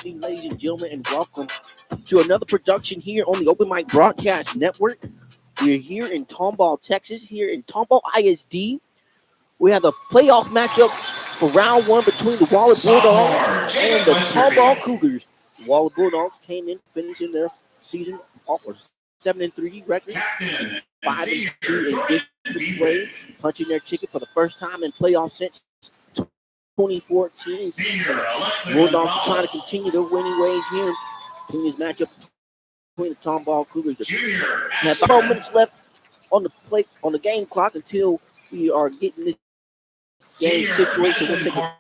evening, ladies and gentlemen, and welcome to another production here on the Open Mic Broadcast Network. We're here in Tomball, Texas, here in Tomball ISD. We have a playoff matchup for round one between the Waller Bulldogs and the Tomball Cougars. The Waller Bulldogs came in finishing their season off with 7-3 record, 5-2 in district play, punching their ticket for the first time in playoffs since 2014. Bulldogs are trying to continue their winning ways here between this matchup between the Tomball Cougars. We have 12 minutes left on the game clock until we are getting this game situation. We'll take a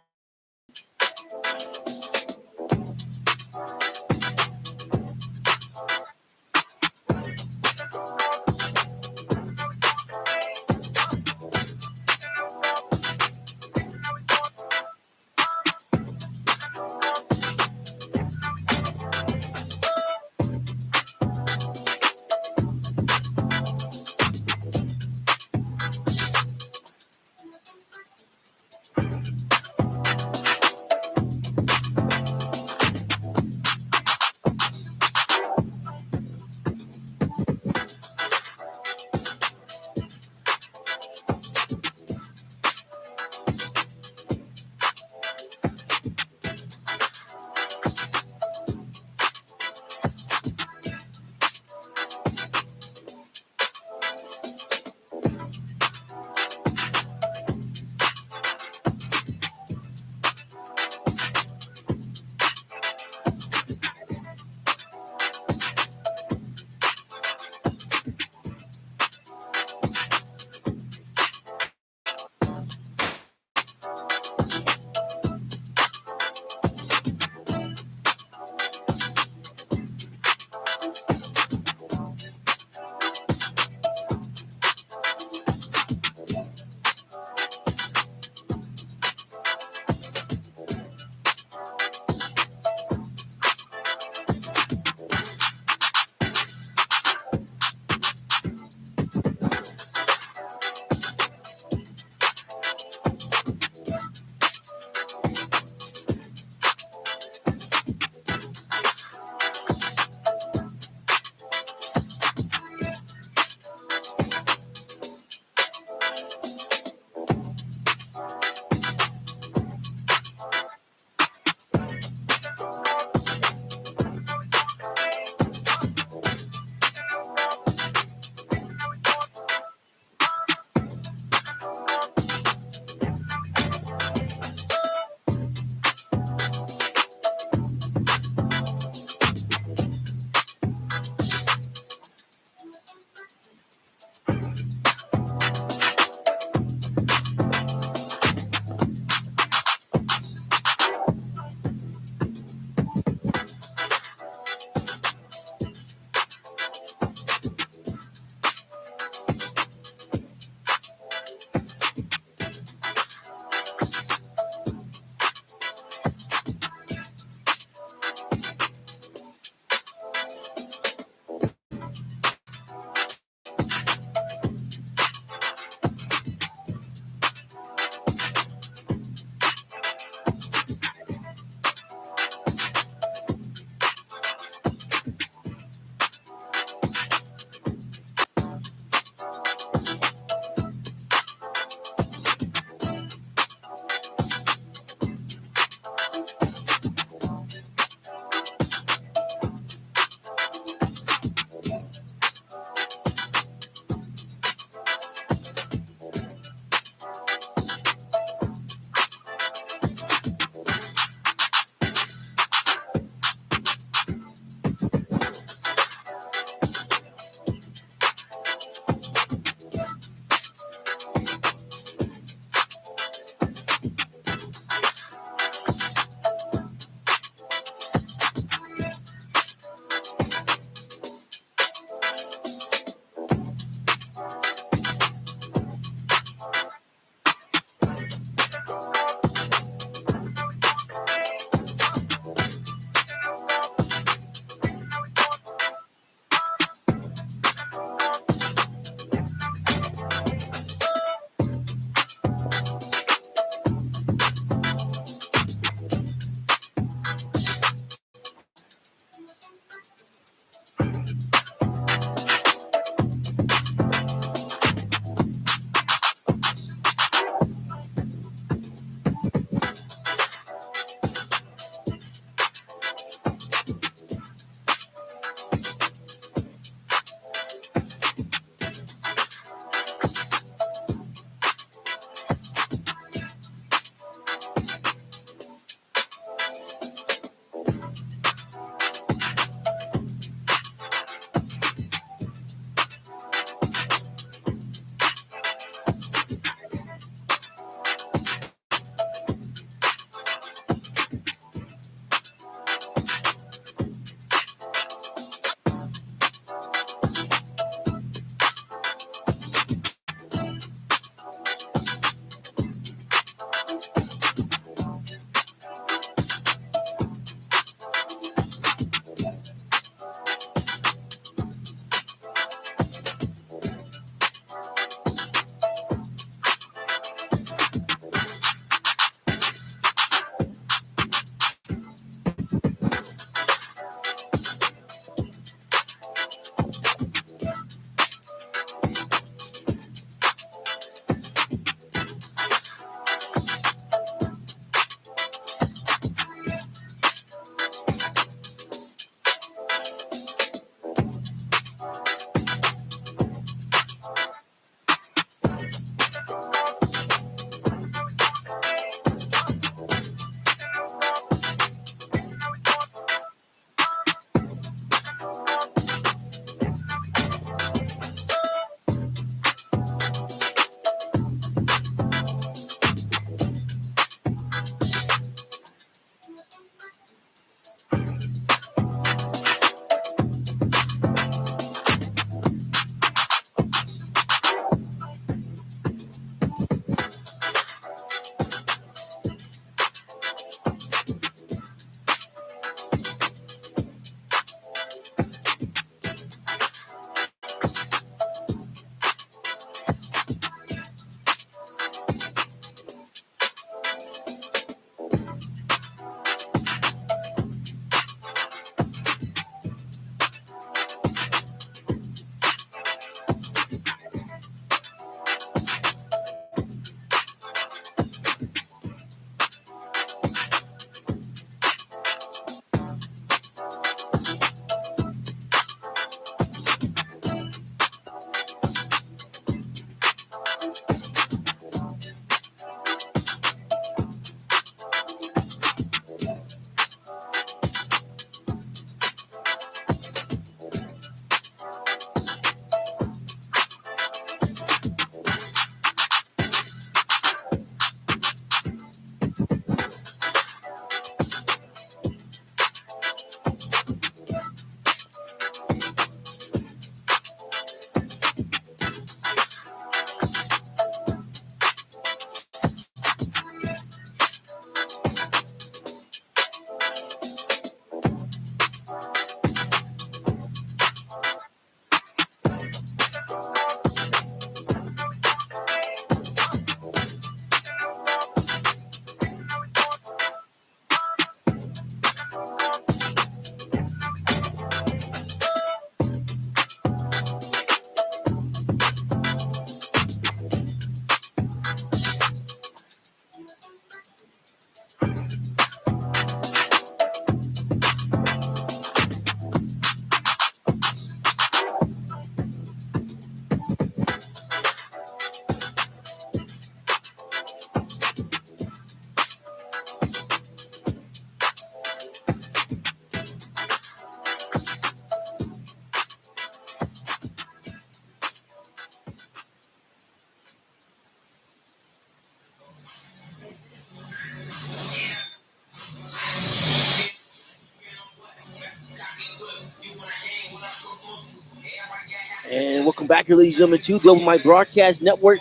And welcome back here, ladies and gentlemen, to the Open Mic Broadcast Network.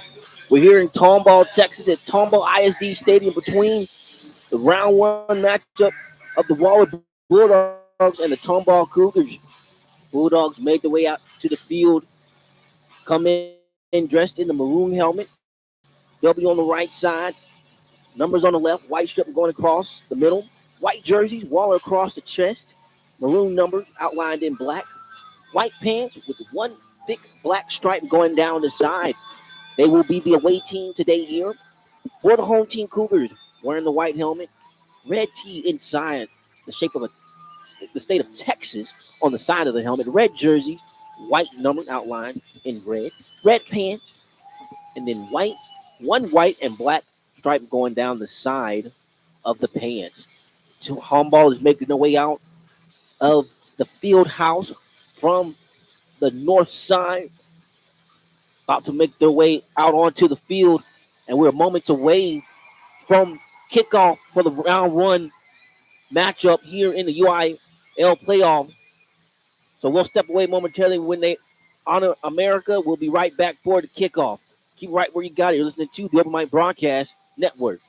We're here in Tomball, Texas, at Tomball ISD Stadium between the round one matchup of the Waller Bulldogs and the Tomball Cougars. Bulldogs made their way out to the field, come in dressed in the maroon helmet. They'll be on the right side. Numbers on the left, white strip going across the middle. White jerseys, Waller across the chest. Maroon numbers outlined in black. White pants with one thick black stripe going down the side. They will be the away team today here. For the home team, Cougars wearing the white helmet, red tee inside, the shape of the state of Texas on the side of the helmet. Red jerseys, white numbers outlined in red. Red pants, and then one white and black stripe going down the side of the pants. Tomball is making their way out of the field house from the north side, about to make their way out onto the field, and we're moments away from kickoff for the round one matchup here in the UIL playoff. So we'll step away momentarily when they honor America. We'll be right back for the kickoff. Keep right where you got it. You're listening to the Open Mic Broadcast Network.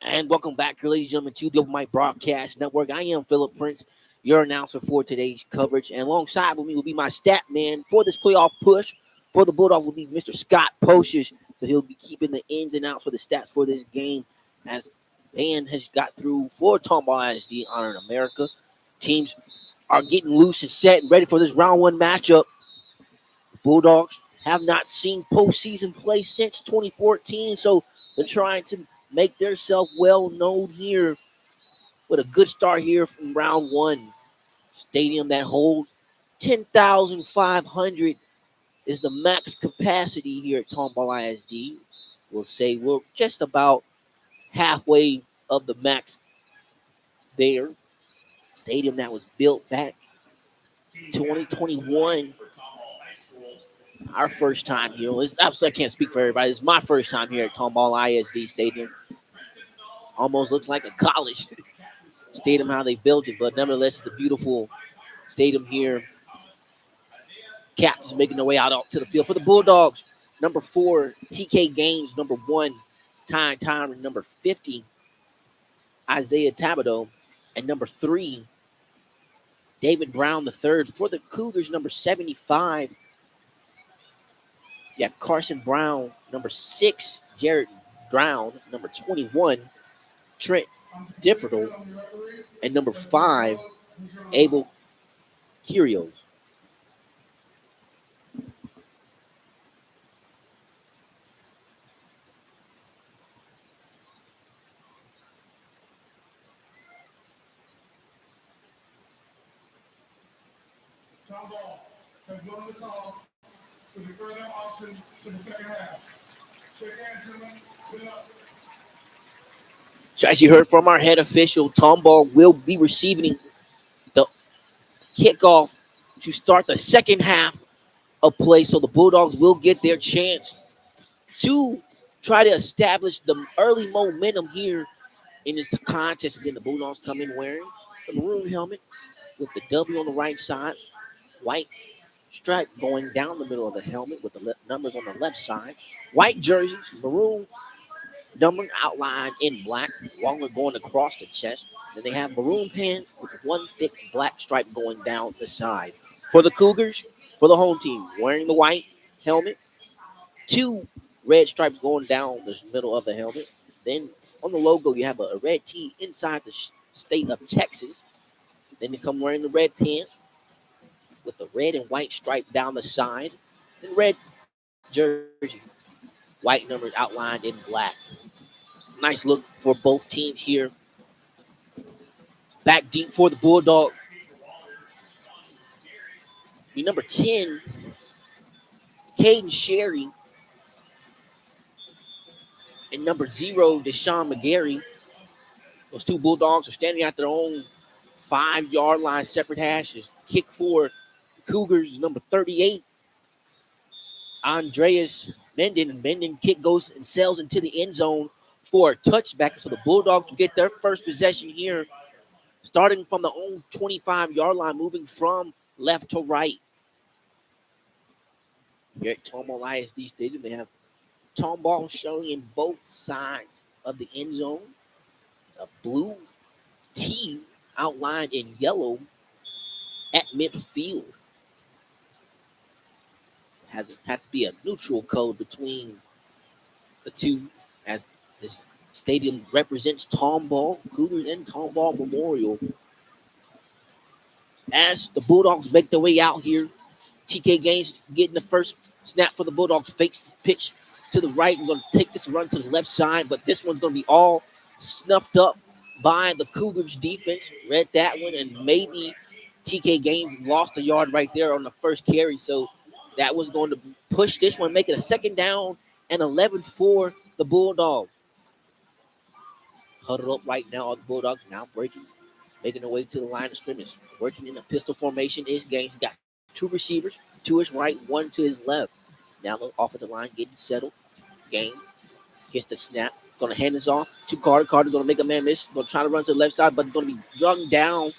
And welcome back, ladies and gentlemen, to the Open Mic Broadcast Network. I am Philip Prince, your announcer for today's coverage. And alongside with me will be my stat man for this playoff push. For the Bulldogs will be Mr. Scott Poshers. So he'll be keeping the ins and outs for the stats for this game as band has got through for Tomball ISD honoring America. Teams are getting loose and set and ready for this round one matchup. Bulldogs have not seen postseason play since 2014, so they're trying to make themselves well known here with a good start here from round one. Stadium that holds 10,500 is the max capacity here at Tomball ISD. We'll say we're just about halfway of the max there. Stadium that was built back 2021. Our first time here. I can't speak for everybody. It's my first time here at Tomball ISD Stadium. Almost looks like a college stadium how they built it, but nevertheless, it's a beautiful stadium here. Caps making their way out to the field for the Bulldogs. Number 4, TK Gaines. Number 1, Ty Tyron. Number 50, Isaiah Tabado. And number 3, David Brown III. For the Cougars, number 75, Yeah, Carson Brown, number 6, Jared Brown, number 21, Trent Differdle, and number 5, Abel Curios. Tomball has won the call to defer their option to the second half. Shake hands, gentlemen. Good luck. So as you heard from our head official, Tomball will be receiving the kickoff to start the second half of play. So the Bulldogs will get their chance to try to establish the early momentum here in this contest. Again, the Bulldogs come in wearing the maroon helmet with the W on the right side, white stripe going down the middle of the helmet with the numbers on the left side, white jerseys, maroon number outlined in black, longer going across the chest. Then they have maroon pants with one thick black stripe going down the side. For the Cougars, for the home team, wearing the white helmet, two red stripes going down the middle of the helmet. Then on the logo, you have a red T inside the state of Texas. Then they come wearing the red pants with the red and white stripe down the side. Then red jersey, white numbers outlined in black. Nice look for both teams here. Back deep for the Bulldog. The number 10, Caden Sherry, and number 0, Deshaun McGarry. Those two Bulldogs are standing at their own 5-yard line, separate hashes. Kick for Cougars, number 38, Andreas Menden. And Menden kick goes and sails into the end zone for a touchback. So the Bulldogs get their first possession here, starting from the own 25-yard line, moving from left to right. Here at Tomball ISD Stadium, they have Tomball showing in both sides of the end zone. A blue T outlined in yellow at midfield. Has to be a neutral code between the two, as this stadium represents Tomball Cougars and Tomball Memorial. As the Bulldogs make their way out here, TK Gaines getting the first snap for the Bulldogs, fakes the pitch to the right. We're going to take this run to the left side, but this one's going to be all snuffed up by the Cougars defense. Read that one, and maybe TK Gaines lost a yard right there on the first carry. So that was going to push this one, make it a second down and 11 for the Bulldogs. Huddled up right now, all the Bulldogs now breaking, making their way to the line of scrimmage. Working in a pistol formation is Gaines. He's got two receivers, to his right, one to his left. Now the offensive line getting settled. Gaines gets the snap. Going to hand this off to Carter. Carter's going to make a man miss. Going to try to run to the left side, but going to be run down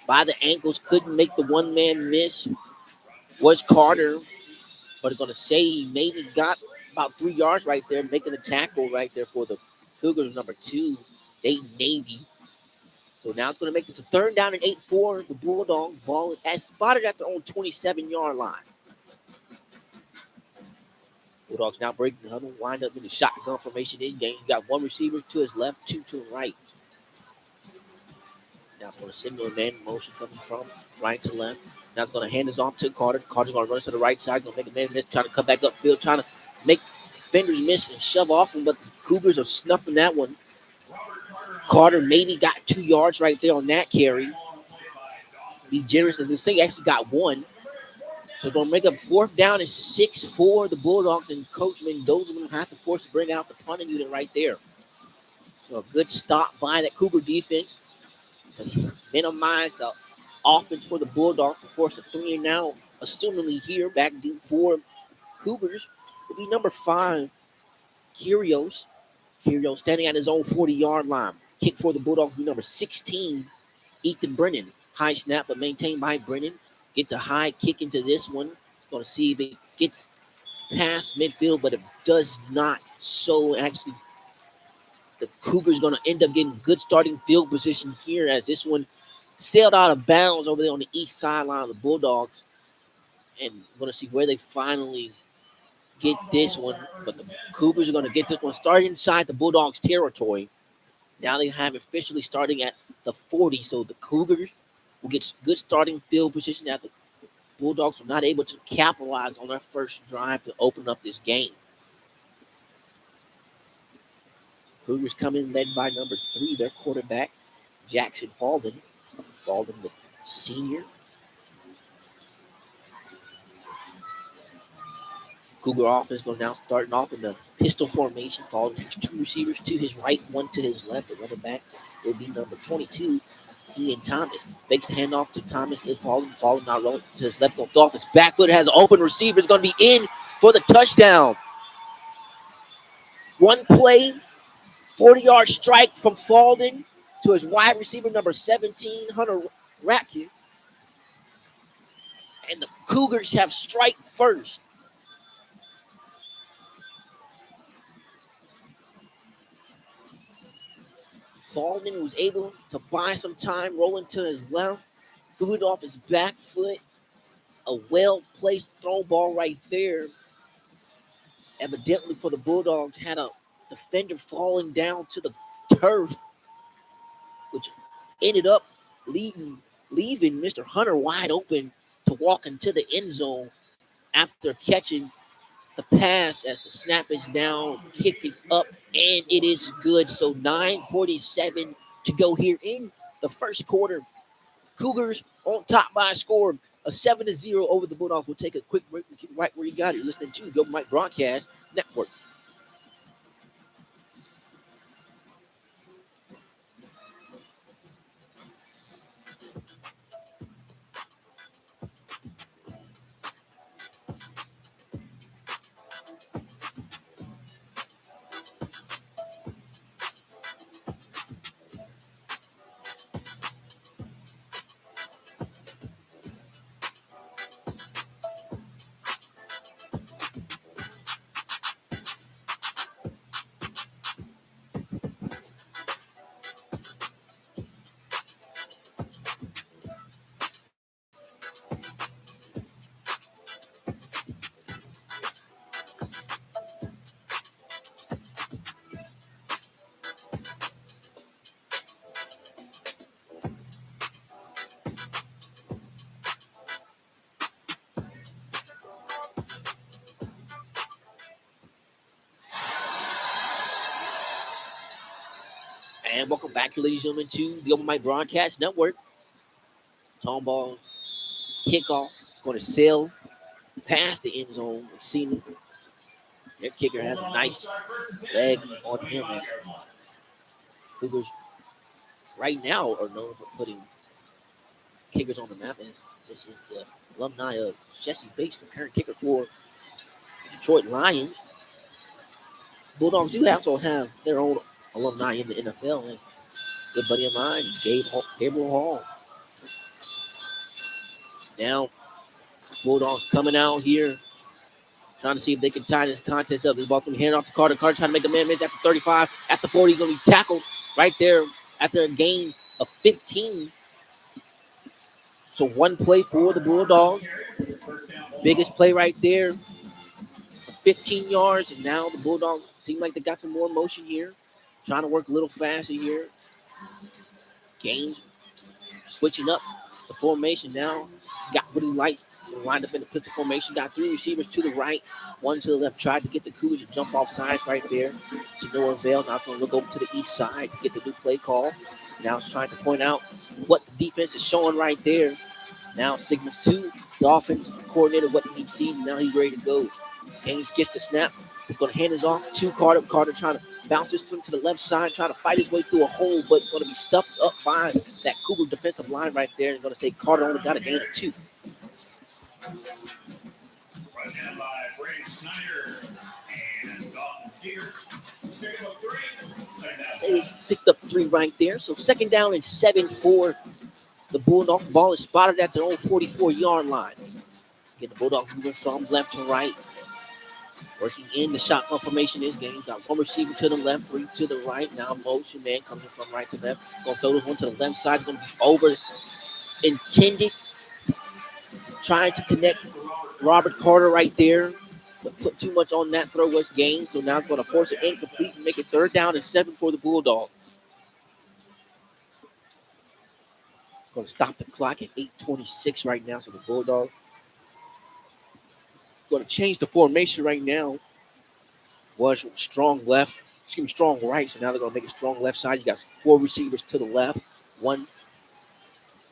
by the ankles. Couldn't make the one-man miss. Was Carter, but it's going to say he maybe got about 3 yards right there, making a tackle right there for the Cougars, number 2, Dayton Navy. So now it's going to make it to third down and 8 for the Bulldogs. Ball as spotted at their own 27-yard line. Bulldogs now breaking the huddle, wind up in the shotgun formation in game. You got one receiver to his left, two to his right. Now it's going to signal a man motion coming from right to left. Now it's going to hand this off to Carter. Carter's going to run to the right side, going to make a man miss, trying to come back upfield, trying to make defenders miss and shove off him, but the Cougars are snuffing that one. Carter maybe got 2 yards right there on that carry. Be generous, and this thing actually got 1. So going to make up fourth down and 6 for the Bulldogs, and Coach Mendoza will have to force to bring out the punting unit right there. So a good stop by that Cougar defense to minimize the offense for the Bulldogs to force a 3 and out. Assumingly here, back deep for Cougars will be number 5, Curios. Curios standing at his own 40-yard line. Kick for the Bulldogs will be number 16, Ethan Brennan. High snap, but maintained by Brennan. Gets a high kick into this one. He's going to see if it gets past midfield, but it does not. So actually, the Cougars going to end up getting good starting field position here as this one sailed out of bounds over there on the east sideline of the Bulldogs. And we're going to see where they finally get this one, but the Cougars are going to get this one started inside the Bulldogs territory. Now they have officially starting at the 40, so the Cougars will get good starting field position at the Bulldogs were not able to capitalize on their first drive to open up this game. Cougars come in led by number 3, their quarterback, Jackson Falden. Falden, the senior. Cougar offense going now starting off in the pistol formation. Falden has 2 receivers to his right, 1 to his left. The running back will be number 22, Ian Thomas. Fakes the handoff to Thomas. Is Falden. Falden now rolling to his left. Goes off his back foot. Has an open receiver. Is going to be in for the touchdown. One play, 40-yard strike from Falden to his wide receiver, number 17, Hunter Ratke. And the Cougars have strike first. Falden was able to buy some time, rolling to his left, threw it off his back foot. A well-placed throw ball right there. Evidently for the Bulldogs, had a defender falling down to the turf, which ended up leaving Mr. Hunter wide open to walk into the end zone after catching the pass as the snap is down, kick is up, and it is good. So 9:47 to go here in the first quarter. Cougars on top by a score of 7-0 over the Bulldogs. We'll take a quick break. We'll keep it right where you got it. You're listening to the Open Mic Broadcast Network. And welcome back, ladies and gentlemen, to the Open Mic Broadcast Network. Tomball kickoff. It's going to sail past the end zone. We've seen their kicker has a nice leg on him. Cougars right now are known for putting kickers on the map. And this is the alumni of Jesse Bates, the current kicker for the Detroit Lions. Bulldogs do also have their own alumni in the NFL. And good buddy of mine, Gabriel Hall. Now, Bulldogs coming out here, trying to see if they can tie this contest up. This ball going to hand off to Carter. Carter trying to make a man miss at the 35. At the 40, going to be tackled right there after a gain of 15. So one play for the Bulldogs. Biggest play right there. 15 yards. And now the Bulldogs seem like they got some more motion here. Trying to work a little faster here. Gaines switching up the formation now. Got what he liked. Lined up in the pistol formation. Got 3 receivers to the right, 1 to the left. Tried to get the Cougars to jump off sides right there to no avail. Now it's going to look over to the east side to get the new play call. Now it's trying to point out what the defense is showing right there. Now signals to the offense coordinator what he sees. Now he's ready to go. Gaines gets the snap. He's going to hand this off to Carter. Carter trying to bounce this one to the left side, trying to fight his way through a hole, but it's going to be stuffed up by that Cougar defensive line right there. And going to say Carter only got a gain of 2. Right now by Brady Snyder and Dawson Sears. Pick up 3. They picked up 3 right there. So second down and 7 for the Bulldogs. Ball is spotted at their own 44-yard line. Get the Bulldogs moving from left to right. Working in the shotgun formation this game. Got 1 receiver to the left, 3 to the right. Now motion man coming from right to left. Going to throw this one to the left side. Going to be over intended. Trying to connect Robert Carter right there. put too much on that throw was gain. So now it's going to force it incomplete and make it 3rd down and 7 for the Bulldogs. Going to stop the clock at 8:26 right now. So the Bulldogs going to change the formation right now. Was strong left, strong right. So now they're going to make it strong left side. You got 4 receivers to the left, 1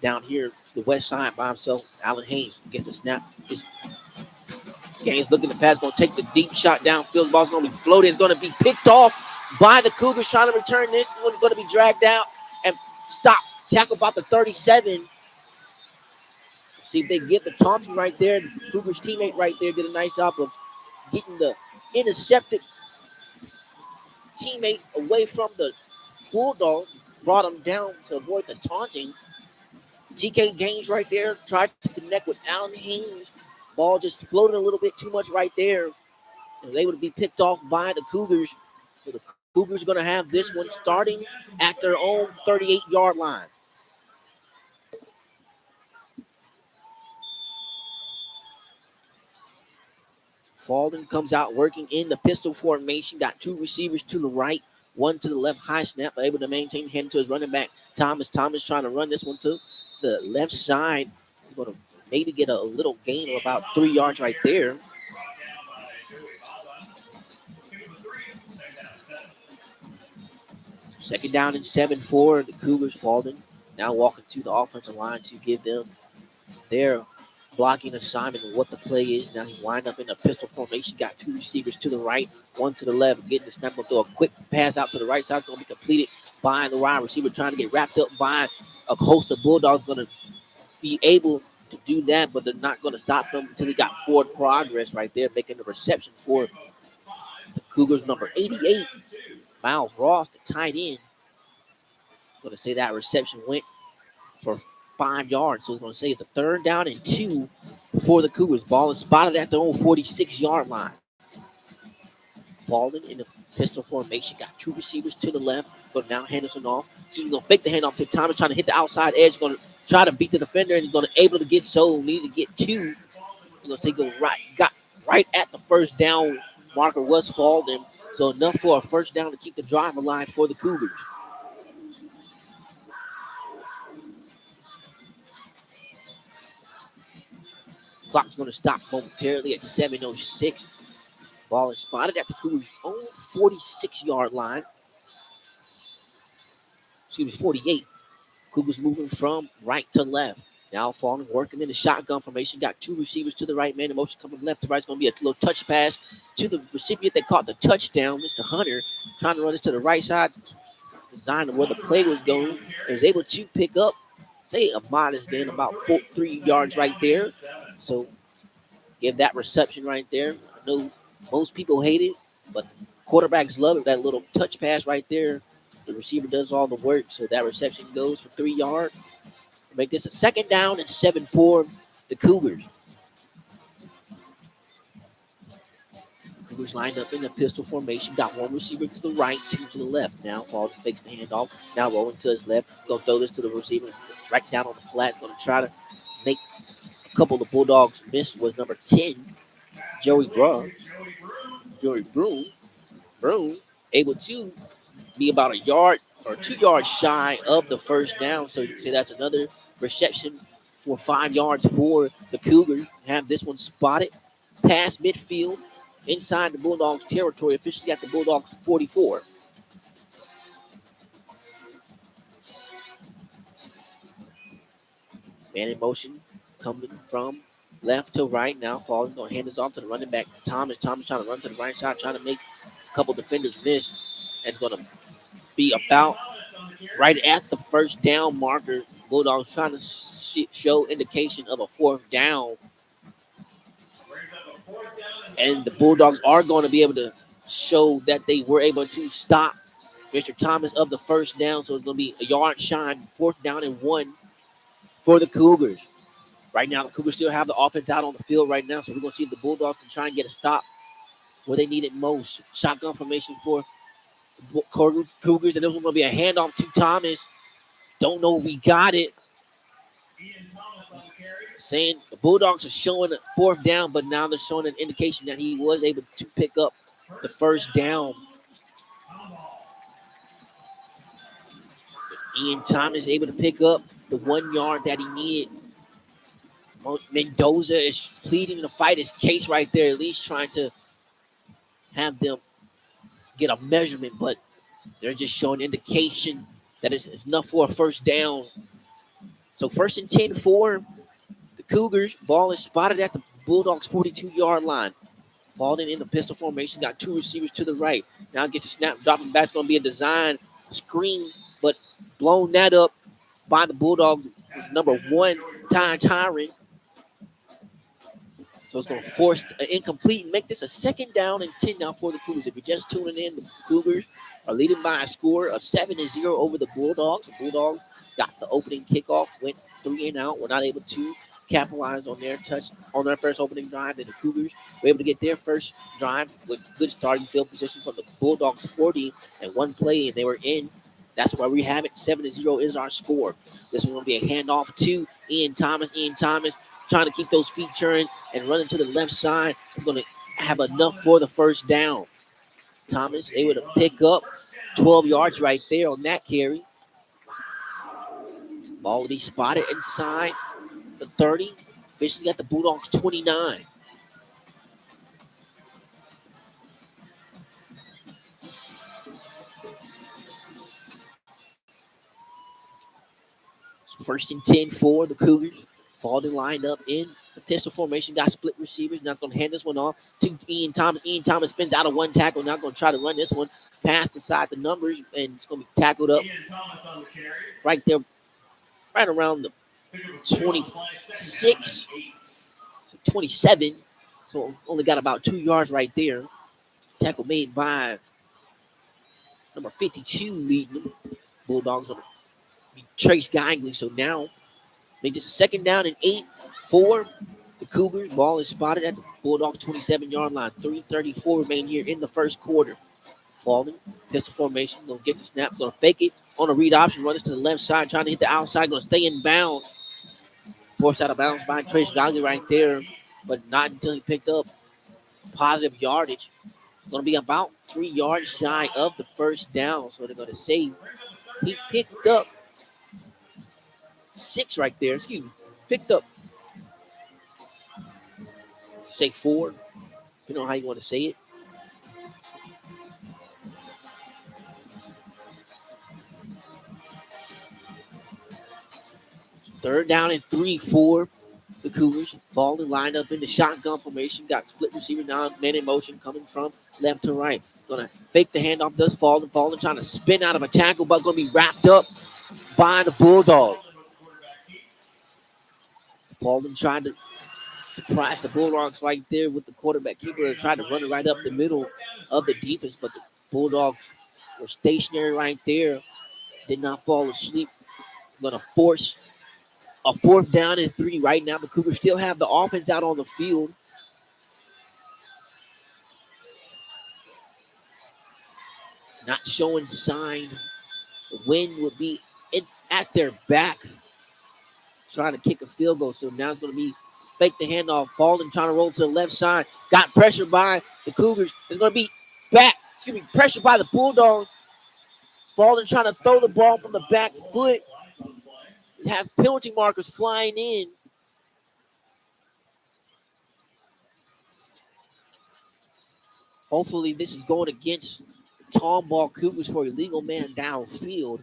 down here to the west side by himself. Allen Haynes gets the snap. His Gaines looking to pass, going to take the deep shot downfield. The ball's going to be floated. It's going to be picked off by the Cougars trying to return this. It's going to be dragged out and stopped. Tackle about the 37. See if they get the taunting right there. The Cougars teammate right there did a nice job of getting the intercepted teammate away from the Bulldogs. Brought him down to avoid the taunting. TK Gaines right there tried to connect with Allen Haynes. Ball just floated a little bit too much right there. And was able to be picked off by the Cougars. So the Cougars are going to have this one starting at their own 38-yard line. Falden comes out working in the pistol formation. Got 2 receivers to the right, 1 to the left. High snap, but able to maintain hand to his running back. Thomas trying to run this one to the left side. He's going to maybe get a little gain of about 3 yards right there. Second down and 7 for the Cougars. Falden now walking to the offensive line to give them their blocking assignment and what the play is. Now he's lined up in a pistol formation. Got 2 receivers to the right, 1 to the left. Getting the snap up, throw a quick pass out to the right side. It's going to be completed by the wide receiver trying to get wrapped up by a host of Bulldogs. Going to be able to do that, but they're not going to stop them until he got forward progress right there, making the reception for the Cougars. Number 88, Miles Ross, the tight end. Going to say that reception went for 5 yards. So it's going to say it's a 3rd down and 2 for the Cougars. Ball is spotted at their own 46-yard line. Fallen in the pistol formation. Got 2 receivers to the left. But now Henderson off. He's going to fake the handoff to Thomas, trying to hit the outside edge. Going to try to beat the defender, and he's going to able to get so. Need to get 2. He's going to say got right at the 1st down marker was Fallen. So enough for a 1st down to keep the drive alive for the Cougars. Clock's going to stop momentarily at 7:06. Ball is spotted at the Cougars' own 46-yard line. Excuse me, 48. Cougars moving from right to left. Now Fallen working in the shotgun formation. Got 2 receivers to the right. Man in motion coming left to right. It's going to be a little touch pass to the recipient that caught the touchdown, Mr. Hunter. Trying to run this to the right side. Designed where the play was going. He was able to pick up, say, a modest gain, about 3 yards right there. So give that reception right there. I know most people hate it, but quarterbacks love it. That little touch pass right there. The receiver does all the work. So that reception goes for 3 yards. Make this a 2nd down and 7 for the Cougars. Cougars lined up in the pistol formation. Got 1 receiver to the right, 2 to the left. Now Falden fakes the handoff. Now rolling to his left. Going to throw this to the receiver right down on the flat. Going to try to make a couple of the Bulldogs miss. Was number 10, Joey Brown. Joey Broom able to be about a yard or 2 yards shy of the 1st down. So you can say that's another reception for 5 yards for the Cougars. Have this one spotted past midfield inside the Bulldogs territory, officially at the Bulldogs 44. Man in motion coming from left to right. Now Fallen's going to hand this off to the running back, Thomas. Thomas trying to run to the right side, trying to make a couple defenders miss. And going to be about right at the 1st down marker. Bulldogs trying to show indication of a 4th down. And the Bulldogs are going to be able to show that they were able to stop Mr. Thomas of the 1st down. So it's going to be a yard shy, 4th down and 1 for the Cougars. Right now, the Cougars still have the offense out on the field right now. So we're going to see if the Bulldogs can try and get a stop where they need it most. Shotgun formation for Cougars. And this one's going to be a handoff to Thomas. Don't know if he got it. saying the Bulldogs are showing a fourth down, but now they're showing an indication that he was able to pick up the first down. Ian Thomas able to pick up the 1 yard that he needed. Mendoza is pleading to fight his case right there, at least trying to have them get a measurement, but they're just showing indication that it's enough for a first down. So 1st and 10 for the Cougars. Ball is spotted at the Bulldogs' 42-yard line. Falling in the pistol formation, got two receivers to the right. Now gets a snap, dropping back. It's going to be a design screen, but blown that up by the Bulldogs. Number 1, Tyron. So it's going to force an incomplete and make this a 2nd down and 10 now for the Cougars. If you're just tuning in, the Cougars are leading by a score of 7-0 over the Bulldogs. The Bulldogs got the opening kickoff, went 3 and out, were not able to capitalize on their first opening drive. And the Cougars were able to get their first drive with good starting field position from the Bulldogs 40 and 1 play, and they were in. That's why we have it. 7-0 is our score. This one's going to be a handoff to Ian Thomas. Ian Thomas trying to keep those feet churned and running to the left side. Is going to have enough for the first down. Thomas able to pick up 12 yards right there on that carry. Ball to be spotted inside the 30. Officially at the Bulldogs 29. First and 10 for the Cougars. Falling lined up in the pistol formation. Got split receivers. Now it's going to hand this one off to Ian Thomas. Ian Thomas spins out of one tackle. Now going to try to run this one past inside the numbers. And it's going to be tackled up right there, right around the 26, 27. So only got about 2 yards right there. Tackle made by number 52 leading them. Bulldogs on Trace Geigley. So now make this a 2nd down and 8 for the Cougars. Ball is spotted at the Bulldogs 27-yard line. 3:34 remain here in the first quarter. Falling, pistol formation, gonna get the snap, gonna fake it on a read option, run this to the left side, trying to hit the outside, gonna stay in bounds. Forced out of bounds by Trace Geigley right there, but not until he picked up positive yardage. Gonna be about 3 yards shy of the first down. So they're gonna say he picked up 6 right there. Excuse me. Picked up, say 4. You know how you want to say it. Third down and 3 for the Cougars. Falling lined up in the shotgun formation. Got split receiver now, man in motion coming from left to right. Gonna fake the handoff, does Falling trying to spin out of a tackle, but gonna be wrapped up by the Bulldogs. Falling trying to surprise the Bulldogs right there with the quarterback keeper and tried to run it right up the middle of the defense, but the Bulldogs were stationary right there. Did not fall asleep. Gonna force a 4th down and 3 right now. The Cougars still have the offense out on the field. Not showing signs. The wind would be at their back, trying to kick a field goal. So now it's going to be fake the handoff. Falling, trying to roll to the left side. Got pressured by the Cougars. It's going to be pressured by the Bulldogs. Falling, trying to throw the ball from the back foot. Have penalty markers flying in. Hopefully this is going against Tomball Cougars for illegal man downfield.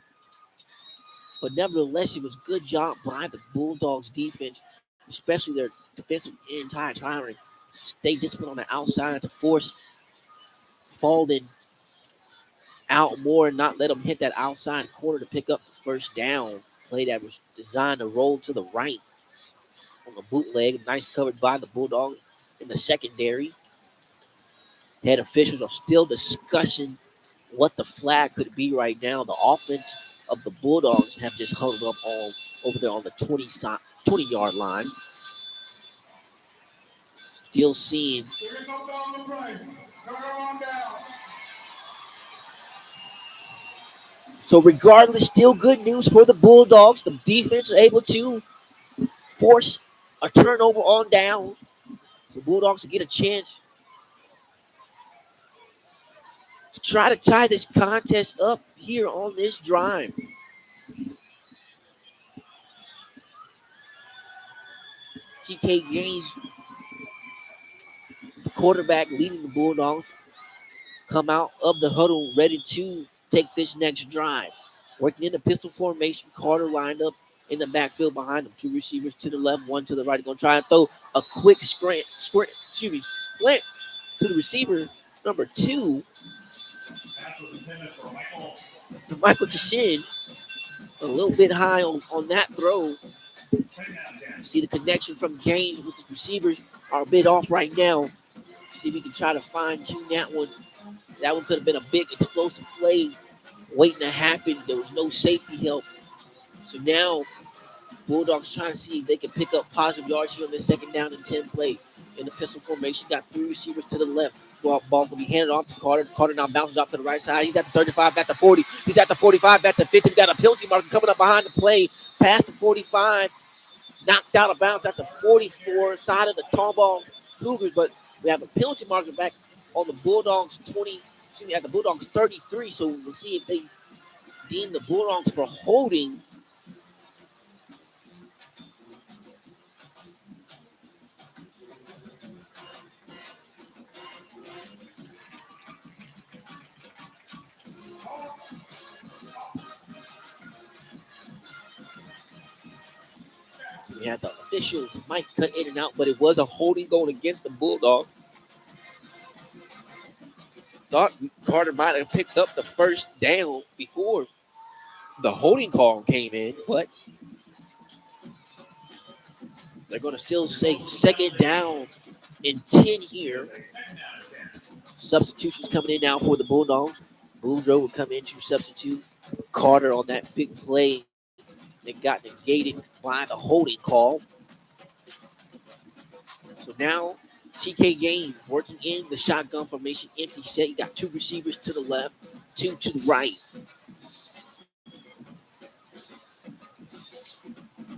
But nevertheless, it was a good job by the Bulldogs defense, especially their defensive end, Tyron. Stay disciplined on the outside to force Falden out more and not let them hit that outside corner to pick up the first down. Play that was designed to roll to the right on the bootleg. Nice covered by the Bulldogs in the secondary. Head officials are still discussing what the flag could be right now. The offense of the Bulldogs have just huddled up all over there on the 20-yard line. Still seeing. So regardless, still good news for the Bulldogs. The defense is able to force A turnover on down. The Bulldogs get a chance to try to tie this contest up here on this drive. TK Gaines, the quarterback leading the Bulldogs, come out of the huddle ready to take this next drive. Working in the pistol formation, Carter lined up in the backfield behind him. Two receivers to the left, one to the right. Going to try and throw a quick slant to the receiver, number 2, to Michael Tashin. A little bit high on that throw. See the connection from Gaines with the receivers are a bit off right now. See if we can try to fine tune that one. That one could have been a big explosive play waiting to happen. There was no safety help. So now Bulldogs trying to see if they can pick up positive yards here on this second down and 10 play. In the pistol formation, got 3 receivers to the left. Ball will be handed off to Carter. Carter now bounces off to the right side. He's at the 35, at the 40. He's at the 45, at the 50. Got a penalty marker coming up behind the play. Past the 45. Knocked out of bounds at the 44 side of the Tomball Cougars. But we have a penalty marker back on the Bulldogs 20, at the Bulldogs 33. So we'll see if they deem the Bulldogs for holding. We had the official might cut in and out, but it was a holding going against the Bulldogs. Thought Carter might have picked up the first down before the holding call came in, but they're going to still say second down and 10 here. Substitutions coming in now for the Bulldogs. Boudreaux will come in to substitute Carter on that big play that got negated by the holding call. So now TK Gaines working in the shotgun formation, empty set. You got 2 receivers to the left, 2 to the right.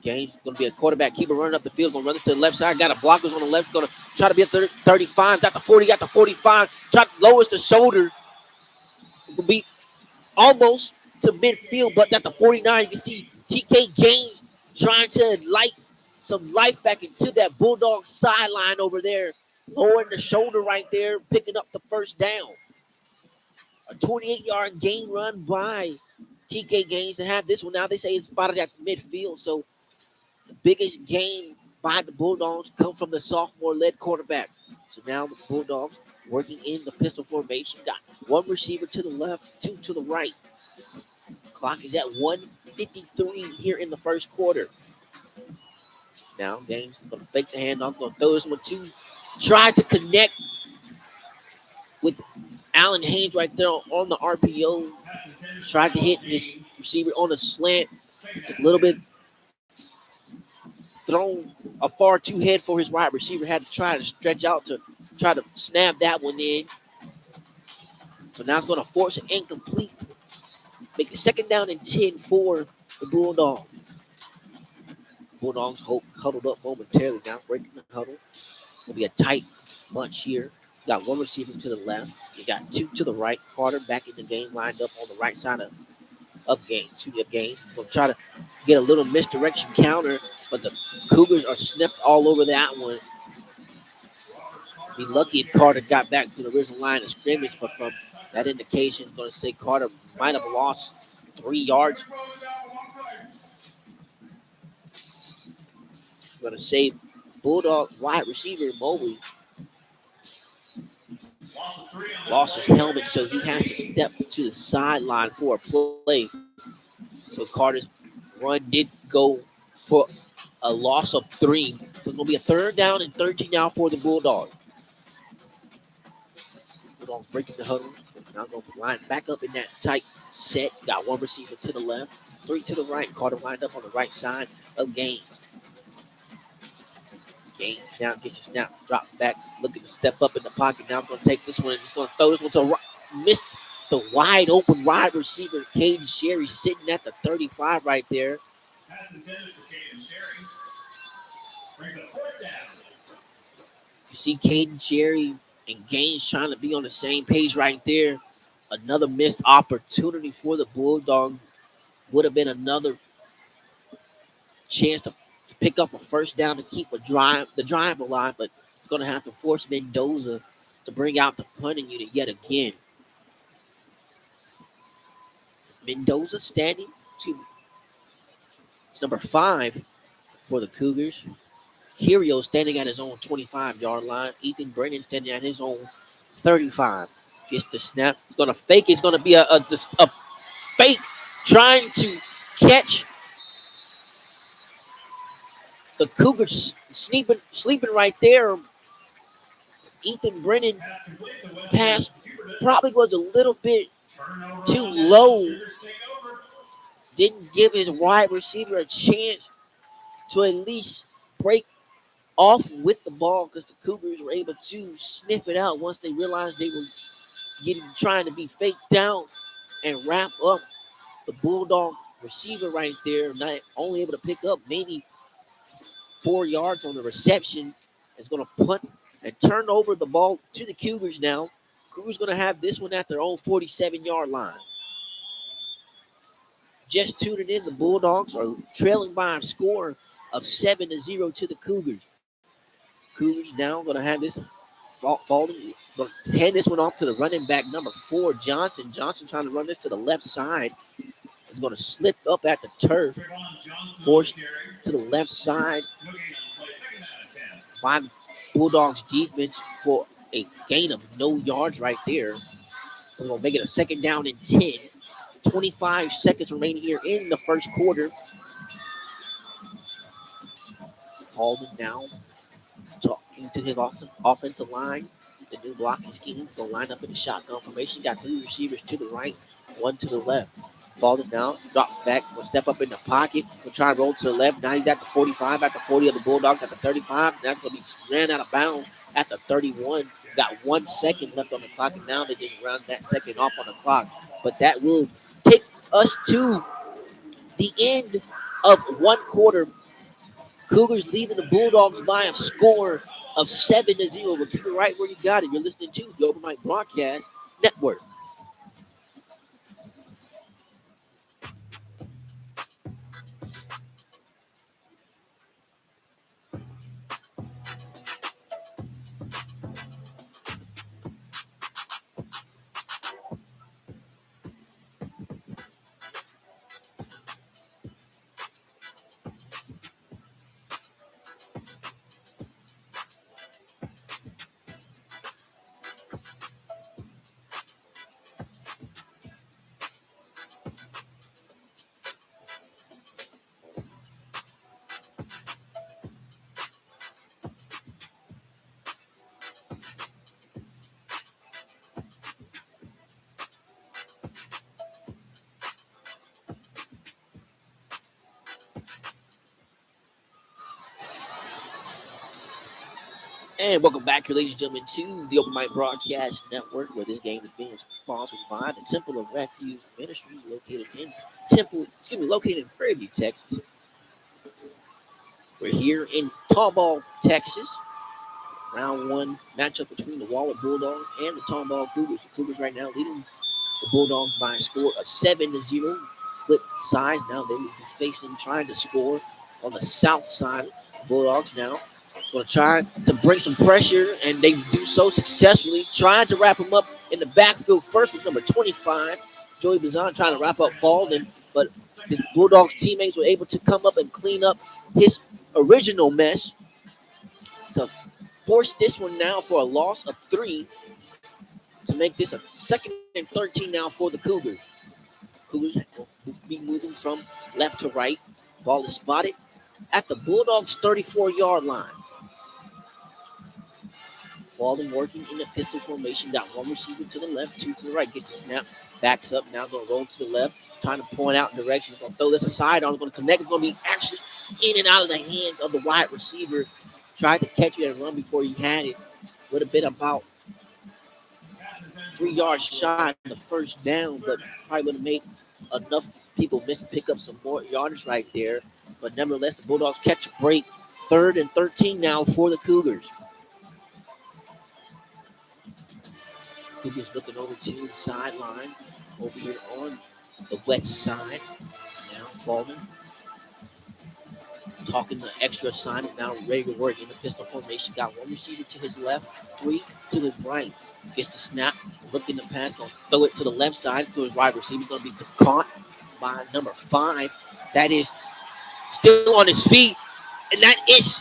Gaines going to be a quarterback keeper running up the field, going to run it to the left side. Got a blockers on the left, going to try to be at 35. He's at the 40, got the 45. Try to lowers the shoulder. Will be almost to midfield, but at the 49, you can see TK Gaines trying to light some life back into that Bulldog sideline over there, lowering the shoulder right there, picking up the first down. A 28-yard gain run by TK Gaines to have this one. Now they say it's spotted at midfield, so the biggest gain by the Bulldogs come from the sophomore-led quarterback. So now the Bulldogs working in the pistol formation. Got 1 receiver to the left, 2 to the right. Clock is at 1:53 here in the first quarter. Now Gaines going to fake the handoff, going to throw this one to try to connect with Allen Haynes right there on the RPO. Tried to hit his receiver on a slant. A little bit thrown a far too head for his wide receiver. Had to try to stretch out to try to snap that one in. So now it's going to force an incomplete. Make it second down and 10 for the Bulldogs. Bulldogs huddled up momentarily now, breaking the huddle. Will be a tight bunch here. You got 1 receiver to the left. You got 2 to the right. Carter back in the game, lined up on the right side of Gaines. Going to try to get a little misdirection counter, but the Cougars are sniffed all over that one. Be lucky if Carter got back to the original line of scrimmage, but from that indication, it's going to say Carter might have lost 3 yards. Going to say Bulldog wide receiver Mobley lost his helmet, so he has to step to the sideline for a play. So Carter's run did go for a loss of 3. So it's going to be a third down and 13 now for the Bulldogs. Bulldogs breaking the huddle. Now going to line back up in that tight set. Got 1 receiver to the left, 3 to the right. Carter lined up on the right side of Gaines. Gaines now gets a snap, drops back, looking to step up in the pocket. Now I'm going to take this one and just going to throw this one to miss the wide open wide receiver, Caden Sherry, sitting at the 35 right there. You see Caden Cherry and Gaines trying to be on the same page right there. Another missed opportunity for the Bulldogs. Would have been another chance to pick up a first down to keep the drive alive, but it's going to have to force Mendoza to bring out the punting unit yet again. Mendoza standing to it's number 5 for the Cougars. Kirio standing at his own 25-yard line. Ethan Brennan standing at his own 35. Gets the snap. He's going to fake. It's going to be a fake trying to catch the Cougars sleeping right there. Ethan Brennan pass probably was a little bit too low. Didn't give his wide receiver a chance to at least break off with the ball because the Cougars were able to sniff it out once they realized they were trying to be faked down and wrap up the Bulldog receiver right there. Not only able to pick up maybe 4 yards on the reception. It's going to punt and turn over the ball to the Cougars now. Cougars going to have this one at their own 47-yard line. Just tuning in, the Bulldogs are trailing by a score of 7-0 to the Cougars. Cougars now going to have this falling. Going to hand this one off to the running back number 4, Johnson. Johnson trying to run this to the left side. He's going to slip up at the turf, forced to the left side by Bulldogs defense for a gain of no yards right there. So we're going to make it a second down and 10. 25 seconds remaining here in the first quarter. Halden now talking to his offensive line. The new blocking scheme will line up in the shotgun formation. Got 3 receivers to the right, 1 to the left. Falling down, drops back, will step up in the pocket, will try and roll to the left. Now he's at the 45, at the 40 of the Bulldogs, at the 35. That's going to be ran out of bounds at the 31. Got 1 second left on the clock, and now they just run that second off on the clock. But that will take us to the end of one quarter. Cougars leading the Bulldogs by a score of 7-0. But keep it right where you got it. You're listening to the Open Mic Broadcast Network. And welcome back here, ladies and gentlemen, to the Open Mic Broadcast Network, where this game is being sponsored by the Temple of Refuge Ministries, located in Prairie View, Texas. We're here in Tomball, Texas. Round 1 matchup between the Waller Bulldogs and the Tomball Cougars. The Cougars right now leading the Bulldogs by a score of 7-0. Flip side, now they will be trying to score on the south side. The Bulldogs now going to try to bring some pressure, and they do so successfully. Trying to wrap him up in the backfield first was number 25, Joey Bazan, trying to wrap up Falden, but his Bulldogs teammates were able to come up and clean up his original mess to force this one now for a loss of 3 to make this a 2nd and 13 now for the Cougars. Cougars will be moving from left to right. Ball is spotted at the Bulldogs' 34-yard line. Falling, working in the pistol formation. Got 1 receiver to the left, 2 to the right. Gets the snap, backs up. Now going to roll to the left, trying to point out directions. Going to throw this aside on. Going to connect. It's going to be actually in and out of the hands of the wide receiver. Tried to catch it and run before he had it. Would have been about 3 yards shy of the first down, but probably would have made enough people miss to pick up some more yardage right there. But nevertheless, the Bulldogs catch a break 3rd and 13 now for the Cougars. Cougars looking over to the sideline, over here on the west side. Now Fallen talking the extra assignment, now ready to work in the pistol formation. Got one receiver to his left, 3 to his right. Gets the snap, looking to pass, going to throw it to the left side to his wide receiver. He's going to be caught by number 5. That is still on his feet, and that is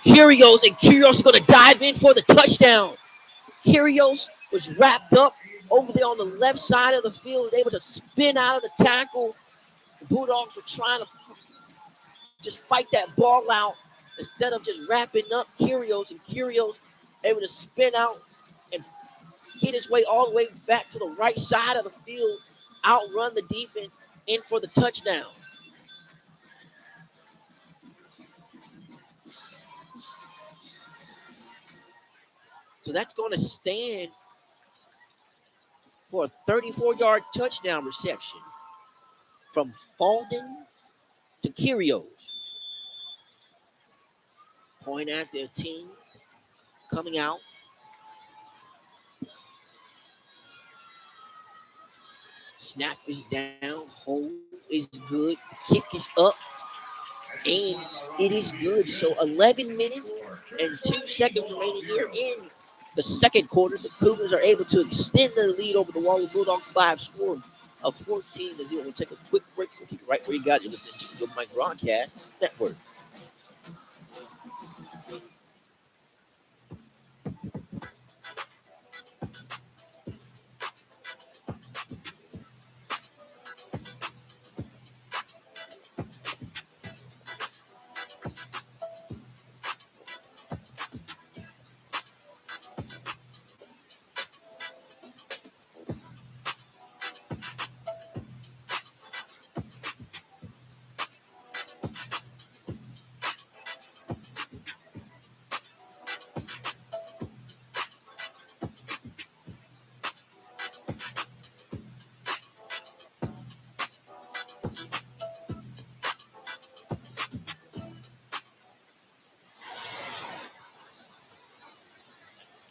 Kyrgios, and Kyrgios is going to dive in for the touchdown. Kyrgios was wrapped up over there on the left side of the field, able to spin out of the tackle. The Bulldogs were trying to just fight that ball out instead of just wrapping up Kyrgios, and Kyrgios able to spin out and get his way all the way back to the right side of the field, outrun the defense, in for the touchdown. So that's going to stand for a 34-yard touchdown reception from Falden to Kyrgios. Point at their team coming out. Snap is down. Hold is good. Kick is up. And it is good. So 11 minutes and 2 seconds remaining here in the second quarter. The Cougars are able to extend their lead over the Waterloo Bulldogs by a score of 14-0. We'll take a quick break. We'll keep it right where you got it. You're listening to the Mike Broadcast Network.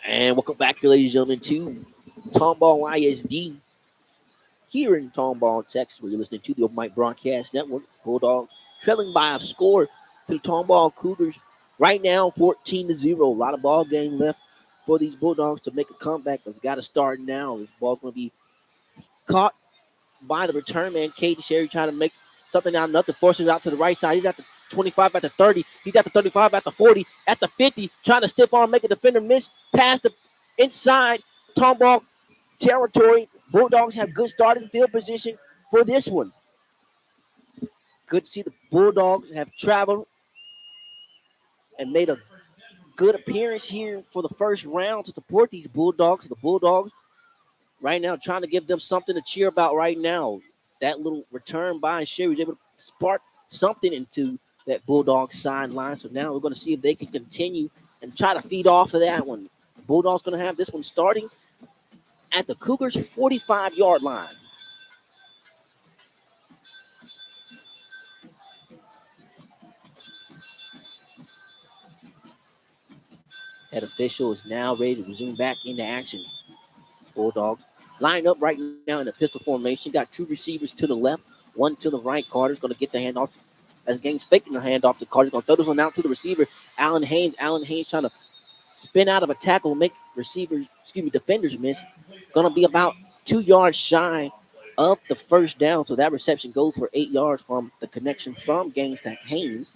And welcome back, ladies and gentlemen, to Tomball ISD here in Tomball, Texas, where you're listening to the Open Mic Broadcast Network. Bulldogs trailing by a score to the Tomball Cougars right now, 14-0. A lot of ball game left for these Bulldogs to make a comeback. It's got to start now. This ball's going to be caught by the return man, Caden Sherry, trying to make something out of nothing. Forces it out to the right side. He's at the 25, at the 30. He's at the 35, at the 40, at the 50, trying to stiff arm, make a defender miss. Pass the inside Tomball territory. Bulldogs have good starting field position for this one. Good to see the Bulldogs have traveled and made a good appearance here for the first round to support these Bulldogs. The Bulldogs right now trying to give them something to cheer about right now. That little return by Sherry was able to spark something into that Bulldog sideline. So now we're going to see if they can continue and try to feed off of that one. The Bulldogs going to have this one starting at the Cougars' 45-yard line. That official is now ready to resume back into action. Bulldogs lined up right now in a pistol formation. Got 2 receivers to the left, 1 to the right. Carter's going to get the handoff. As Gaines faking the handoff to Carter. Going to throw this one out to the receiver, Allen Haynes. Allen Haynes trying to spin out of a tackle, make defenders miss. Going to be about 2 yards shy of the first down. So that reception goes for 8 yards from the connection from Gaines to Haynes.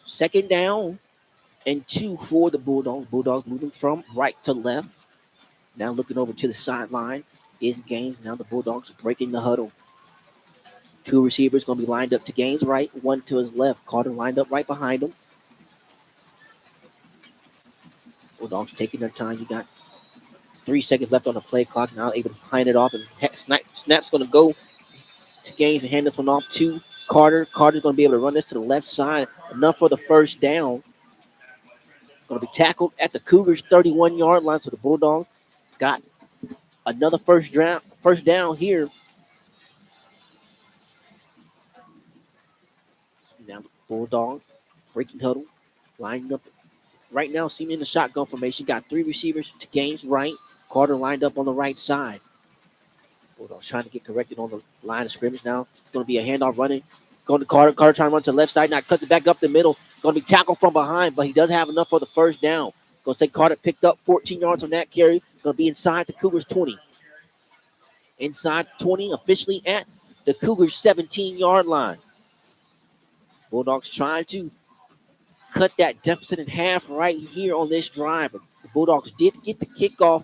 Second down and 2 for the Bulldogs. Bulldogs moving from right to left. Now looking over to the sideline is Gaines. Now the Bulldogs are breaking the huddle. 2 receivers going to be lined up to Gaines' right, 1 to his left. Carter lined up right behind him. Bulldogs taking their time. You got 3 seconds left on the play clock. Now able to hand it off, and snap's going to go to Gaines and hand this one off to Carter. Carter's going to be able to run this to the left side. Enough for the first down. Going to be tackled at the Cougars' 31-yard line. So the Bulldogs got another first first down here. Now the Bulldog breaking huddle, lining up right now, seeming in the shotgun formation. Got three receivers to Gaines right. Carter lined up on the right side. Bulldogs trying to get corrected on the line of scrimmage now. It's going to be a handoff running. Going to Carter. Carter trying to run to the left side. Now cuts it back up the middle. Going to be tackled from behind, but he does have enough for the first down. Going to say Carter picked up 14 yards on that carry. Going to be inside the Cougars 20. Inside 20, officially at the Cougars 17-yard line. Bulldogs trying to cut that deficit in half right here on this drive. But the Bulldogs did get the kickoff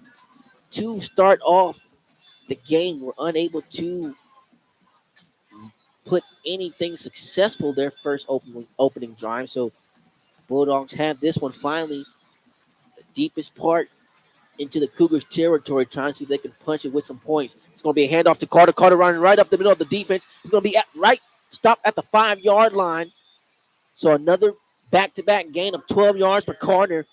to start off the game. Were unable to put anything successful their first opening drive. So Bulldogs have this one finally, the deepest part into the Cougars territory, trying to see if they can punch it with some points. It's going to be a handoff to Carter. Carter running right up the middle of the defense. He's going to be stop at the 5-yard line. So another back-to-back gain of 12 yards for Carter.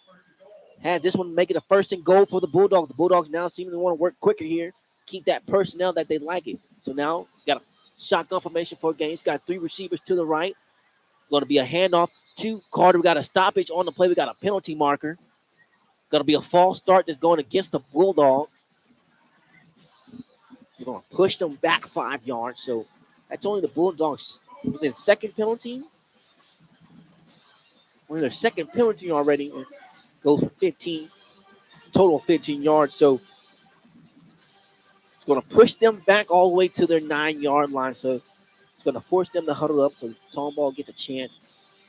Has this one make it a first and goal for the Bulldogs. The Bulldogs now seem to want to work quicker here, keep that personnel that they like it. So now got a shotgun formation for Gaines. Got three receivers to the right. Going to be a handoff to Carter. We got a stoppage on the play. We got a penalty marker. Going to be a false start that's going against the Bulldogs. We're going to push them back 5 yards. So that's only the Bulldogs. Was it second penalty? We're in their second penalty already. It goes for 15, total 15 yards. So it's going to push them back all the way to their 9-yard line. So it's going to force them to huddle up. So Tomball gets a chance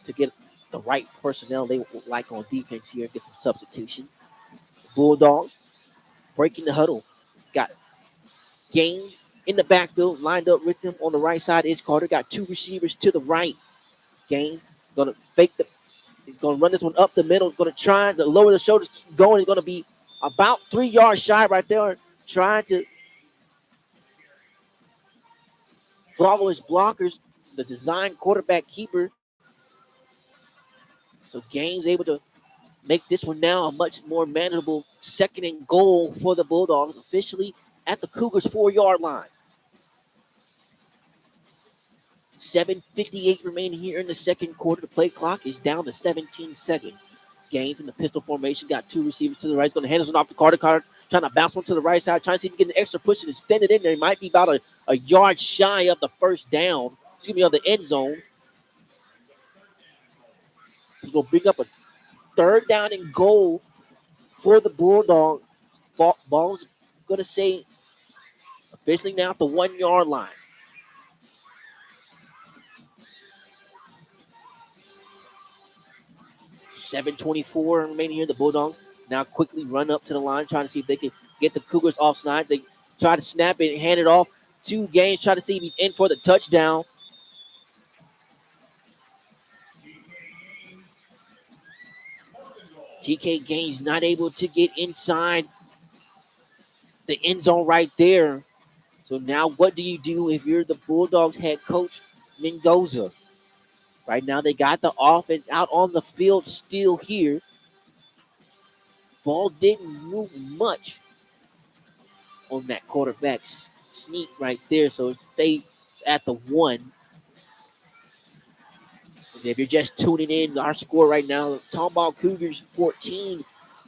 to get the right personnel they would like on defense here, get some substitution. Bulldogs breaking the huddle. Got Gaines in the backfield, lined up with them on the right side is Carter. Got two receivers to the right. Gaines going to fake the, he's going to run this one up the middle. Going to try to lower the shoulders, keep going. He's going to be about 3 yards shy right there, trying to follow his blockers, the design quarterback keeper. So Gaines able to make this one now a much more manageable second and goal for the Bulldogs, officially at the Cougars 4-yard line. 7:58 remaining here in the second quarter. The play clock is down to 17 seconds. Gaines in the pistol formation, got two receivers to the right. He's going to hand this one off to Carter. Carter trying to bounce one to the right side, trying to see if he can get an extra push and extend it in there. He might be about a yard shy of the first down, of the end zone. He's going to bring up a third down and goal for the Bulldogs. Ball's going to say officially now at the 1-yard line. $7:24 remaining here. The Bulldogs now quickly run up to the line, trying to see if they can get the Cougars off sides. They try to snap it and hand it off to Gaines, try to see if he's in for the touchdown. TK Gaines not able to get inside the end zone right there. So now what do you do if you're the Bulldogs head coach, Mendoza? Right now they got the offense out on the field still here. Ball didn't move much on that quarterback sneak right there. So it stays at the 1. If you're just tuning in, our score right now, Tomball Cougars 14,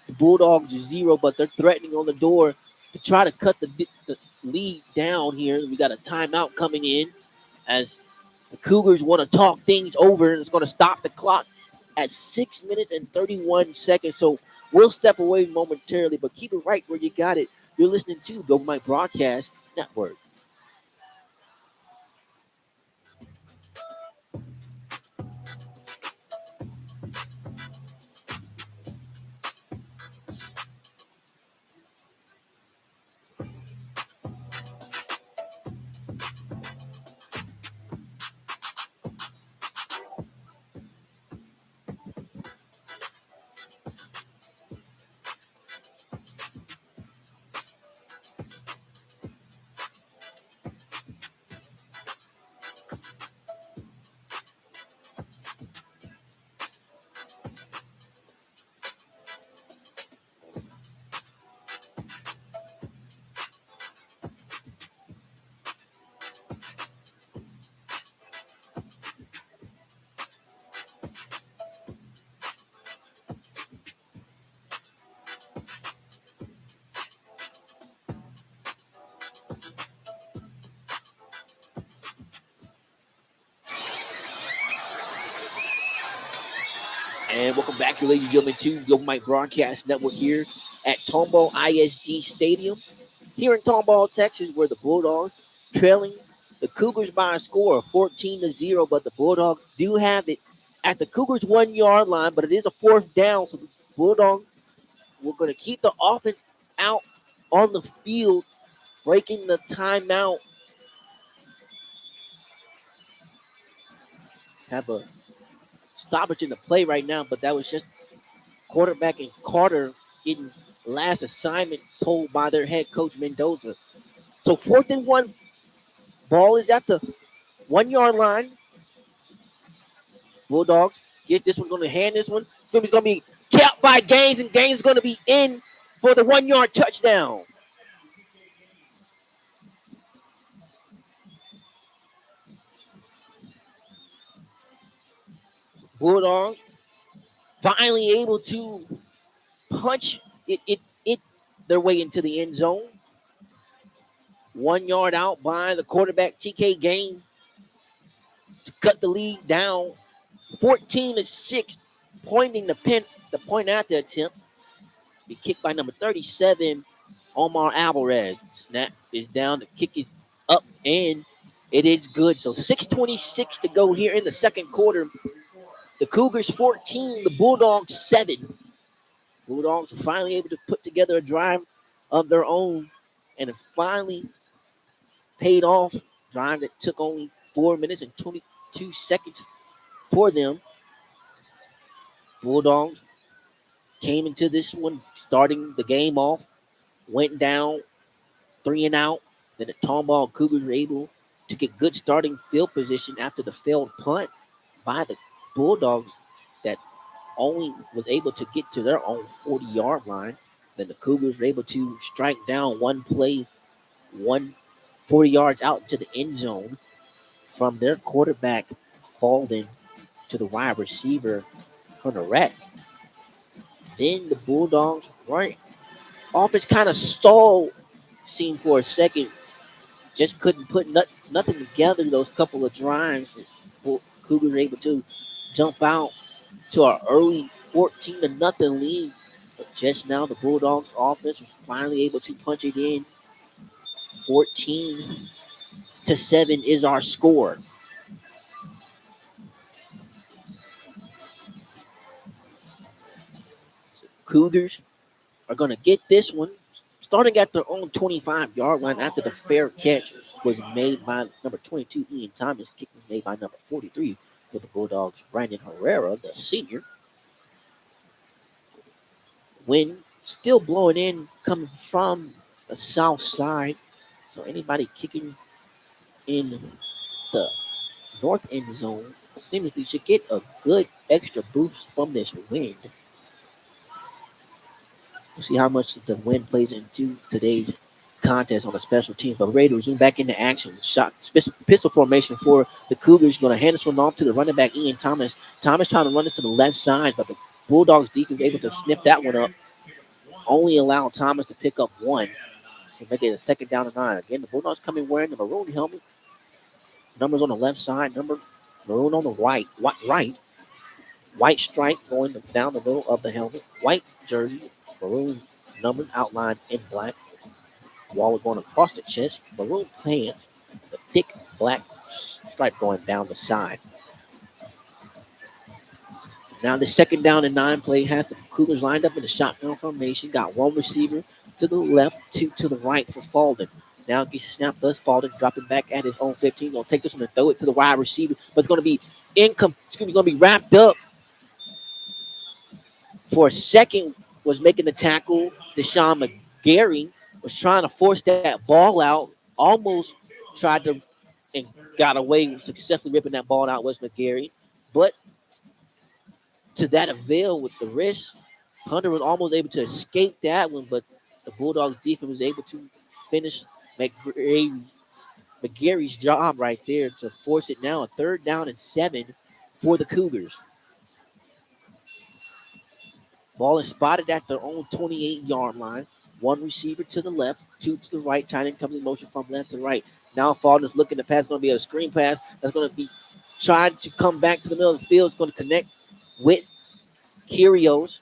the Bulldogs 0, but they're threatening on the door to try to cut the lead down here. We got a timeout coming in as the Cougars want to talk things over, and it's going to stop the clock at 6 minutes and 31 seconds. So we'll step away momentarily, but keep it right where you got it. You're listening to Go My Broadcast Network. And welcome back, ladies and gentlemen, to Yo Mike Broadcast Network here at Tomball ISD Stadium here in Tomball, Texas, where the Bulldogs trailing the Cougars by a score of 14-0, but the Bulldogs do have it at the Cougars 1 yard line, but it is a fourth down, so the Bulldogs were going to keep the offense out on the field, breaking the timeout. Have a stoppage in the play right now, but that was just quarterback and Carter getting last assignment told by their head coach Mendoza. So 4th and 1, ball is at the 1 yard line. Bulldogs get this one, going to hand this one. It's going to be kept by Gaines, and Gaines is going to be in for the 1 yard touchdown. Bulldogs finally able to punch it their way into the end zone. 1 yard out by the quarterback TK Gaines to cut the lead down 14-6, pointing the point at the attempt. Be kicked by number 37, Omar Alvarez. Snap is down. The kick is up, and it is good. So 6:26 to go here in the second quarter. The Cougars 14, the Bulldogs 7. Bulldogs are finally able to put together a drive of their own, and it finally paid off. Drive that took only 4 minutes and 22 seconds for them. Bulldogs came into this one starting the game off, went down 3 and out. Then the Tomball Cougars were able to get good starting field position after the failed punt by the Bulldogs that only was able to get to their own 40-yard line. Then the Cougars were able to strike down one play, 40 yards out into the end zone from their quarterback falling to the wide receiver, Hunter Rat. Then the Bulldogs right offense kind of stalled, seemed for a second. Just couldn't put nothing together those couple of drives. Cougars were able to jump out to our early 14-0 lead. But just now, the Bulldogs offense was finally able to punch it in. 14-7 is our score. So Cougars are going to get this one starting at their own 25-yard line after the fair catch was made by number 22, Ian Thomas. Kick was made by number 43 for the Bulldogs, Brandon Herrera, the senior. Wind still blowing in, coming from the south side. So anybody kicking in the north end zone seemingly should get a good extra boost from this wind. We'll see how much the wind plays into today's contest on the special teams. But we're ready to resume back into action. Shot pistol formation for the Cougars. Going to hand this one off to the running back, Ian Thomas. Thomas trying to run it to the left side, but the Bulldogs defense able to sniff that one up. Only allow Thomas to pick up one. So make it a 2nd-down-9. Again, the Bulldogs coming wearing the maroon helmet. Numbers on the left side, number maroon on the right. White stripe going down the middle of the helmet. White jersey, maroon number outlined in black. Waller going across the chest. Maroon pants, the thick black stripe going down the side. Now the 2nd-down-9 play has the Cougars lined up in the shotgun formation. Got one receiver to the left, two to the right for Falden. Now gets snapped, does Falden, dropping back at his own 15. Gonna take this one and throw it to the wide receiver, but it's gonna be gonna be wrapped up for a second. Was making the tackle. Deshaun McGarry was trying to force that ball out. Almost tried to and got away successfully ripping that ball out was McGarry, but to that avail with the wrist. Hunter was almost able to escape that one, but the Bulldogs defense was able to finish McGarry's job right there to force it now a 3rd-down-7 for the Cougars. Ball is spotted at their own 28-yard line. One receiver to the left, two to the right. Tight end comes in motion from left to right. Now Falden is looking to pass. It's going to be a screen pass. That's going to be trying to come back to the middle of the field. It's going to connect with Kyrgios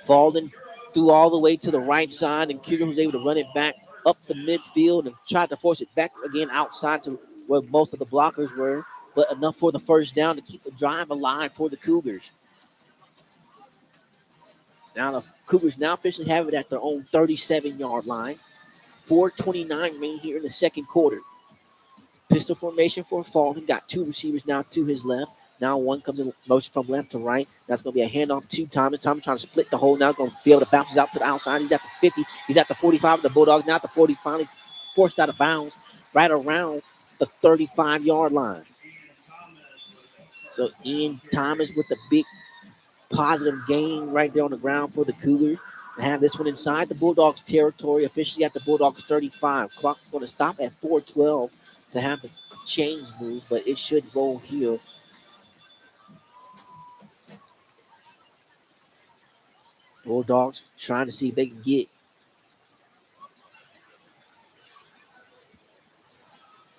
falling through all the way to the right side, and Kyrgios was able to run it back up the midfield and tried to force it back again outside to where most of the blockers were, but enough for the first down to keep the drive alive for the Cougars. Now the Cougars now officially have it at their own 37-yard line. 4:29 remaining here in the second quarter. Pistol formation for Fulton. Got two receivers now to his left. Now one comes in motion from left to right. That's going to be a handoff to Thomas. Thomas trying to split the hole. Now going to be able to bounce it out to the outside. He's at the 50. He's at the 45 of the Bulldogs. Now at the 40. Finally forced out of bounds right around the 35-yard line. So Ian Thomas with the big positive gain right there on the ground for the Cougars. To have this one inside the Bulldogs territory, officially at the Bulldogs 35. Clock's going to stop at 4:12 to have the change move, but it should roll here. Bulldogs trying to see if they can get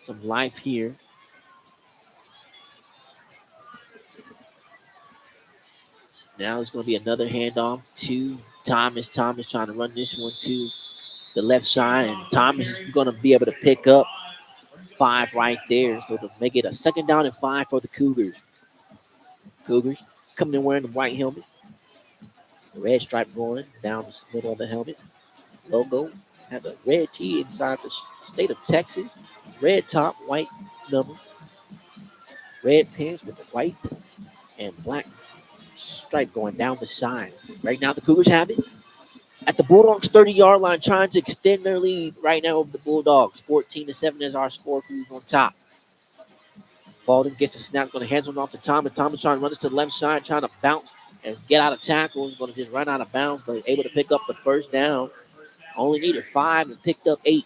some life here. Now it's going to be another handoff to Thomas. Thomas trying to run this one to the left side, and Thomas is going to be able to pick up 5 right there. So to make it a 2nd down and 5 for the Cougars. Cougars coming in wearing the white helmet. The red stripe going down the middle of the helmet. Logo has a red T inside the state of Texas. Red top, white number. Red pants with the white and black stripe going down the side. Right now the Cougars have it at the Bulldogs 30-yard line, trying to extend their lead right now over the Bulldogs. 14-7 is our score. Cougars on top. Fulton gets the snap, going to hands one off to Thomas. Thomas trying to run this to the left side, trying to bounce and get out of tackle. He's going to just run out of bounds, but able to pick up the first down. Only needed 5 and picked up 8.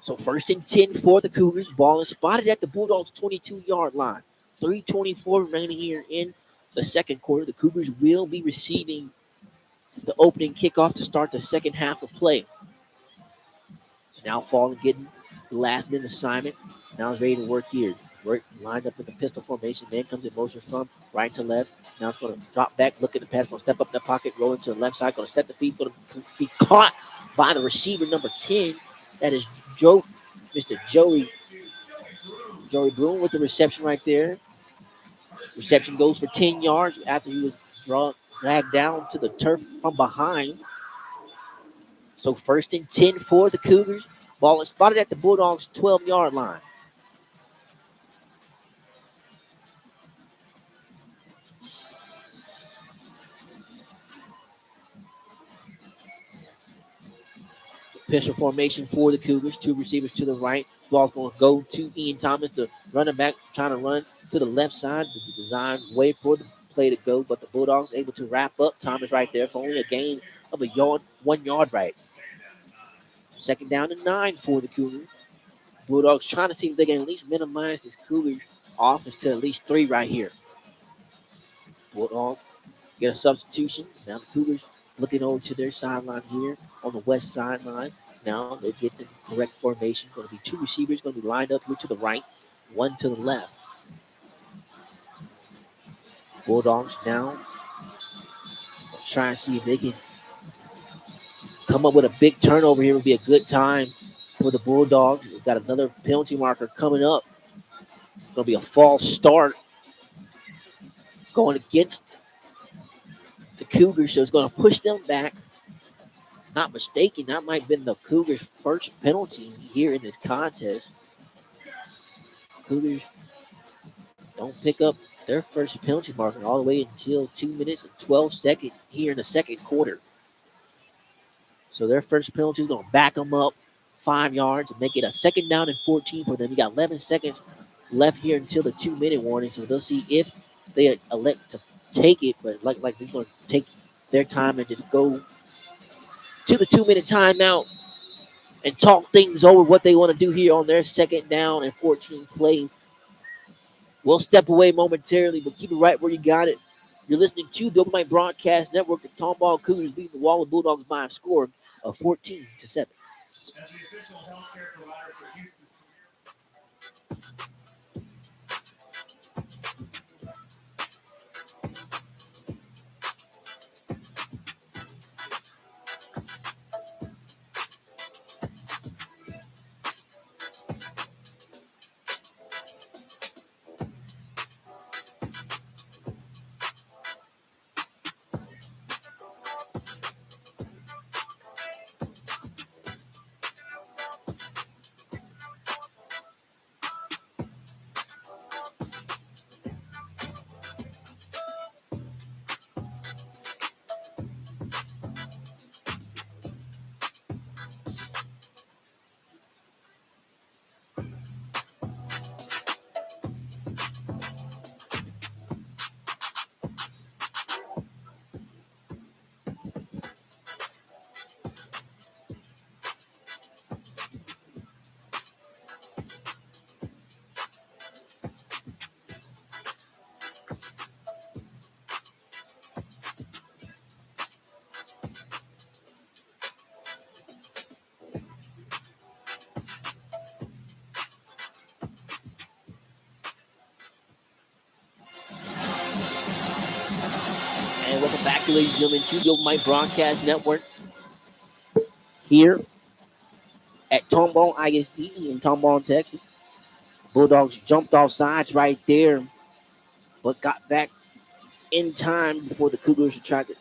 So 1st and 10 for the Cougars. Ball is spotted at the Bulldogs 22-yard line. 3:24 remaining here in the second quarter. The Cougars will be receiving the opening kickoff to start the second half of play. So now Fulton getting the last minute assignment. Now he's ready to work here. Work lined up in the pistol formation. Man comes in motion from right to left. Now it's going to drop back, look at the pass, going to step up in the pocket, roll into the left side, going to set the feet, going to be caught by the receiver number 10. That is Mr. Joey Broom with the reception right there. Reception goes for 10 yards after he was dragged down to the turf from behind. So 1st and 10 for the Cougars. Ball is spotted at the Bulldogs 12-yard line. Pistol formation for the Cougars. 2 receivers to the right. Ball's going to go to Ian Thomas, the running back, trying to run to the left side. The design way for the play to go, but the Bulldogs able to wrap up Thomas right there for only a gain of 1 yard right. 2nd down and 9 for the Cougars. Bulldogs trying to see if they can at least minimize this Cougars offense to at least 3 right here. Bulldogs get a substitution. Now the Cougars looking over to their sideline here on the west sideline. Now they get the correct formation. Going to be 2 receivers going to be lined up here to the right, 1 to the left. Bulldogs now trying to see if they can come up with a big turnover here. Would be a good time for the Bulldogs. We've got another penalty marker coming up. It's going to be a false start going against the Cougars, so it's going to push them back. Not mistaken, that might have been the Cougars' first penalty here in this contest. Cougars don't pick up their first penalty marker all the way until 2 minutes and 12 seconds here in the second quarter. So their first penalty is going to back them up 5 yards and make it a 2nd down and 14 for them. You got 11 seconds left here until the 2-minute warning, so they'll see if they elect to take it, but like they're going to take their time and just go to the 2-minute timeout and talk things over what they want to do here on their 2nd down and 14 play. We'll step away momentarily, but keep it right where you got it. You're listening to the Open Mic Broadcast Network. The Tomball Cougars beat the Waller Bulldogs by a score of 14-7. As the official healthcare provider for Houston. And welcome back, ladies and gentlemen, to the Open Mic Broadcast Network here at Tomball ISD in Tomball, Texas. Bulldogs jumped off sides right there, but got back in time before the Cougars tried to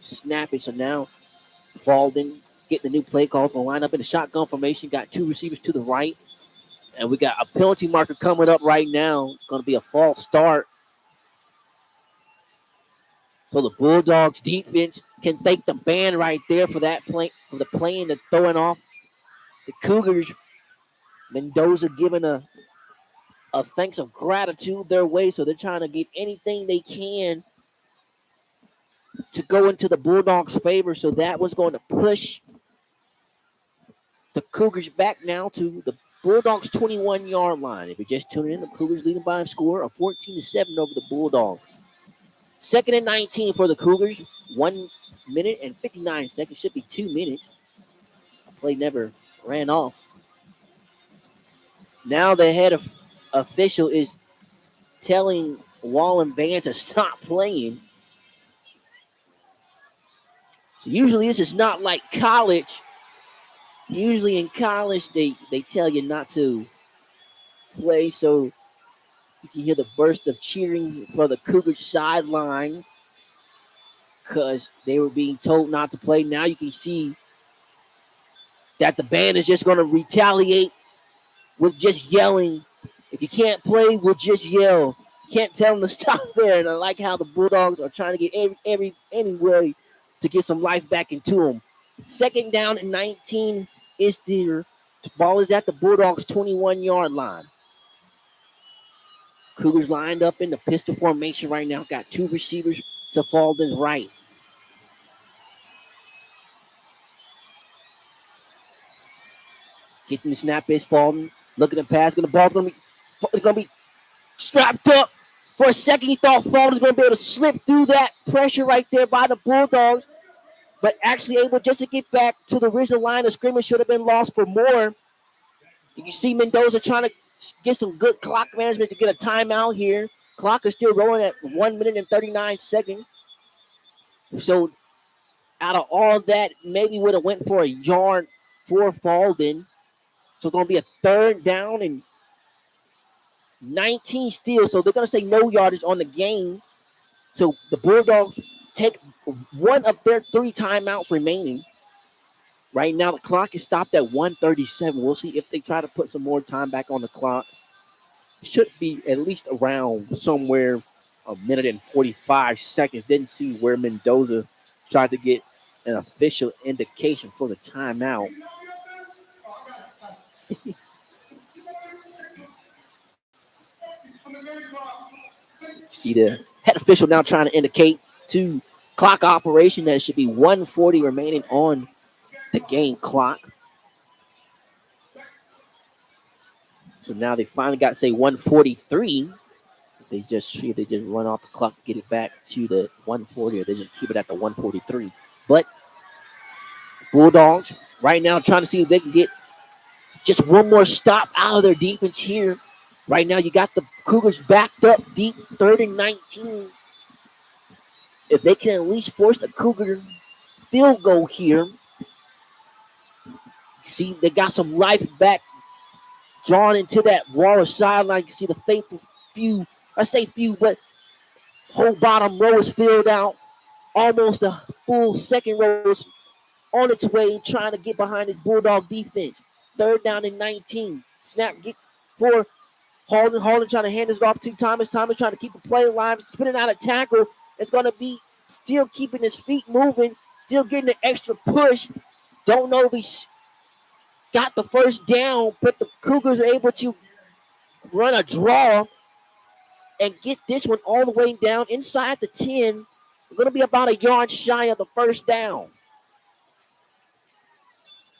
snap it. So now Falden getting the new play calls. Going to line up in the shotgun formation. Got two receivers to the right. And we got a penalty marker coming up right now. It's going to be a false start. So the Bulldogs defense can thank the band right there for that play, for the playing and throwing off the Cougars. Mendoza giving a thanks of gratitude their way. So they're trying to get anything they can to go into the Bulldogs' favor. So that was going to push the Cougars back now to the Bulldogs' 21-yard line. If you're just tuning in, the Cougars leading by a score of 14-7 over the Bulldogs. Second and 19 for the Cougars. 1 minute and 59 seconds. Should be 2 minutes. Play never ran off. Now the head of official is telling Wallen Band to stop playing. So usually this is not like college. Usually in college they tell you not to play. So you can hear the burst of cheering for the Cougars sideline because they were being told not to play. Now you can see that the band is just going to retaliate with just yelling. If you can't play, we'll just yell. You can't tell them to stop there. And I like how the Bulldogs are trying to get any way to get some life back into them. Second down and 19 is there. The ball is at the Bulldogs' 21-yard line. Cougars lined up in the pistol formation right now. Got two receivers to Falden's right. Getting the snap is Falden. Looking at the pass. The ball's going to be strapped up. For a second, he thought Falden's going to be able to slip through that pressure right there by the Bulldogs. But actually able just to get back to the original line of scrimmage. Should have been lost for more. You can see Mendoza trying to get some good clock management to get a timeout here. Clock is still rolling at 1 minute and 39 seconds. So out of all that, maybe would have went for a yard for Falden. So it's going to be a third down and 19 still. So they're going to say no yardage on the game. So the Bulldogs take one of their three timeouts remaining. Right now, the clock is stopped at 1:37. We'll see if they try to put some more time back on the clock. Should be at least around somewhere a minute and 45 seconds. Didn't see where Mendoza tried to get an official indication for the timeout. See the head official now trying to indicate to clock operation that it should be 1:40 remaining on the game clock. So now they finally got to say 1:43. they just run off the clock to get it back to the 140, or they just keep it at the 143. But Bulldogs right now trying to see if they can get just one more stop out of their defense here. Right now, you got the Cougars backed up deep, 3rd and 19. If they can at least force the Cougar field goal here, see they got some life back drawn into that Waller sideline. You see the faithful few, I say few, but whole bottom row is filled out. Almost a full second row is on its way trying to get behind his Bulldog defense. 3rd down and 19. Snap gets for Holden. Holden trying to hand this off to Thomas. Thomas trying to keep the play alive. Spinning out a tackle. It's going to be still keeping his feet moving. Still getting an extra push. Don't know if he's got the first down, but the Cougars are able to run a draw and get this one all the way down inside the 10. We're going to be about a yard shy of the first down.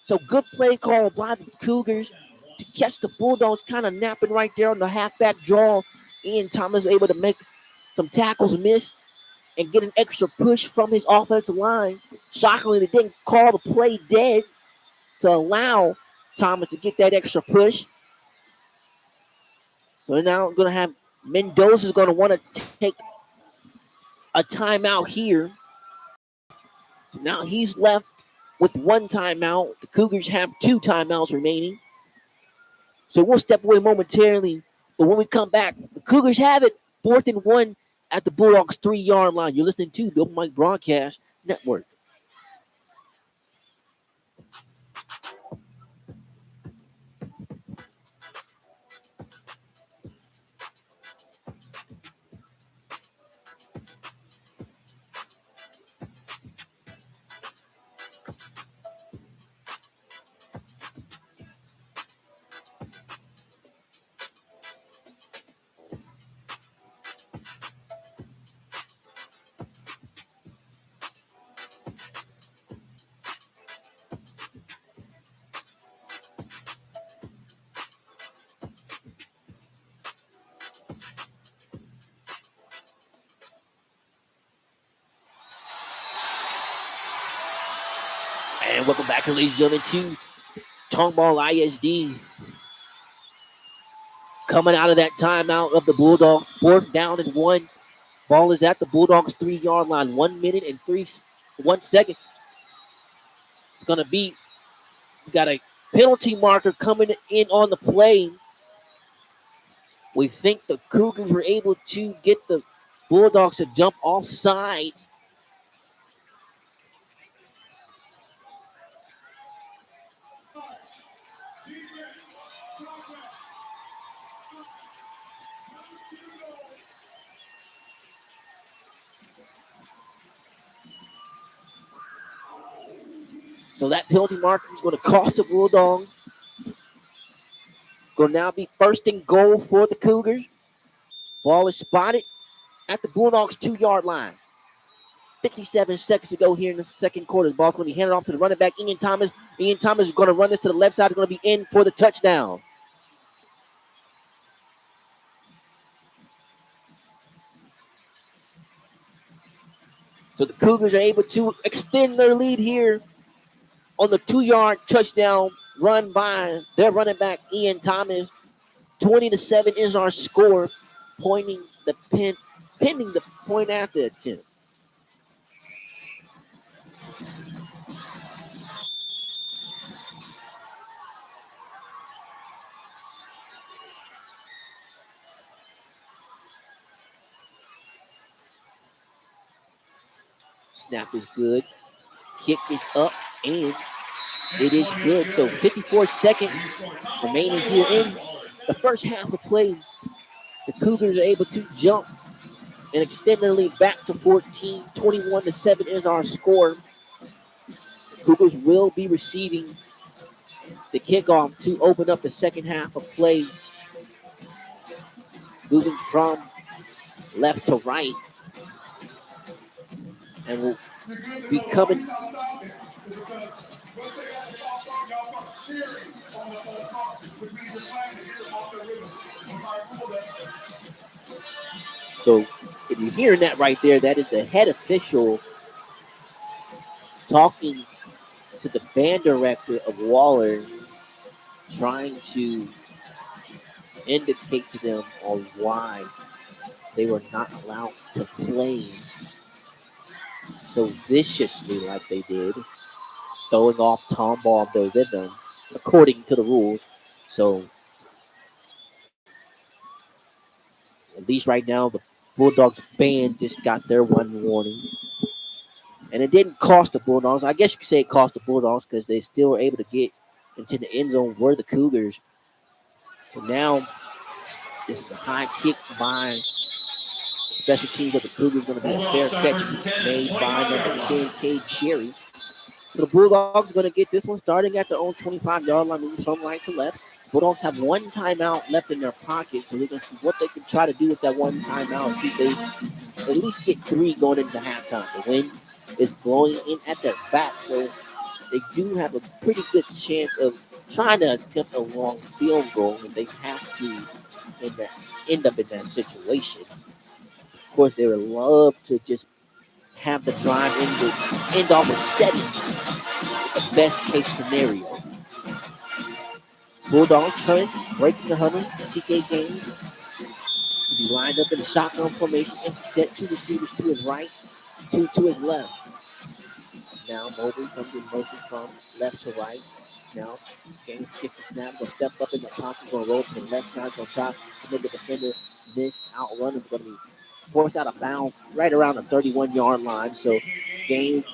So good play call by the Cougars to catch the Bulldogs kind of napping right there on the halfback draw. Ian Thomas was able to make some tackles miss and get an extra push from his offensive line. Shockingly, they didn't call the play dead to allow Thomas to get that extra push. So now I'm going to have Mendoza's going to want to take a timeout here. So now he's left with one timeout. The Cougars have 2 timeouts remaining. So we'll step away momentarily. But when we come back, the Cougars have it 4th and 1 at the Bulldogs 3-yard line. You're listening to the Open Mic Broadcast Network. And welcome back, ladies and gentlemen, to Tomball ISD. Coming out of that timeout of the Bulldogs, 4th down and 1. Ball is at the Bulldogs 3-yard line. 1 minute and 1 second. It's going to be, we got a penalty marker coming in on the play. We think the Cougars were able to get the Bulldogs to jump offside. So that penalty marker is going to cost the Bulldogs. Going to now be 1st and goal for the Cougars. Ball is spotted at the Bulldogs 2-yard line. 57 seconds to go here in the second quarter. The ball's going to be handed off to the running back, Ian Thomas. Ian Thomas is going to run this to the left side. It's going to be in for the touchdown. So the Cougars are able to extend their lead here on the 2-yard touchdown run by their running back, Ian Thomas. 20-7 is our score, pending the point after attempt. Snap is good. Kick is up, and it is good. So 54 seconds remaining here in the first half of play. The Cougars are able to jump and extend their lead back to 14. 21-7 is our score. The Cougars will be receiving the kickoff to open up the second half of play. Moving from left to right. And will be coming. So if you're hearing that right there, that is the head official talking to the band director of Waller, trying to indicate to them on why they were not allowed to play so viciously like they did, throwing off Tomball their rhythm according to the rules. So at least right now, the Bulldogs band just got their one warning. And it didn't cost the Bulldogs. I guess you could say it cost the Bulldogs because they still were able to get into the end zone were the Cougars. So now this is a high kick by special teams of the Cougars, going to be a fair catch made by number 10, Cade Cherry. So the Bulldogs are going to get this one starting at their own 25-yard line, moving from right to left. Bulldogs have one timeout left in their pocket, so we're going to see what they can try to do with that one timeout. See if they at least get 3 going into halftime. The wind is blowing in at their back, so they do have a pretty good chance of trying to attempt a long field goal if they have to end up in that situation. Of course, they would love to just have the drive end off with 7, the best case scenario. Bulldogs current, breaking the huddle. TK Gaines to be lined up in the shotgun formation, empty set, 2 receivers to his right, 2 to his left. Now Mobley comes in motion from left to right. Now Gaines kicks the snap, going to step up in the pocket, going to roll to the left side, going to try to make the defender miss, outrun him, going to be forced out of bounds right around the 31-yard line. So Gaines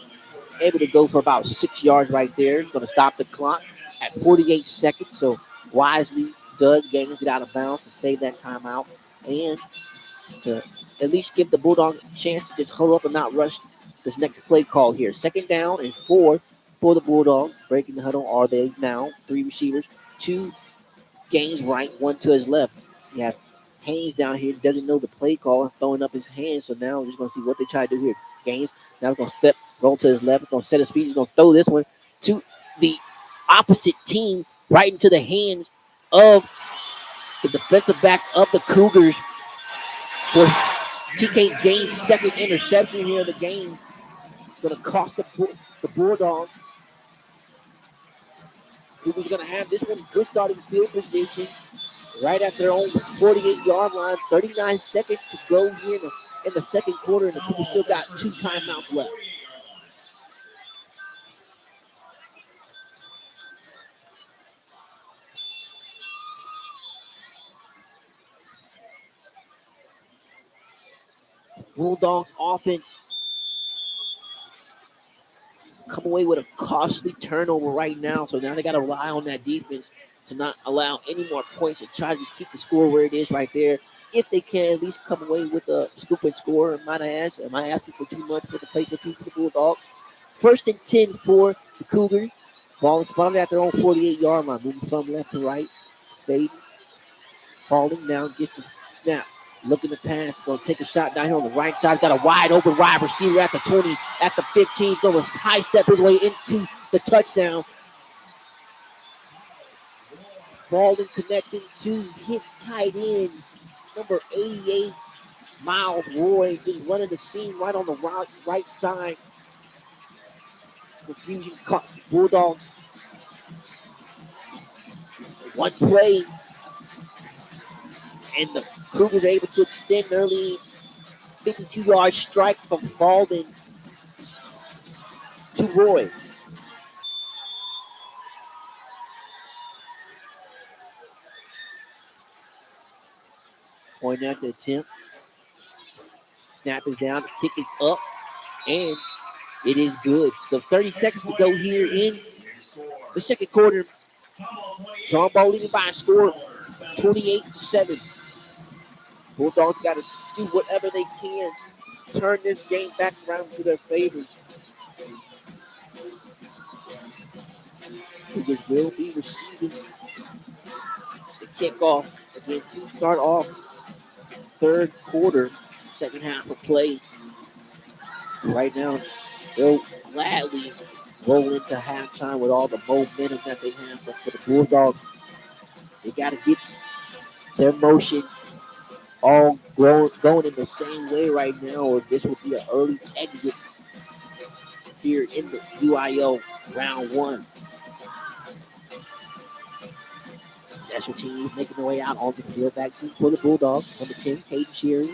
able to go for about 6 yards right there. Going to stop the clock at 48 seconds. So wisely does Gaines get out of bounds to save that timeout and to at least give the Bulldogs a chance to just huddle up and not rush this next play call here. 2nd down and 4 for the Bulldogs. Breaking the huddle are they now? 3 receivers, 2 Gaines right, 1 to his left. You have Haynes down here, doesn't know the play call and throwing up his hands. So now we're just going to see what they try to do here. Gaines now going to roll to his left, going to set his feet. He's going to throw this one to the opposite team right into the hands of the defensive back of the Cougars for TK Gaines' 2nd interception here of the game. Going to cost the Bulldogs. Cougars going to have this one good starting field position right at their own 48-yard line. 39 seconds to go here in the 2nd quarter, and the Cougars still got 2 timeouts left. Bulldogs offense come away with a costly turnover right now, so now they got to rely on that defense to not allow any more points and try to just keep the score where it is right there. If they can at least come away with a scoop and score, am I asking for too much for the play for the Bulldogs? 1st and 10 for the Cougars. Ball is spotted at their own 48-yard line, moving from left to right. Fading. Falling down, gets the snap. Looking to pass, going to take a shot down here on the right side. Got a wide open wide receiver at the 20, at the 15. He's going to high step his way into the touchdown. Baldwin connecting to his tight end, number 88, Miles Roy, just running the seam right on the right side. Confusion caught Bulldogs. One play, and the Cougars are able to extend early 52-yard strike from Baldwin to Roy. Point out the attempt. Snap is down, the kick is up, and it is good. So 30 seconds to go here in the 2nd quarter. Tomball leading by a score 28-7. Bulldogs got to do whatever they can, turn this game back around to their favor. Cougars will be receiving the kickoff again to start off 3rd quarter, 2nd half of play. Right now, they'll gladly roll into halftime with all the momentum that they have. But for the Bulldogs, they got to get their motion all going in the same way right now, or this would be an early exit here in the UIL round one. Special teams making their way out on the field back for the Bulldogs. Number 10, Caden Sherry,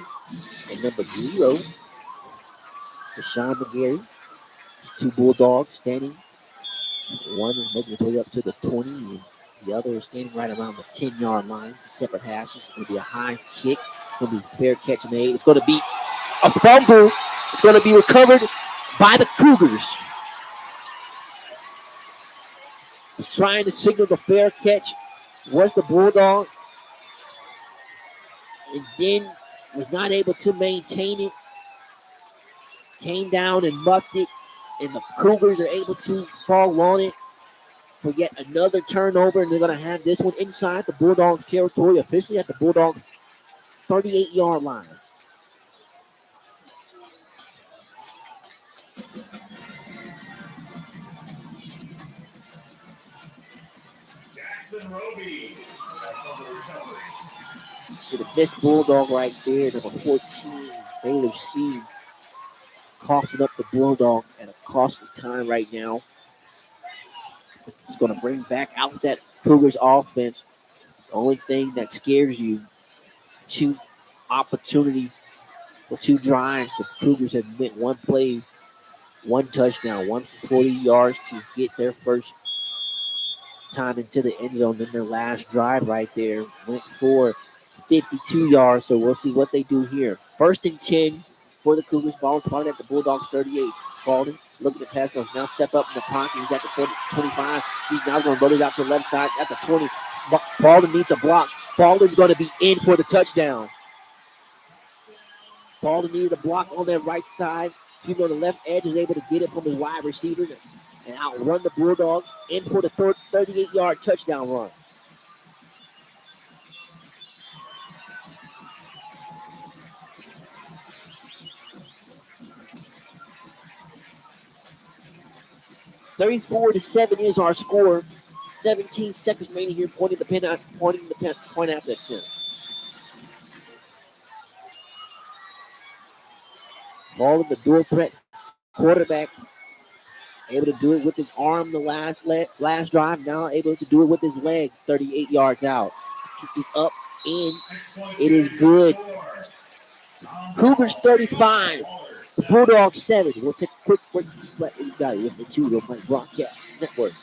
and number 0, Deshaun McGarry. Two Bulldogs standing. One is making its way up to the 20, and the other is standing right around the 10-yard line. Separate hashes. It's going to be a high kick. It's going to be a fair catch made. It's going to be a fumble. It's going to be recovered by the Cougars. Was trying to signal the fair catch was the Bulldog, and then was not able to maintain it. Came down and muffed it, and the Cougars are able to fall on it for yet another turnover, and they're going to have this one inside the Bulldogs territory, officially at the Bulldogs 38-yard line. Jackson Roby. So the missed Bulldog right there, number 14, Baylor C, coughing up the Bulldog at a costly time right now. It's going to bring back out that Cougars offense. The only thing that scares you, 2 opportunities for 2 drives. The Cougars have went 1 play, 1 touchdown, 1 for 40 yards to get their first time into the end zone. Then their last drive right there went for 52 yards. So we'll see what they do here. 1st and 10 for the Cougars. Ball spotted at the Bulldogs 38. Falden looking at pass goes now step up in the pocket. He's at the 25. He's now going to run it out to the left side at the 20. Falden needs a block. Falden's going to be in for the touchdown. Falden needed a block on that right side. Shooting on the left edge, is able to get it from his wide receiver and outrun the Bulldogs in for the 38-yard touchdown run. (34-7) is our score. 17 seconds remaining here, pointing the point after that center. Ball in the dual threat quarterback, able to do it with his arm the last drive. Now able to do it with his leg, 38 yards out. Kick it up in. It is good. Cougars 35. The Bulldogs 7. We'll take a quick break. You got it. Listening to the Mike Broadcast Network.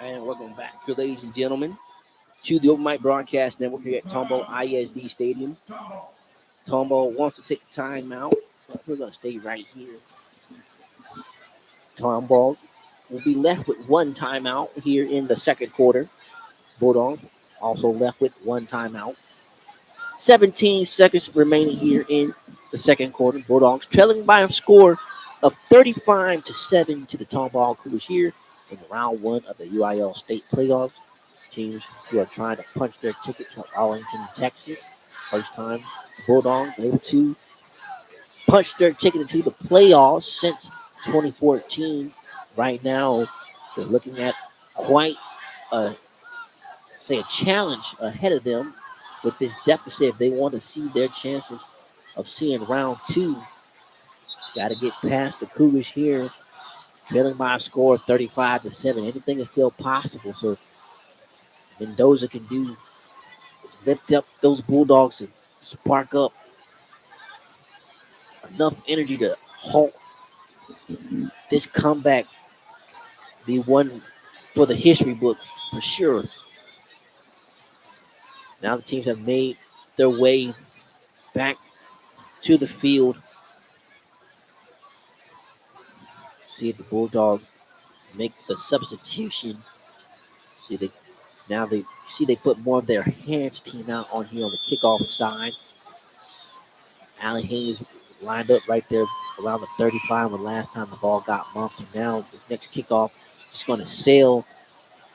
And welcome back, ladies and gentlemen, to the Open Mic Broadcast Network here at Tomball ISD Stadium. Tomball wants to take a timeout, but we're going to stay right here. Tomball will be left with 1 timeout here in the second quarter. Bulldogs also left with 1 timeout. 17 seconds remaining here in the second quarter. Bulldogs trailing by a score of 35-7 to the Tomball Cougars here in round 1 of the UIL state playoffs. Teams who are trying to punch their ticket to Arlington, Texas. First time the Bulldogs able to punch their ticket into the playoffs since 2014. Right now, they're looking at quite a challenge ahead of them with this deficit. If they want to see their chances of seeing round 2, got to get past the Cougars here, trailing by a score of 35-7. Anything is still possible. So Mendoza can do is lift up those Bulldogs and spark up enough energy to halt this comeback, be one for the history books for sure. Now the teams have made their way back to the field. See if the Bulldogs make the substitution. See they put more of their hands team out on here on the kickoff side. Allen Hayes lined up right there around the 35 when last time the ball got bumped. So now this next kickoff is going to sail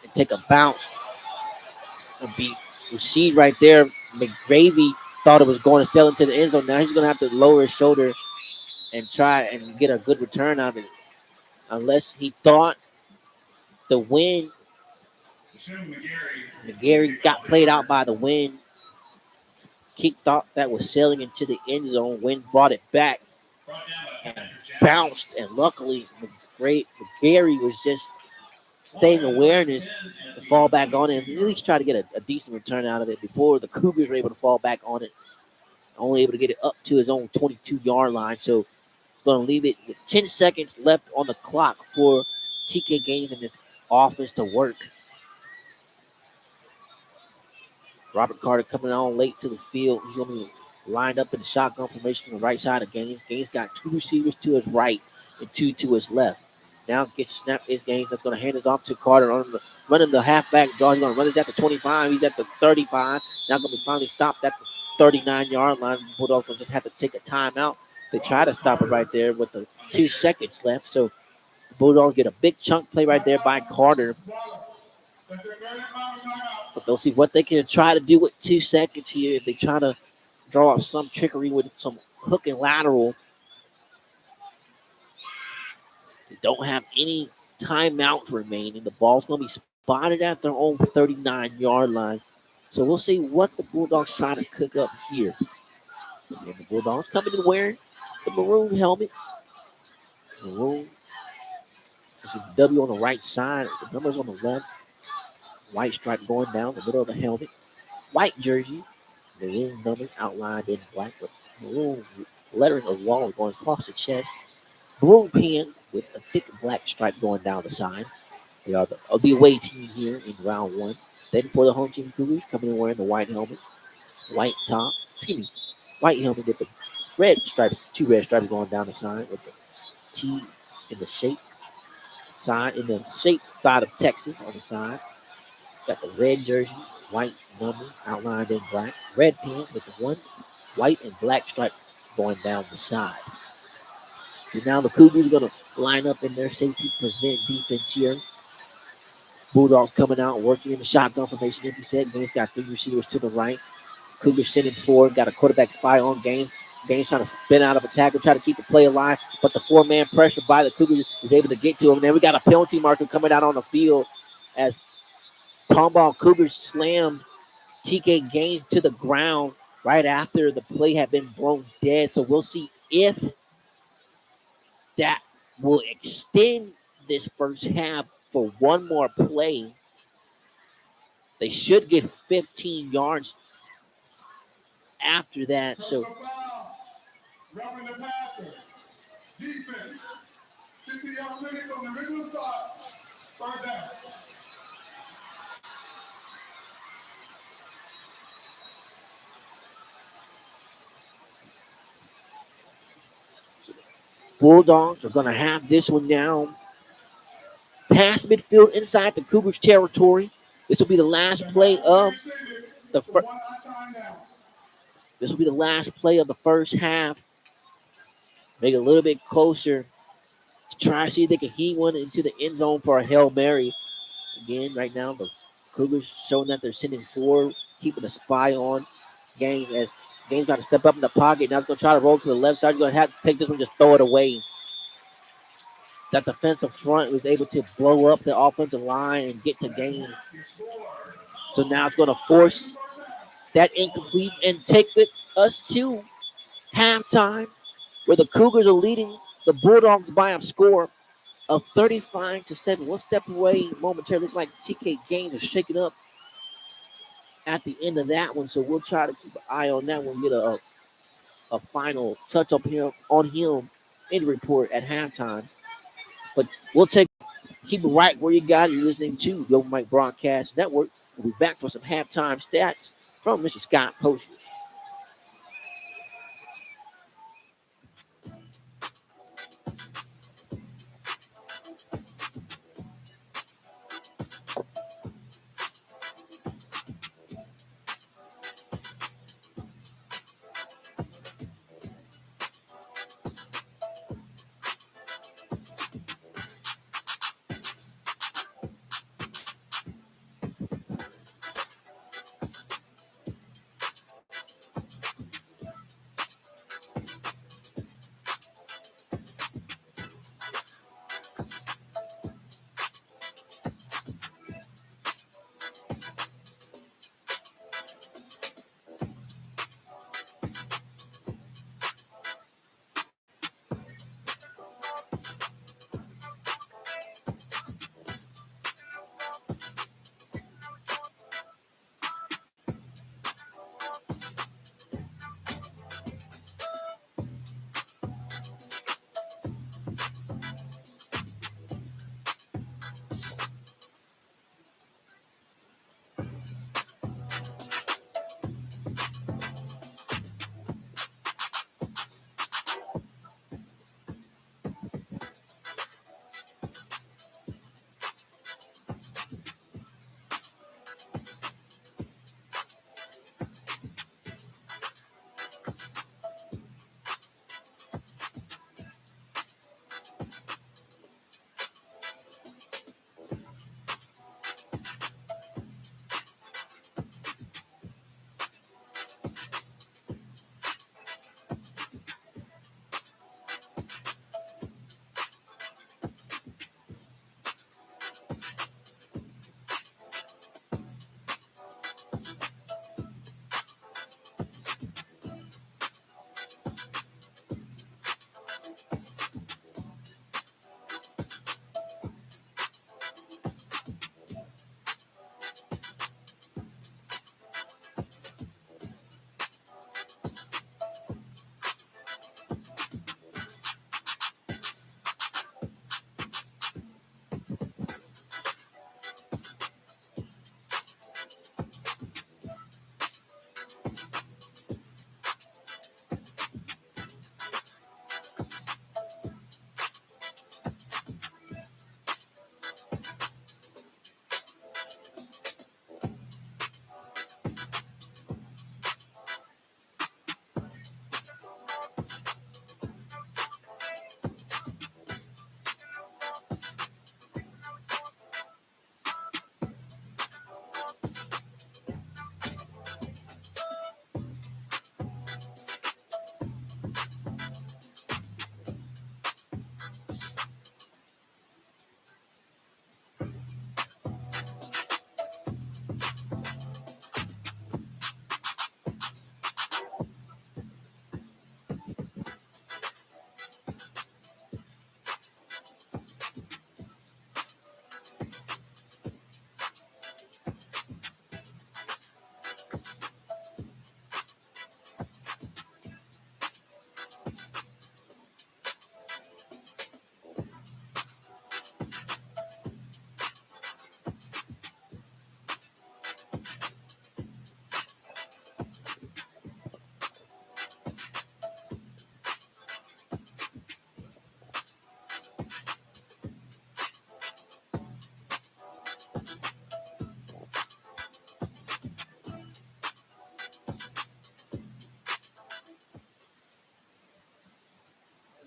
and take a bounce and be received right there. McGravy thought it was going to sail into the end zone. Now he's going to have to lower his shoulder and try and get a good return out of it. Unless he thought the wind, McGarry got played out by the wind. Kick thought that was sailing into the end zone. Wind brought it back and bounced. And luckily, McGarry was just staying awareness to fall back on it and at least try to get a decent return out of it before the Cougars were able to fall back on it. Only able to get it up to his own 22-yard line. So it's going to leave it with 10 seconds left on the clock for TK Gaines and his offense to work. Robert Carter coming on late to the field. He's going to be lined up in the shotgun formation on the right side of Gaines. Gaines got two receivers to his right and two to his left. Now gets to snap his Gaines. That's going to hand it off to Carter running the halfback draw. He's going to run this at the 25. He's at the 35. Now going to be finally stopped at the 39-yard line. Bulldogs will just have to take a timeout. They try to stop it right there with the 2 seconds left. So the Bulldogs get a big chunk play right there by Carter. But they'll see what they can try to do with 2 seconds here. If they try to draw up some trickery with some hook and lateral, they don't have any timeouts remaining. The ball's going to be spotted at their own 39-yard line. So we'll see what the Bulldogs try to cook up here. And the Bulldogs coming in wearing the maroon helmet. Maroon. There's a W on the right side. The numbers on the left. White stripe going down the middle of the helmet. White jersey. Maroon numbers outlined in black with maroon lettering of wall going across the chest. Maroon pin with a thick black stripe going down the side. They are the away team here in round one. Then for the home team, Cougars coming in wearing the white helmet, white top, white helmet with the red stripe, 2 red stripes going down the side with the T in the shape side of Texas on the side. Got the red jersey, white number outlined in black, red pin with the 1 white and black stripe going down the side. So now the Cougars are going to line up in their safety prevent defense here. Bulldogs coming out, working in the shotgun formation. Empty set. Gaines got 3 receivers to the right. Cougars sitting forward. Got a quarterback spy on Gaines. Gaines trying to spin out of a tackle, try to keep the play alive. But the 4-man pressure by the Cougars is able to get to him. And then we got a penalty marker coming out on the field as Tomball Cougars slammed TK Gaines to the ground right after the play had been blown dead. So we'll see if that will extend this first half for one more play. They should get 15 yards after that. So Rubbing the passer. Defense. 50-yard limit on the original side. First down. Bulldogs are going to have this one down past midfield inside the Cougars territory. This will be the last play of the first. This will be the last play of the first half. Make it a little bit closer to try to see if they can heat one into the end zone for a Hail Mary. Again, right now, the Cougars showing that they're sending forward, keeping a spy on Gaines as Gaines got to step up in the pocket. Now it's going to try to roll to the left side. He's going to have to take this one, just throw it away. That defensive front was able to blow up the offensive line and get to Gaines. So now it's going to force that incomplete and take us to halftime where the Cougars are leading the Bulldogs by a score of 35-7. One step away momentarily. Looks like TK Gaines is shaking up at the end of that one. So we'll try to keep an eye on that one. Get a a final touch up here on him in the report at halftime. But we'll keep it right where you got it. You're listening to the Open Mic Broadcast Network. We'll be back for some halftime stats from Mr. Scott Post.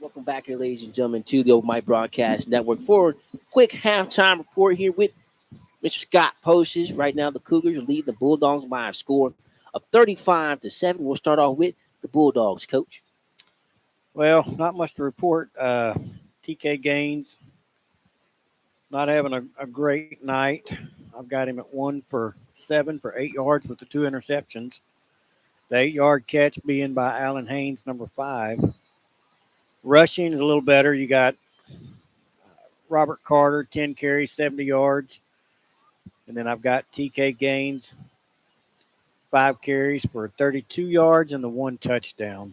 Welcome back here, ladies and gentlemen, to the Open Mic Broadcast Network for a quick halftime report here with Mr. Scott Posts. Right now, the Cougars lead the Bulldogs by a score of 35-7. We'll start off with the Bulldogs, Coach. Well, not much to report. TK Gaines not having a great night. I've got him at 1 for 7 for 8 yards with the 2 interceptions. The 8-yard catch being by Allen Haynes, number 5. Rushing is a little better. You got Robert Carter, 10 carries, 70 yards. And then I've got TK Gaines, 5 carries for 32 yards and the 1 touchdown.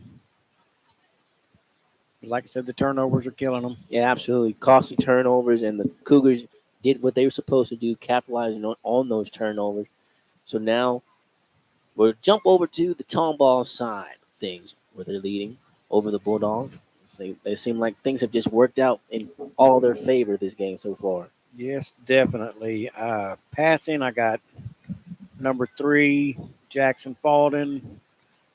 Like I said, the turnovers are killing them. Yeah, absolutely. Costly turnovers, and the Cougars did what they were supposed to do, capitalizing on those turnovers. So now we'll jump over to the Tomball side of things, where they're leading over the Bulldogs. They seem like things have just worked out in all their favor this game so far. Yes, definitely. Passing, I got number 3, Jackson Falden,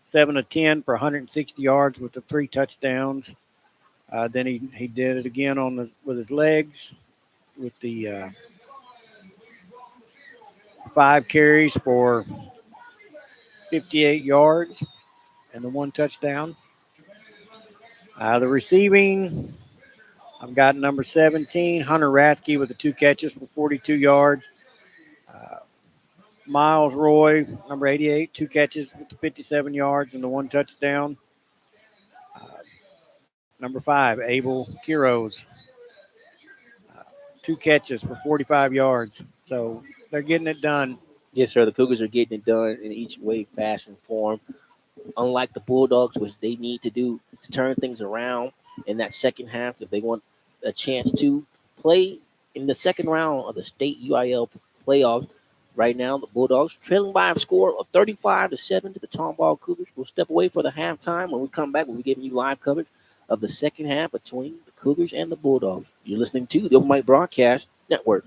7 of 10 for 160 yards with the 3 touchdowns. Then he did it again with his legs with the 5 carries for 58 yards and the 1 touchdown. The receiving, I've got number 17, Hunter Rathke with the 2 catches for 42 yards. Uh, Miles Roy, number 88, 2 catches with the 57 yards and the 1 touchdown. Number 5, Abel Quiroz, 2 catches for 45 yards. So they're getting it done. Yes, sir. The Cougars are getting it done in each way, fashion, form. Unlike the Bulldogs, which they need to do to turn things around in that second half, if they want a chance to play in the second round of the state UIL playoffs. Right now, the Bulldogs trailing by a score of 35-7 to the Tomball Cougars. We'll step away for the halftime. When we come back, we'll be giving you live coverage of the second half between the Cougars and the Bulldogs. You're listening to the Open Mic Broadcast Network.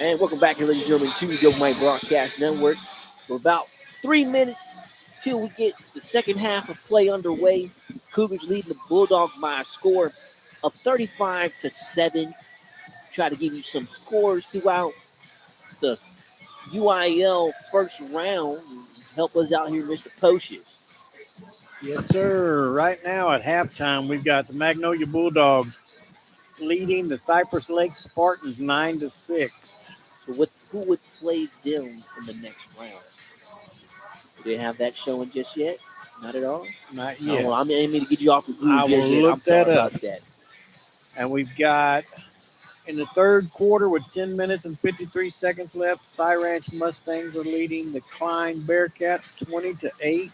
And welcome back, ladies and gentlemen, to the Open Mic Broadcast Network. For about 3 minutes till we get the second half of play underway. Cougars leading the Bulldogs by a score of 35-7. Try to give you some scores throughout the UIL first round. Help us out here, Mr. Pocious. Yes, sir. Right now at halftime, we've got the Magnolia Bulldogs leading the Cypress Lake Spartans 9-6. So who would play them in the next round? Do they have that showing just yet? Not at all? Not No, yet. well, I didn't mean to get you off the groove I just will yet. look I'm sorry that up. about that. And we've got in the third quarter with 10 minutes and 53 seconds left, Cy Ranch Mustangs are leading the Klein Bearcats 20-8.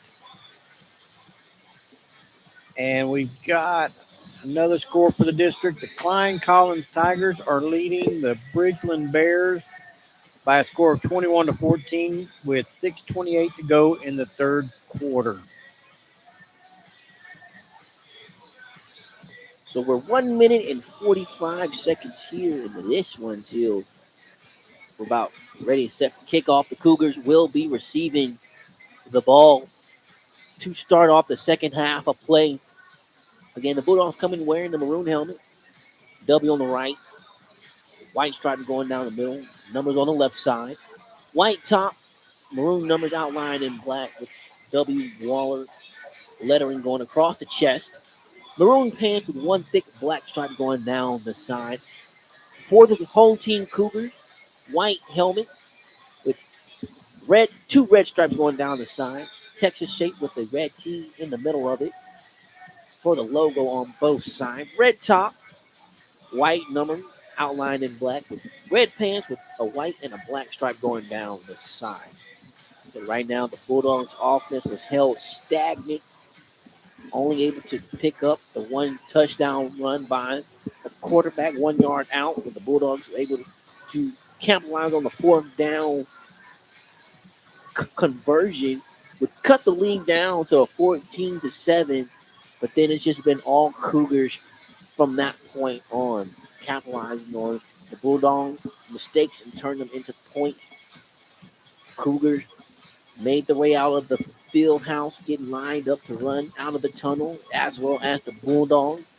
And we've got another score for the district. The Klein Collins Tigers are leading the Bridgeland Bears by a score of 21-14 with 6:28 to go in the third quarter. So we're 1 minute and 45 seconds here into this one till we're about ready to set for kickoff. The Cougars will be receiving the ball to start off the second half of play. Again, the Bulldogs coming wearing the maroon helmet. W on the right. White stripe going down the middle. Numbers on the left side. White top. Maroon numbers outlined in black with W Waller lettering going across the chest. Maroon pants with one thick black stripe going down the side. For the home team Cougars, white helmet with two red stripes going down the side. Texas shape with the red T in the middle of it. For the logo on both sides. Red top, white number outlined in black with red pants with a white and a black stripe going down the side. So right now the Bulldogs offense was held stagnant, only able to pick up the one touchdown run by the quarterback 1 yard out, with the Bulldogs able to capitalize on the fourth down conversion, would cut the lead down to a 14-7. But then it's just been all Cougars from that point on, capitalizing on the Bulldogs' mistakes and turned them into points. Cougars made their way out of the field house, getting lined up to run out of the tunnel, as well as the Bulldogs.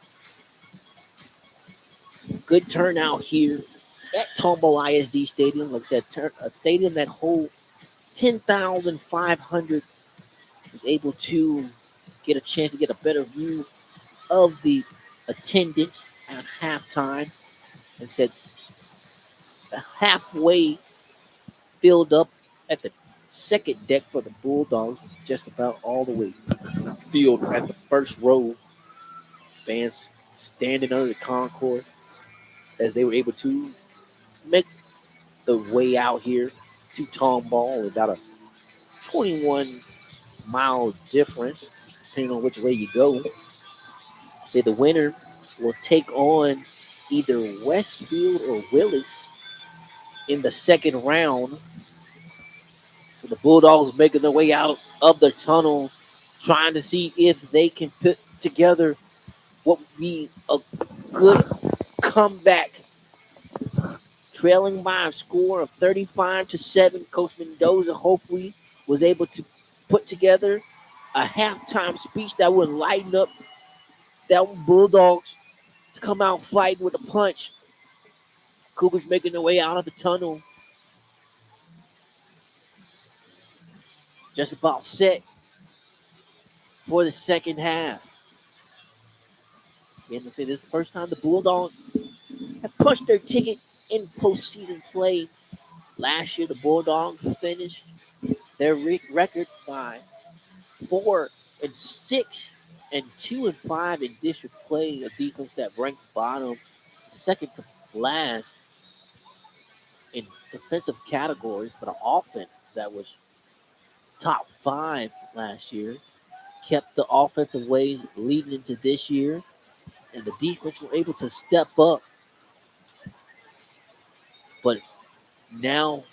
Good turnout here at Tomball ISD Stadium. Like I said, a stadium that holds 10,500 was able to get a chance to get a better view of the attendance at halftime. And said halfway filled up at the second deck for the Bulldogs, just about all the way filled at the first row. Fans standing under the concourse as they were able to make the way out here to Tomball. About a 21-mile difference, depending on which way you go. Say the winner will take on either Westfield or Willis in the second round. So the Bulldogs making their way out of the tunnel, trying to see if they can put together what would be a good comeback. Trailing by a score of 35-7, Coach Mendoza hopefully was able to put together a halftime speech that would lighten up that Bulldogs to come out fighting with a punch. Cougars making their way out of the tunnel. Just about set for the second half. Again, let's say this is the first time the Bulldogs have punched their ticket in postseason play. Last year, the Bulldogs finished their record by 4-6 and 2-5 in district play. A defense that ranked bottom, second to last in defensive categories, but an offense that was top 5 last year. Kept the offensive ways leading into this year, and the defense were able to step up. But now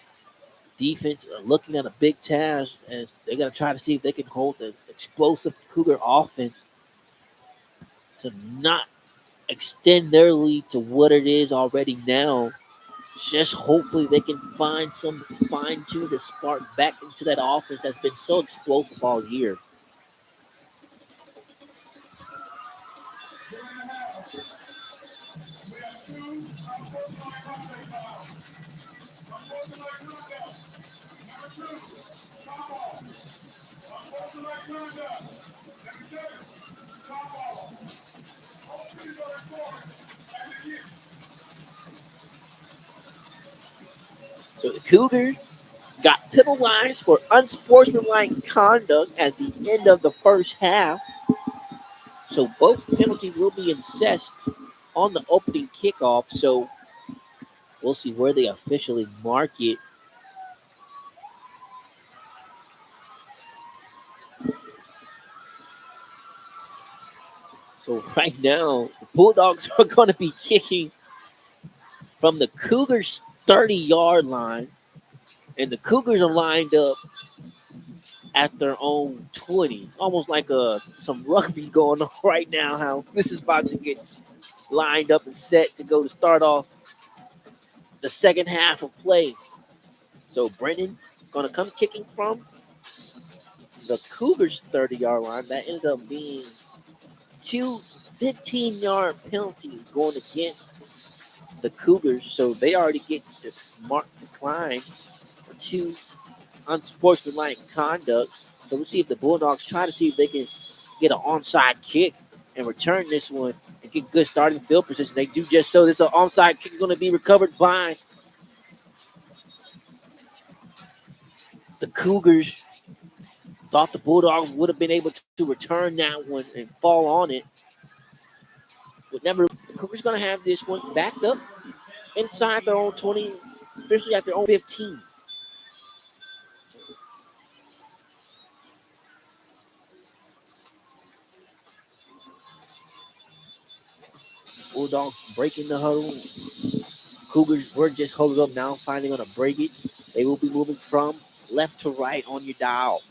defense are looking at a big task as they got to try to see if they can hold the explosive Cougar offense to not extend their lead to what it is already now Just hopefully they can find some fine tune to spark back into that offense that's been so explosive all year. So the Cougars got penalized for unsportsmanlike conduct at the end of the first half. So both penalties will be assessed on the opening kickoff. So we'll see where they officially mark it. So right now, the Bulldogs are going to be kicking from the Cougars' 30-yard line, and the Cougars are lined up at their own 20. Almost like some rugby going on right now, how this is about to get lined up and set to go to start off the second half of play. So Brennan is going to come kicking from the Cougars' 30-yard line. That ended up being two 15-yard penalties going against the Cougars. So they already get the mark decline for two unsportsmanlike conduct. So we'll see if the Bulldogs try to see if they can get an onside kick and return this one and get good starting field position. They do just so. This onside kick is going to be recovered by the Cougars. Thought the Bulldogs would have been able to return that one and fall on it. But never, the Cougars going to have this one backed up inside their own 20, officially at their own 15. Bulldogs breaking the huddle. Cougars were just holding up now, finally going to break it. They will be moving from left to right on your dial.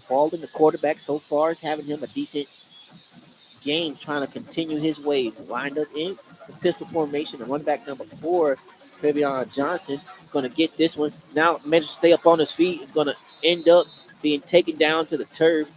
Baldwin, the quarterback, so far is having him a decent game, trying to continue his way. Lined up in the pistol formation. The running back number 4, Trevion Johnson, is going to get this one. Now, managed to stay up on his feet. It's going to end up being taken down to the turf.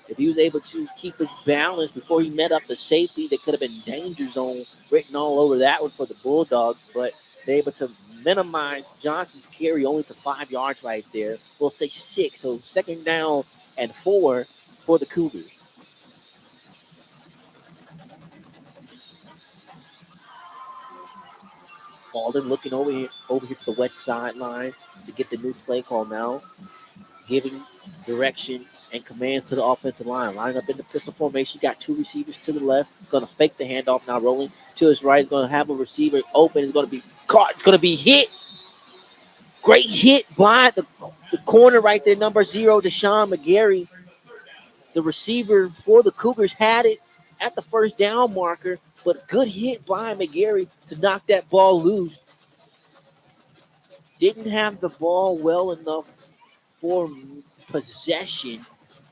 If he was able to keep his balance before he met up the safety, there could have been danger zone written all over that one for the Bulldogs, but they're able to minimize Johnson's carry only to 5 yards right there. We'll say 6, so second down and 4 for the Cougars. Alden looking over here to the west sideline to get the new play call now, giving direction and commands to the offensive line. Line up in the pistol formation. Got 2 receivers to the left. Going to fake the handoff now, rolling to his right. He's going to have a receiver open. He's going to be caught. It's going to be hit. Great hit by the corner right there, number 0, Deshaun McGarry. The receiver for the Cougars had it at the first down marker, but good hit by McGarry to knock that ball loose. Didn't have the ball well enough for possession,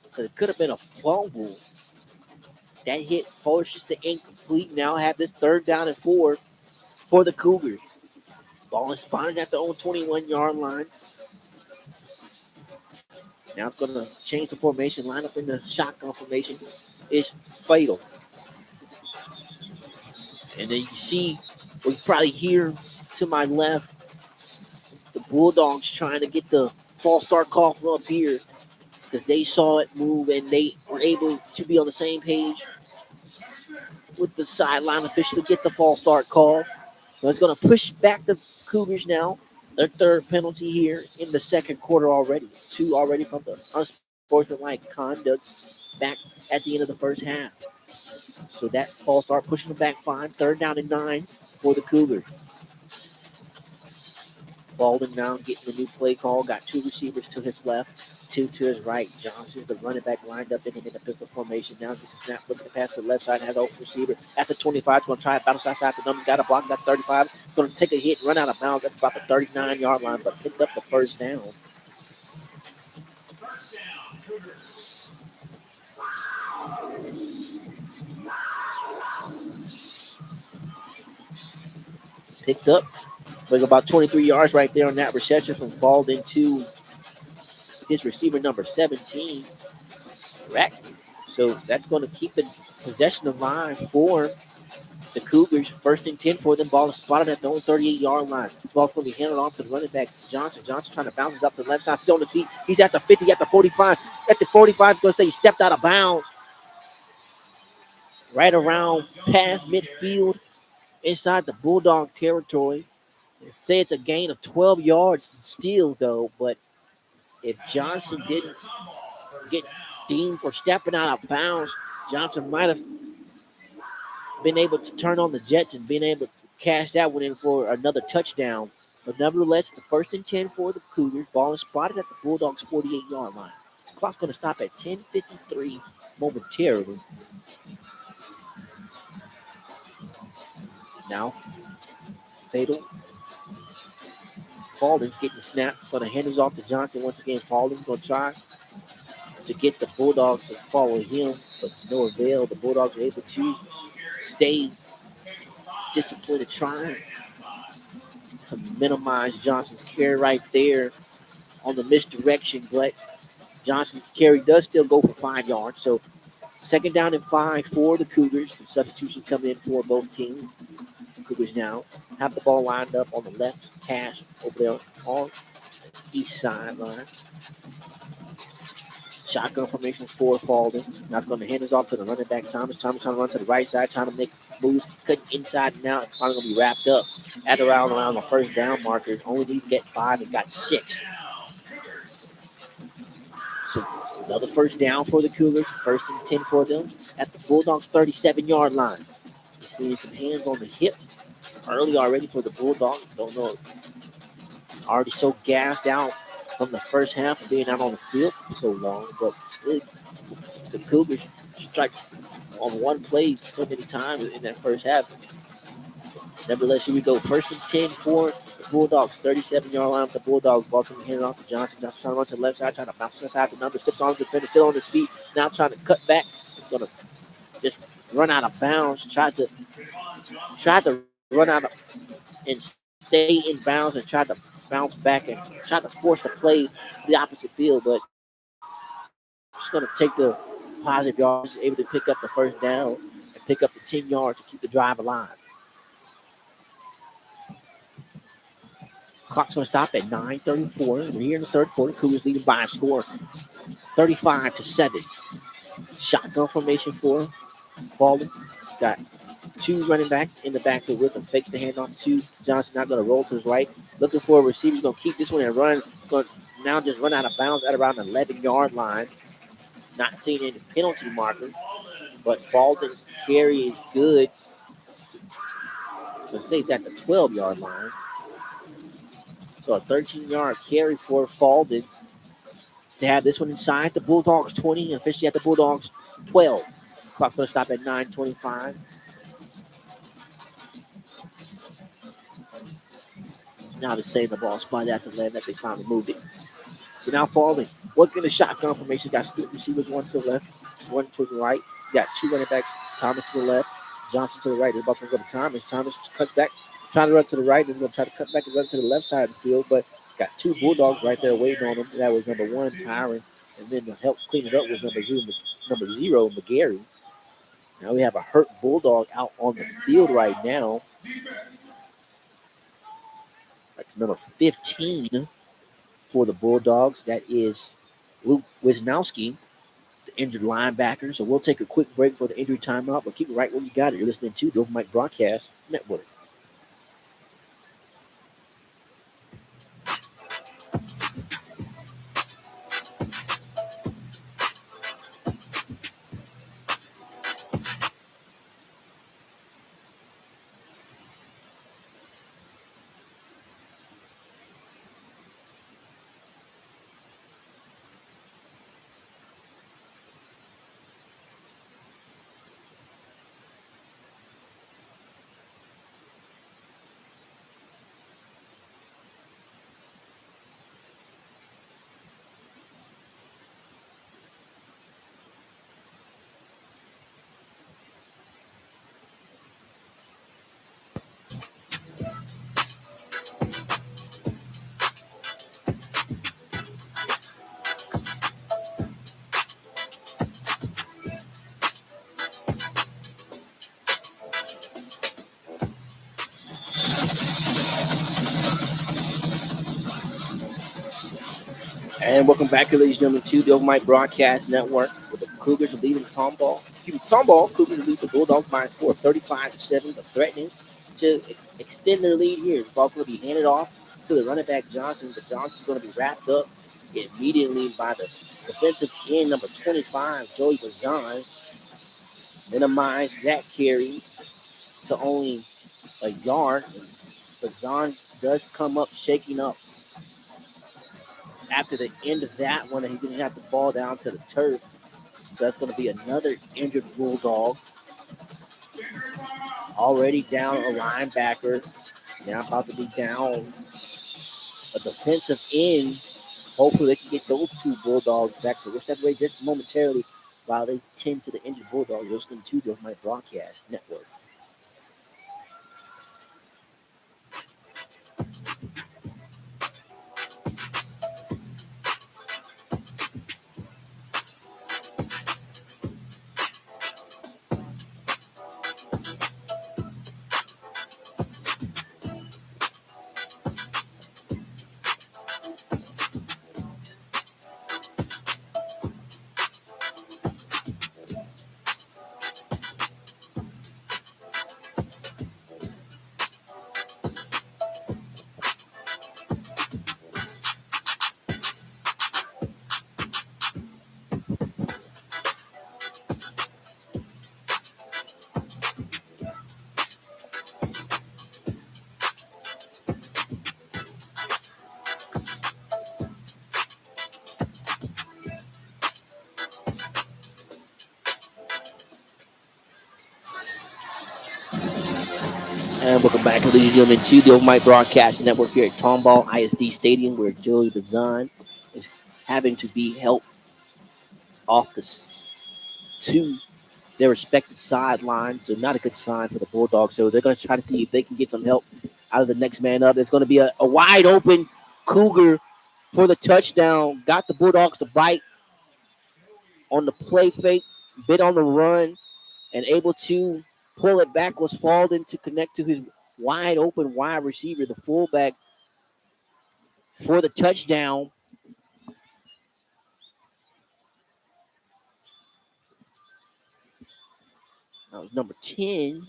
because it could have been a fumble. That hit forces the incomplete. Now have this third down and 4 for the Cougars. Ball is spotted at the own 21-yard line. Now it's going to change the formation. Line up in the shotgun formation is fatal. And then you see, or you probably hear to my left, the Bulldogs trying to get the false start call from up here because they saw it move and they were able to be on the same page with the sideline official to get the false start call. So it's going to push back the Cougars now. Their third penalty here in the second quarter already. 2 already from the unsportsmanlike conduct back at the end of the first half. So that false start pushing them back 5. Third down and 9 for the Cougars. Baldwin now getting the new play call. Got 2 receivers to his left, 2 to his right. Johnson's the running back lined up in the pistol formation. Now gets a snap, looking to pass to the left side. Has an open receiver at the 25. He's going to try to bounce outside the numbers. Got a block. Got 35. He's going to take a hit, run out of bounds at about the 39-yard line, but picked up the first down. First down, Cougars. picked up like about 23 yards right there on that reception from Baldwin to his receiver number 17, Rack. So that's going to keep the possession alive for the Cougars. First and 10 for them. Ball is spotted at the own 38-yard line. The ball's going to be handed off to the running back, Johnson. Johnson trying to bounce it up to the left side. He's on his feet. He's at the 50, at the 45. At the 45, he's going to say he stepped out of bounds. Right around past midfield inside the Bulldog territory. They say it's a gain of 12 yards still, though, but if Johnson didn't get deemed for stepping out of bounds, Johnson might have been able to turn on the Jets and been able to cash that one in for another touchdown. But nevertheless, the first and 10 for the Cougars. Ball is spotted at the Bulldogs' 48-yard line. Clock's going to stop at 10:53 momentarily. Now, Fatal. Falden's getting the snap. Going to hand this off to Johnson once again. Falden's going to try to get the Bulldogs to follow him, but to no avail. The Bulldogs are able to stay disciplined and trying to minimize Johnson's carry right there on the misdirection, but Johnson's carry does still go for 5 yards. So second down and 5 for the Cougars. Some substitutions coming in for both teams. Cougars now have the ball lined up on the left hash over there on the east sideline. Shotgun formation for Falden. That's going to hand us off to the running back, Thomas. Thomas trying to run to the right side, trying to make moves, cutting inside and out. Finally going to be wrapped up at around the first down marker. Only need to get 5 and got 6. So another first down for the Cougars. First and 10 for them at the Bulldogs' 37-yard line. Seeing some hands on the hip early already for the Bulldogs. Don't know. Already so gassed out from the first half of being out on the field for so long. But the Cougars strike on one play so many times in that first half. Nevertheless, here we go. First and 10 for the Bulldogs. 37-yard line with the Bulldogs. Ball coming handed off to Johnson. Johnson trying to run to the left side, trying to bounce inside the number. Steps on the defender, still on his feet. Now trying to cut back. He's going to just run out of bounds. Tried to run out of and stay in bounds and tried to bounce back and tried to force the play to the opposite field, but just going to take the positive yards, able to pick up the first down and pick up the 10 yards to keep the drive alive. Clock's going to stop at 9:34. We're here in the third quarter. Cougars leading by a score 35-7. Shotgun formation for Falden. Got 2 running backs in the backfield with him. Fakes the handoff to Johnson. Not going to roll to his right. Looking for a receiver. He's going to keep this one and run. Going to now just run out of bounds at around the 11-yard line. Not seeing any penalty markers, but Falden's carry is good. So say it's at the 12-yard line. So a 13-yard carry for Falden to have this one inside the Bulldogs 20 and officially at the Bulldogs 12. Clock going to stop at 9:25. Now they're saying the ball spotted at the 11 that they finally moved it. So now Falden working the shotgun formation. Got split receivers, one to the left, one to the right. Got 2 running backs, Thomas to the left, Johnson to the right. They're about to go to Thomas. Thomas cuts back, trying to run to the right, and going to try to cut back and run to the left side of the field, but got 2 Bulldogs right there waiting on him. That was number 1, Tyron, and then to help clean it up was number 0, McGarry. Now we have a hurt Bulldog out on the field right now. That's number 15 for the Bulldogs. That is Luke Wisnowski, the injured linebacker. So we'll take a quick break for the injury timeout, but keep it right where you got it. You're listening to the Open Mic Broadcast Network. And welcome back, ladies and gentlemen, to the Open Mic Broadcast Network with the Cougars leading Tomball. Tomball, Cougars lead the Bulldogs by a score of 35-7, but threatening to extend their lead here. The ball's going to be handed off to the running back Johnson, but Johnson's going to be wrapped up immediately by the defensive end, number 25, Joey Bazan. Minimize that carry to only a yard. Bazan does come up shaking up after the end of that one, and he's going to have to fall down to the turf. So that's going to be another injured Bulldog. Already down a linebacker. Now about to be down a defensive end. Hopefully they can get those two Bulldogs back. So we'll separate just momentarily while they tend to the injured Bulldogs. Listening to the My Broadcast Network. And welcome back, ladies and gentlemen, to the Open Mic Broadcast Network here at Tomball ISD Stadium, where Joey Bazan is having to be helped off to their respective sidelines. So not a good sign for the Bulldogs. So they're going to try to see if they can get some help out of the next man up. It's going to be a wide open Cougar for the touchdown. Got the Bulldogs to bite on the play fake, bit on the run, and able to pull it back. Was Falden to connect to his wide open wide receiver, the fullback, for the touchdown. That was number 10.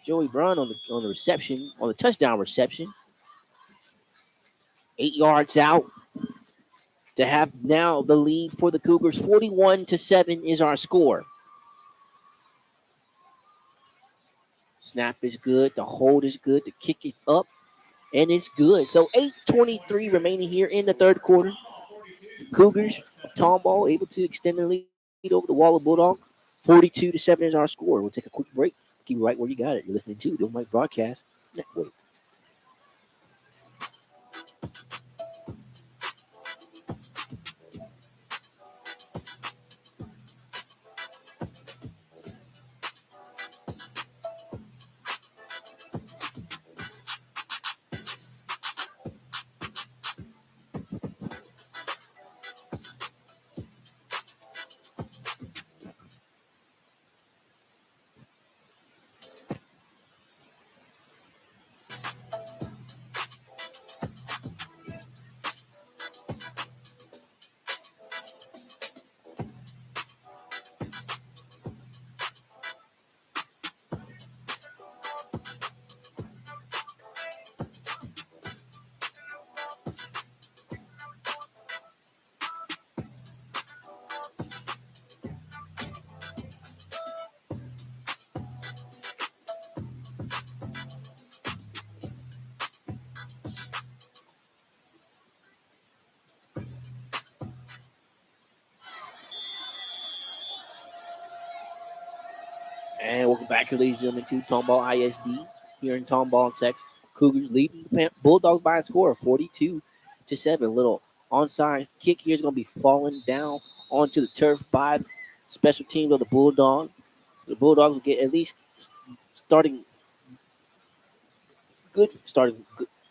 Joey Brown on the reception, on the touchdown reception. 8 yards out to have now the lead for the Cougars. 41-7 is our score. Snap is good. The hold is good. The kick is up, and it's good. So 8:23 remaining here in the third quarter. Cougars, Tomball able to extend their lead over the Walla Bulldog. 42-7 is our score. We'll take a quick break. Keep it right where you got it. You're listening to the Mike Broadcast Network. And welcome back, ladies and gentlemen, to Tomball ISD here in Tomball, Texas. Cougars leading the Bulldogs by a score of 42-7. Little onside kick here is going to be falling down onto the turf by special teams of the Bulldogs. The Bulldogs will get at least starting good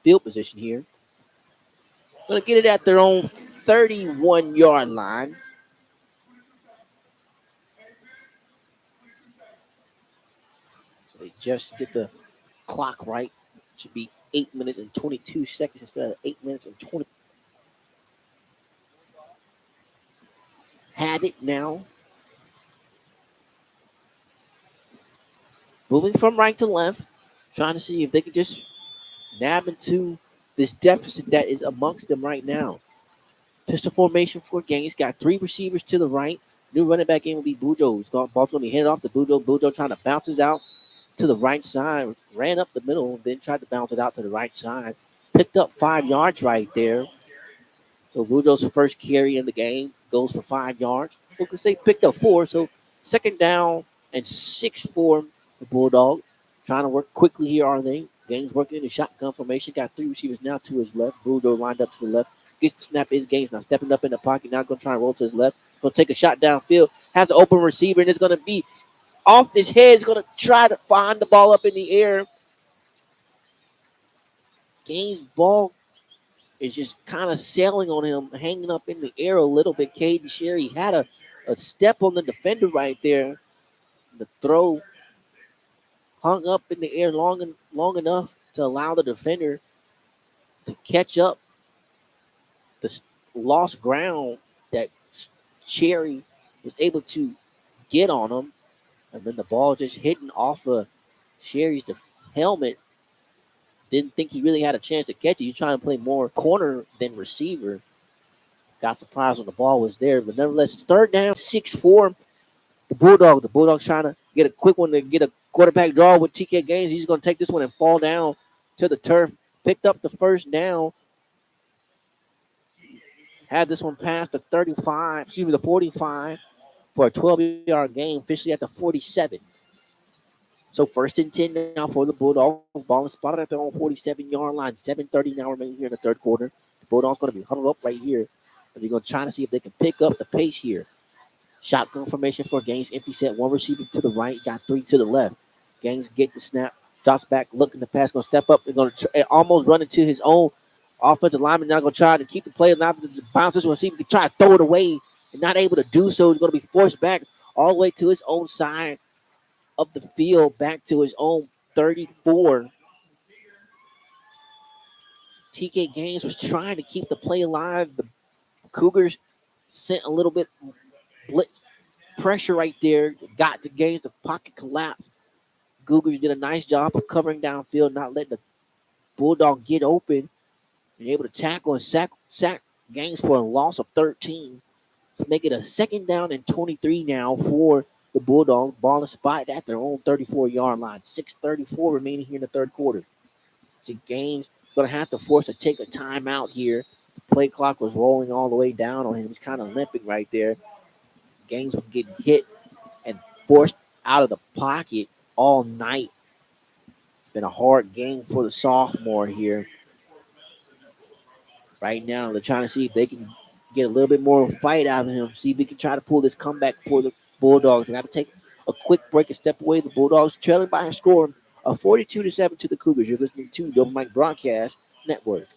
field position here. Going to get it at their own 31-yard line. So they just get the clock right. Should be 8 minutes and 22 seconds instead of 8 minutes and 20. Had it now. Moving from right to left, trying to see if they can just nab into this deficit that is amongst them right now. Pistol formation for Gaines. Got three receivers to the right. New running back in will be Bulldogs. Ball's going to be handed off to Bulldogs. Bulldogs trying to bounce it out to the right side. Ran up the middle, then tried to bounce it out to the right side. Picked up 5 yards right there. So Bulldogs' first carry in the game goes for 5 yards. We could say picked up 4. So second down and 6 for the Bulldogs. Trying to work quickly here, are they? Gaines working in the shotgun formation. Got 3 receivers now to his left. Bulldog lined up to the left. Gets the snap. Is Gaines now stepping up in the pocket. Now going to try and roll to his left. Going to take a shot downfield. Has an open receiver, and it's going to be off his head. He's going to try to find the ball up in the air. Gaines' ball is just kind of sailing on him, hanging up in the air a little bit. Caden Sherry had a step on the defender right there. The throw hung up in the air long enough to allow the defender to catch up the lost ground that Cherry was able to get on him. And then the ball just hitting off of Sherry's helmet. Didn't think he really had a chance to catch it. He's trying to play more corner than receiver. Got surprised when the ball was there. But nevertheless, it's third down, 6-4. The Bulldogs. The Bulldogs trying to get a quick one to get a quarterback draw with TK Gaines. He's going to take this one and fall down to the turf. Picked up the first down. Had this one past the 45 for a 12-yard gain, officially at the 47. So first and 10 now for the Bulldogs. Ball is spotted at their own 47-yard line. 7:30 now remaining here in the third quarter. The Bulldogs going to be huddled up right here. And they're going to try to see if they can pick up the pace here. Shotgun formation for Gaines. Empty set. 1 receiver to the right. Got 3 to the left. Gaines get the snap. Drops back. Looking to pass. Going to step up. They're going to almost run into his own offensive lineman. Now going to try to keep the play alive. Bounce this one. See if he can try to throw it away. And not able to do so. He's going to be forced back all the way to his own side of the field. Back to his own 34. TK Gaines was trying to keep the play alive. The Cougars sent a little bit pressure right there. Got the Gaines. The pocket collapsed. Cougars did a nice job of covering downfield, not letting the Bulldog get open. And able to tackle and sack Gaines for a loss of 13. To make it a second down and 23 now for the Bulldogs. Ball is spotted at their own 34-yard line. 6:34 remaining here in the third quarter. So Gaines going to have to force to take a timeout here. The play clock was rolling all the way down on him. He's kind of limping right there. Gaines was getting hit and forced out of the pocket all night. It's been a hard game for the sophomore here. Right now, they're trying to see if they can get a little bit more fight out of him. See if we can try to pull this comeback for the Bulldogs. They have to take a quick break and step away. The Bulldogs trailing by a score of 42-7 to the Cougars. You're listening to the Mike Broadcast Network.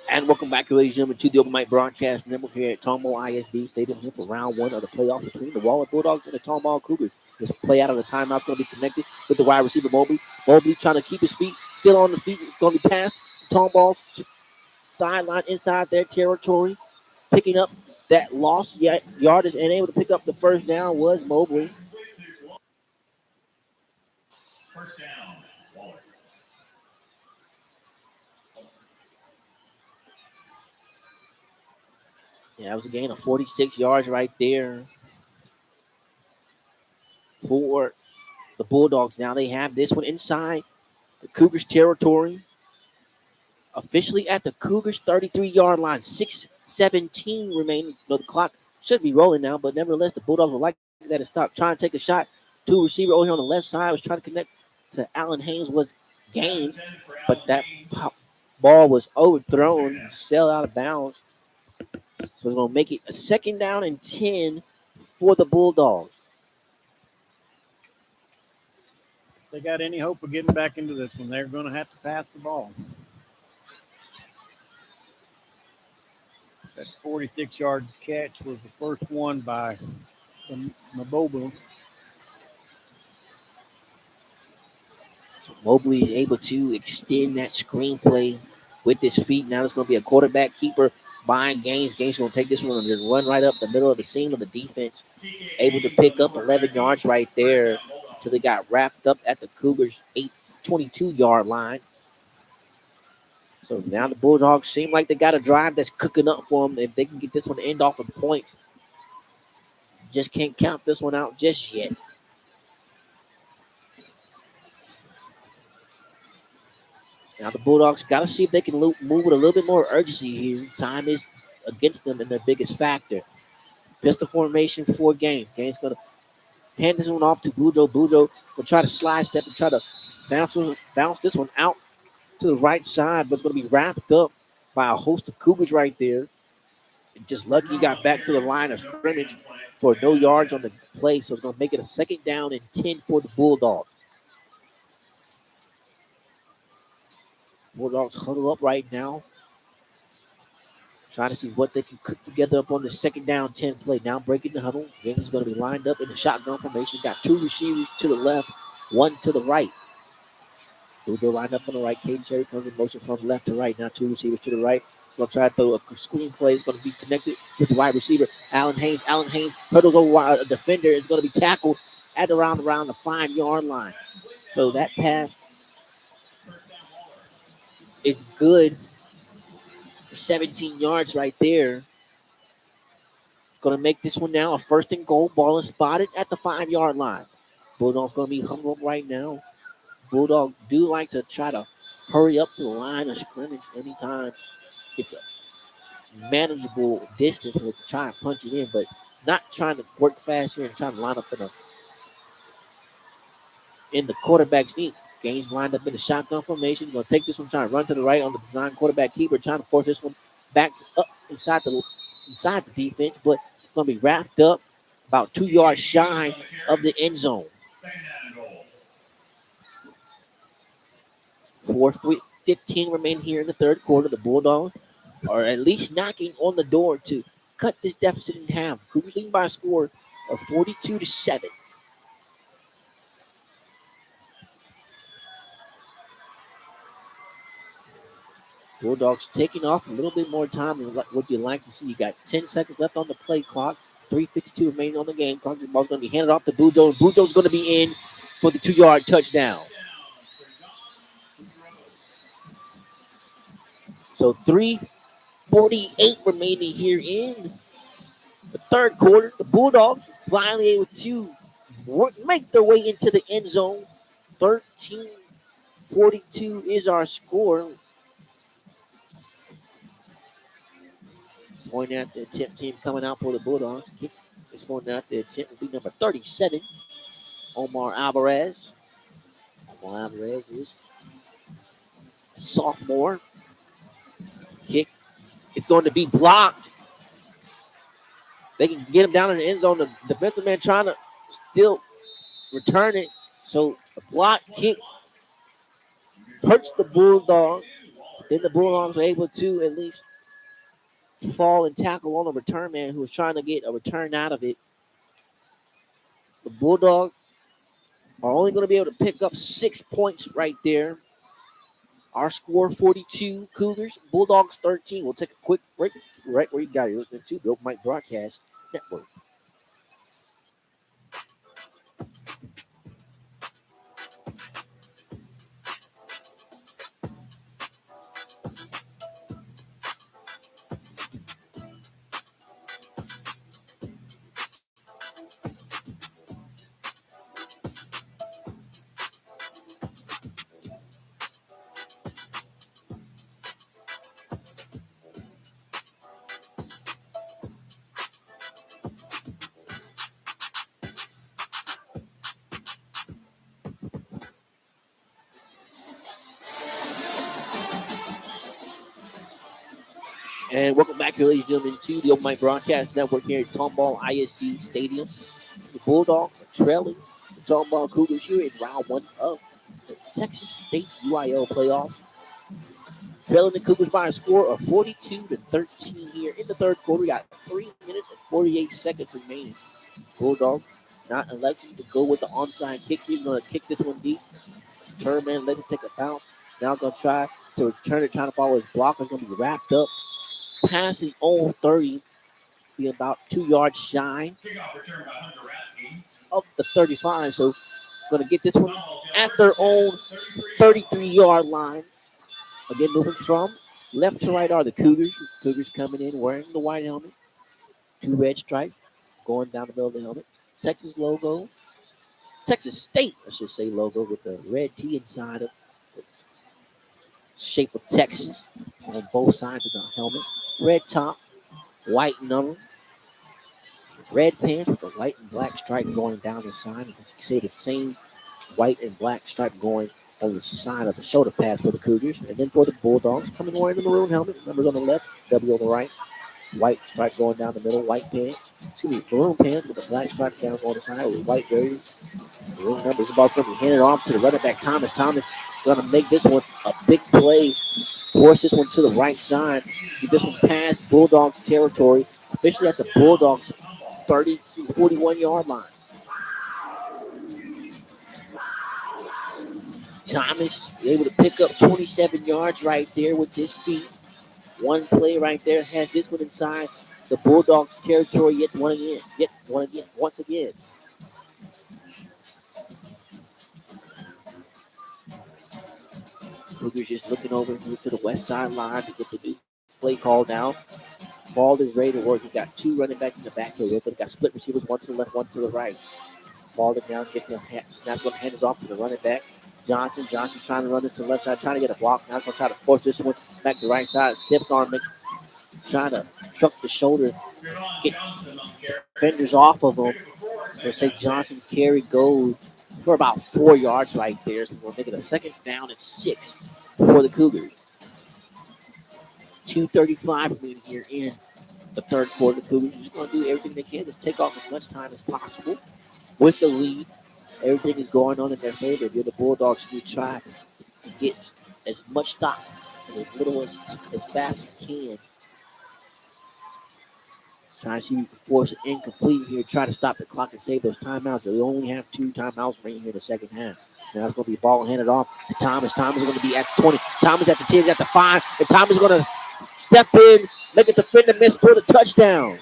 And welcome back, ladies and gentlemen, to the Open Mic Broadcast Network here at Tomball ISD Stadium here for round 1 of the playoff between the Waller Bulldogs and the Tomball Cougars. This play out of the timeout is going to be connected with the wide receiver Mobley. Mobley trying to keep his feet still on the feet. It's going to be passed. Tomball's sideline inside their territory. Picking up that lost yardage and able to pick up the first down was Mobley. First down, Waller. Yeah, that was a gain of 46 yards right there for The Bulldogs now they have this one inside the Cougars territory. Officially at the Cougars 33-yard line. 6:17 remaining. No, the clock should be rolling now, but nevertheless, the Bulldogs would like that to stop. Trying to take a shot. Two receiver over here on the left side was trying to connect to Allen Haynes was gained, but that ball was overthrown, sailed out of bounds. So it's going to make it a 2nd down and 10 for the Bulldogs. If they got any hope of getting back into this one, they're going to have to pass the ball. That 46-yard catch was the first one by Mabobo. So Mobley is able to extend that screenplay with his feet. Now it's going to be a quarterback keeper by Gaines. Gaines going to take this one and just run right up the middle of the seam of the defense. Able to pick up 11 yards right there until they got wrapped up at the Cougars' 22-yard line. So now the Bulldogs seem like they got a drive that's cooking up for them. If they can get this one to end off of points, just can't count this one out just yet. Now the Bulldogs got to see if they can move with a little bit more urgency here. Time is against them and their biggest factor. Pistol formation for Gaines. Gaines going to hand this one off to Bujo. Bujo will try to slide step and try to bounce this one out to the right side, but it's going to be wrapped up by a host of Cougars right there. And just lucky he got back to the line of scrimmage for no yards on the play, so it's going to make it a 2nd down and 10 for the Bulldogs. Bulldogs huddle up right now, trying to see what they can cook together up on the 2nd down 10 play. Now breaking the huddle. Gaines is going to be lined up in the shotgun formation. Got 2 receivers to the left, 1 to the right. Bujo lined up on the right. Caden Cherry comes in motion from left to right. Now 2 receivers to the right. Going to try to throw a screen play. It's going to be connected with the wide receiver, Allen Haynes. Allen Haynes hurdles over a defender. It's going to be tackled at around the 5-yard line. So that pass is good for 17 yards right there. Going to make this one now a 1st and goal. Ball is spotted at the 5-yard line. Bulldogs going to be huddled up right now. Bulldogs do like to try to hurry up to the line of scrimmage anytime it's a manageable distance with trying to punch it in, but not trying to work fast here and trying to line up in the quarterback's knee. Gaines lined up in the shotgun formation. Going to take this one, trying to run to the right on the design quarterback keeper, trying to force this one back up inside the defense, but it's going to be wrapped up about 2 yards shy of the end zone. 4:15 remain here in the 3rd quarter. The Bulldogs are at least knocking on the door to cut this deficit in half. Cougars leading by a score of 42-7. Bulldogs taking off a little bit more time than what you'd like to see. You got 10 seconds left on the play clock. 3:52 remaining on the game clock. The ball's going to be handed off to Bujo, and Bujo's going to be in for the 2-yard touchdown. So 3:48 remaining here in the 3rd quarter. The Bulldogs finally able to make their way into the end zone. 13-42 is our score. Pointing at the attempt team coming out for the Bulldogs. Kick is pointing out the attempt will be number 37, Omar Alvarez. Omar Alvarez is a sophomore. Kick is going to be blocked. They can get him down in the end zone. The defensive man trying to still return it. So the block kick hurts the Bulldogs. Then the Bulldogs were able to at least fall and tackle on the return man who was trying to get a return out of it. The Bulldogs are only going to be able to pick up 6 points right there. Our score 42 Cougars, Bulldogs 13. We'll take a quick break right where you got it. You're listening to the Open Mic Broadcast Network. And welcome back, here, ladies and gentlemen, to the Open Mic Broadcast Network here at Tomball ISD Stadium. The Bulldogs are trailing the Tomball Cougars here in round one of the Texas State UIL playoffs. Trailing the Cougars by a score of 42-13 here in the third quarter. We got 3 minutes and 48 seconds remaining. Bulldogs not electing to go with the onside kick. He's going to kick this one deep. Turn man, let it take a bounce. Now going to try to return it, trying to follow his blocker. Is going to be wrapped up past his own 30, be about 2 yards shy of the 35. So going to get this one at their own 33-yard line. Again, moving from left to right are the Cougars. Cougars coming in wearing the white helmet, 2 red stripes going down the middle of the helmet. Texas logo, Texas State, I should say, logo with the red T inside of the shape of Texas on both sides of the helmet. Red top, white number, red pants with a white and black stripe going down the side. You can see the same white and black stripe going on the side of the shoulder pads for the Cougars. And then for the Bulldogs, coming wearing the maroon helmet, numbers on the left, W on the right, white stripe going down the middle, white pants. Maroon pants with a black stripe down on the side with white jerseys. Maroon numbers. The ball's going to be handed off to the running back, Thomas. Thomas going to make this one a big play. Force this one to the right side. Get this one past Bulldogs territory. Officially at the Bulldogs 30 to 41-yard line. Thomas able to pick up 27 yards right there with his feet. One play right there has this one inside the Bulldogs territory once again. Cougars just looking over here to the west sideline to get the new play call down. Ball is ready to work. He got 2 running backs in the backfield, but he got split receivers, one to the left, one to the right. Ball it down, gets the snaps, going to hand this off to the running back. Johnson trying to run this to the left side, trying to get a block. Now he's going to try to force this one back to the right side. Steps on him, trying to truck the shoulder, get defenders off of him. Let's say Johnson carry goes for about 4 yards right there. So we'll make it a second down and 6 for the Cougars. 2:35 remaining here in the third quarter. The Cougars are just going to do everything they can to take off as much time as possible with the lead. Everything is going on in their favor. You're the Bulldogs to try to get as much stop and as little as fast as you can. Trying to see if you can force it incomplete here. Try to stop the clock and save those timeouts. They only have 2 timeouts remaining here in the second half. Now it's going to be ball handed off to Thomas. Thomas is going to be at the 20. Thomas at the 10, at the 5. And Thomas is going to step in, make a defender miss for the touchdown.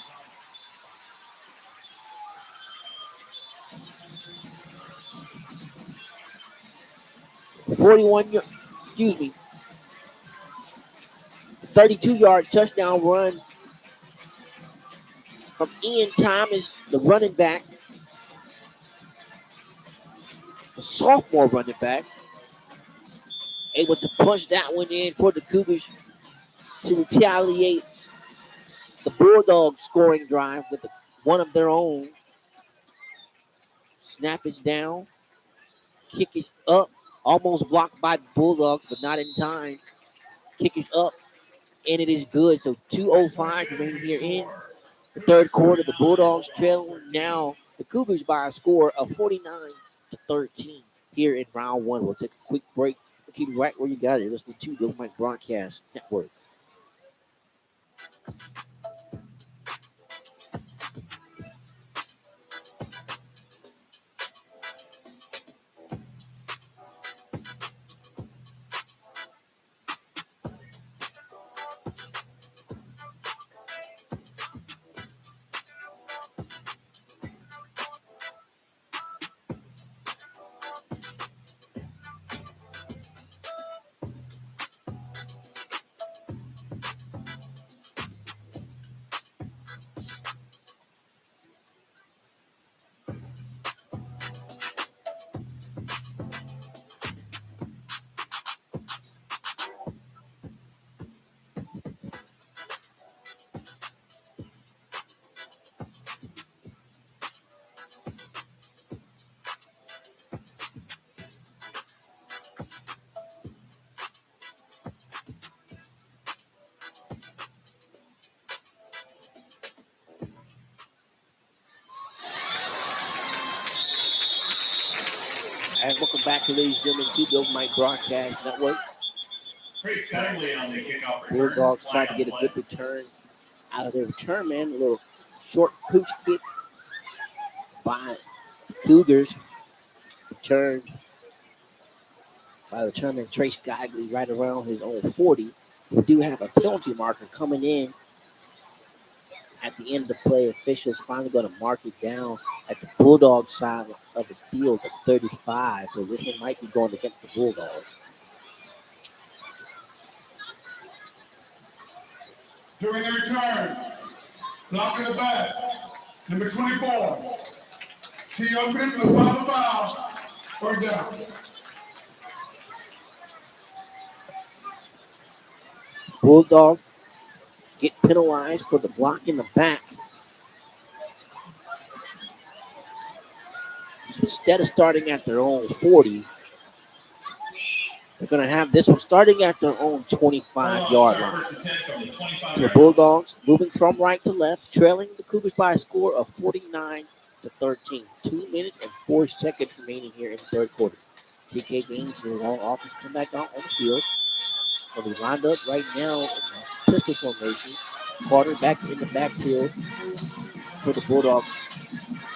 (41) 32-yard touchdown run from Ian Thomas, the running back, the sophomore running back, able to punch that one in for the Cougars to retaliate the Bulldogs scoring drive with one of their own. Snap is down, kick is up, almost blocked by the Bulldogs, but not in time. Kick is up, and it is good. So 2:05 remaining here in the third quarter. The Bulldogs trailing now the Cougars by a score of 49-13 here in round one. We'll take a quick break. We'll keep you right where you got it. Listening to the Open Mic Broadcast Network. And welcome back to ladies and gentlemen to the Open Mic Broadcast Network. Chris Stagley on the kickoff return. Bulldogs Flag tried to on get a play. good return out of their return man. A little short pooch kick by the Cougars. Returned by the return Trace Geigley right around his own 40. We do have a penalty marker coming in at the end of the play. Officials finally going to mark it down at the Bulldogs side of the field at 35. So this one might be going against the Bulldogs. During their return, block in the back, number 24. T. Opening for the final foul. First down. Bulldogs get penalized for the block in the back. Instead of starting at their own 40, they're going to have this one starting at their own 25-yard line. First and 10 from the 25 So the yard Bulldogs moving from right to left, trailing the Cougars by a score of 49-13. 2 minutes and 4 seconds remaining here in the third quarter. TK Gaines and their long offense come back out on the field. They'll be lined up right now in pistol formation. Carter back in the backfield for the Bulldogs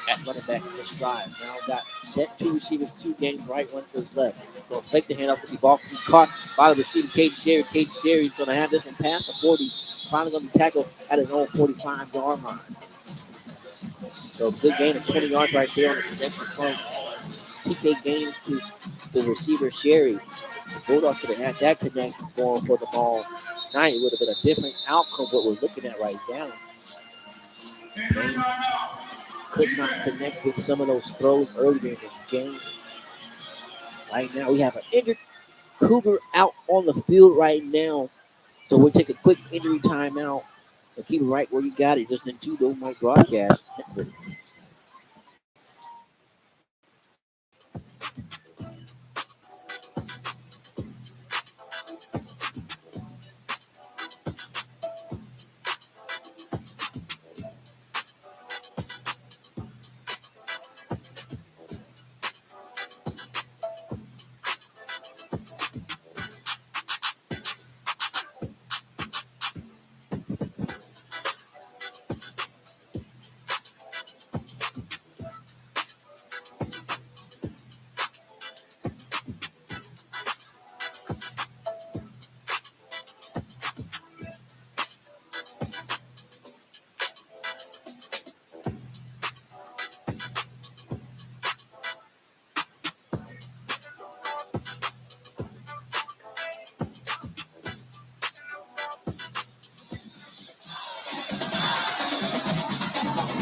at running back in this drive. Now got set two receivers, 2 Gaines right, 1 to his left. Going to fake the handoff with the ball. Be caught by the receiver, Cade Sherry. Cade Sherry's going to have this one past the 40. Finally going to be tackled at his own 45-yard line. So good gain of 20 yards right there on the connection from TK Gaines to the receiver, Sherry. The Bulldogs should have had that connection going for the ball. Now it would have been a different outcome what we're looking at right now. Gaines could not connect with some of those throws earlier in the game. Right now we have an injured Cougar out on the field right now. So we'll take a quick injury timeout and keep it right where you got it. Just into the Mike Broadcast Network.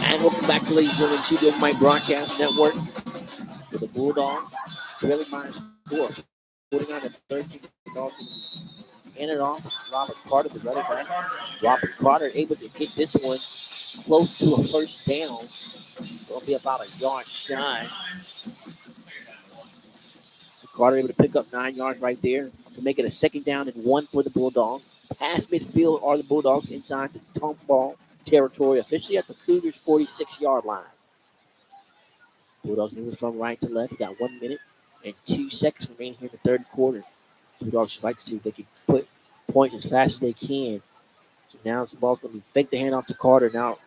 And welcome back, ladies and gentlemen, to the Mike Broadcast Network with the Bulldogs trailing by a score, 49-13. Bulldogs in it off. Robert Carter, the running back. Robert Carter able to get this one close to a first down. It'll be about a yard shy. So Carter able to pick up 9 yards right there to make it a 2nd down and 1 for the Bulldogs. Past midfield are the Bulldogs inside the Tomball territory, officially at the Cougars' 46-yard line. Bulldogs moving from right to left. We got 1 minute and 2 seconds remaining here in the third quarter. Bulldogs would like to see if they can put points as fast as they can. So now the ball's going to be fake the handoff to Carter. Now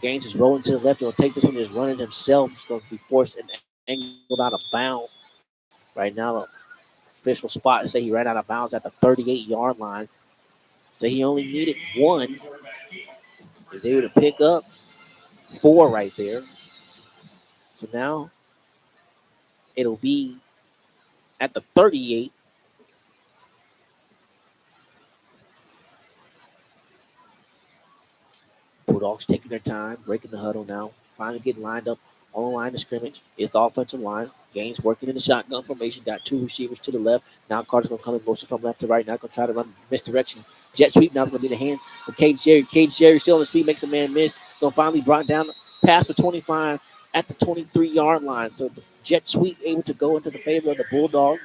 Gaines is rolling to the left. He'll take this one, just running himself. He's going to be forced and angled out of bounds. Right now, the official spot say he ran out of bounds at the 38-yard line. So he only needed 1. He was able to pick up 4 right there. So now it'll be at the 38. Bulldogs taking their time, breaking the huddle now. Finally getting lined up on the line of scrimmage. It's the offensive line. Gaines working in the shotgun formation. Got 2 receivers to the left. Now Carter's going to come in motion from left to right. Now going to try to run misdirection. Jet sweep. Now it's going to be the hands of Cade Sherry. Cade Sherry still on his feet. Makes a man miss. So finally brought down past the 25 at the 23-yard line. So the jet sweep able to go into the favor of the Bulldogs.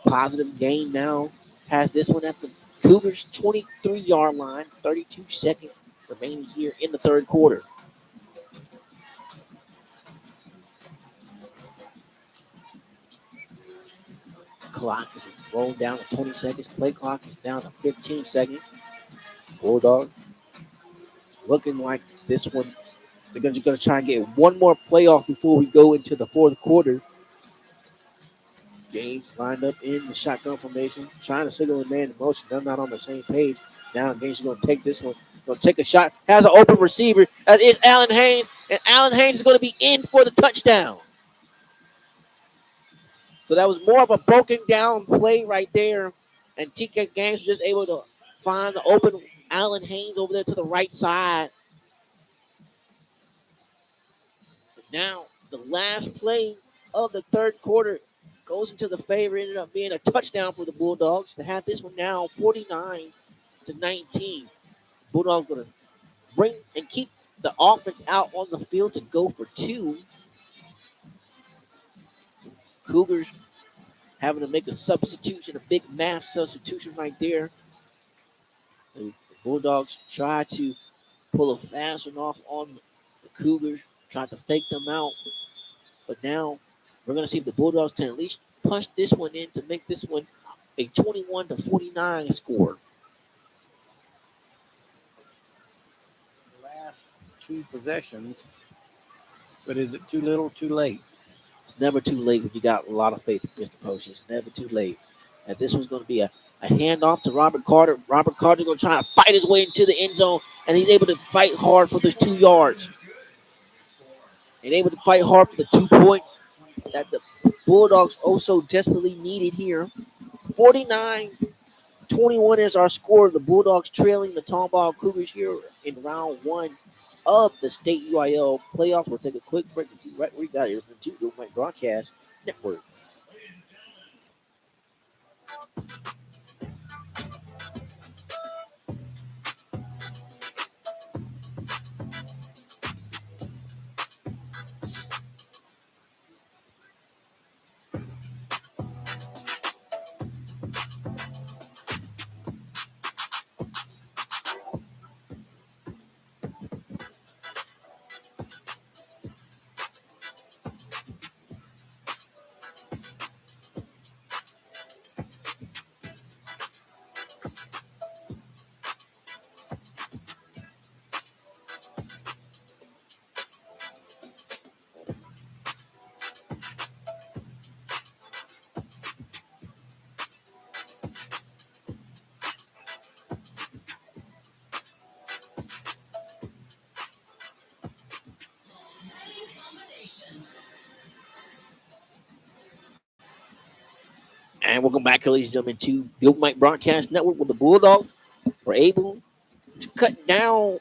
Positive gain now. Has this one at the Cougars' 23-yard line. 32 seconds remaining here in the third quarter. clock is rolling down to 20 seconds. Play clock is down to 15 seconds. Bulldogs looking like this one. They're going to try and get one more playoff before we go into the fourth quarter. Gaines lined up in the shotgun formation, trying to signal a man in motion. They're not on the same page. Now Gaines is going to take this one. Going to take a shot. Has an open receiver. That is Allen Haynes. And Allen Haynes is going to be in for the touchdown. So that was more of a broken down play right there. And TK Gaines was just able to find the open Allen Haynes over there to the right side. Now, the last play of the third quarter goes into the favor. Ended up being a touchdown for the Bulldogs to have this one now 49-19. Bulldogs going to bring and keep the offense out on the field to go for two. Cougars having to make a substitution, a big mass substitution right there. The Bulldogs try to pull a fast one off on the Cougars, try to fake them out. But now we're going to see if the Bulldogs can at least punch this one in to make this one a 21-49 score. Last two possessions, but is it too little, too late? It's never too late when you got a lot of faith, Mr. Post. It's never too late. And this one's going to be a handoff to Robert Carter. Robert Carter's going to try to fight his way into the end zone, and he's able to fight hard for the 2 yards. And able to fight hard for the 2 points that the Bulldogs also desperately needed here. 49-21 is our score. The Bulldogs trailing the Tomball Cougars here in round 1 of the State UIL playoffs. We'll take a quick break. Right where we got it. It's the Two Mic Broadcast Network. And welcome back, ladies and gentlemen, to the Open Mic Broadcast Network with the Bulldogs. We're able to cut down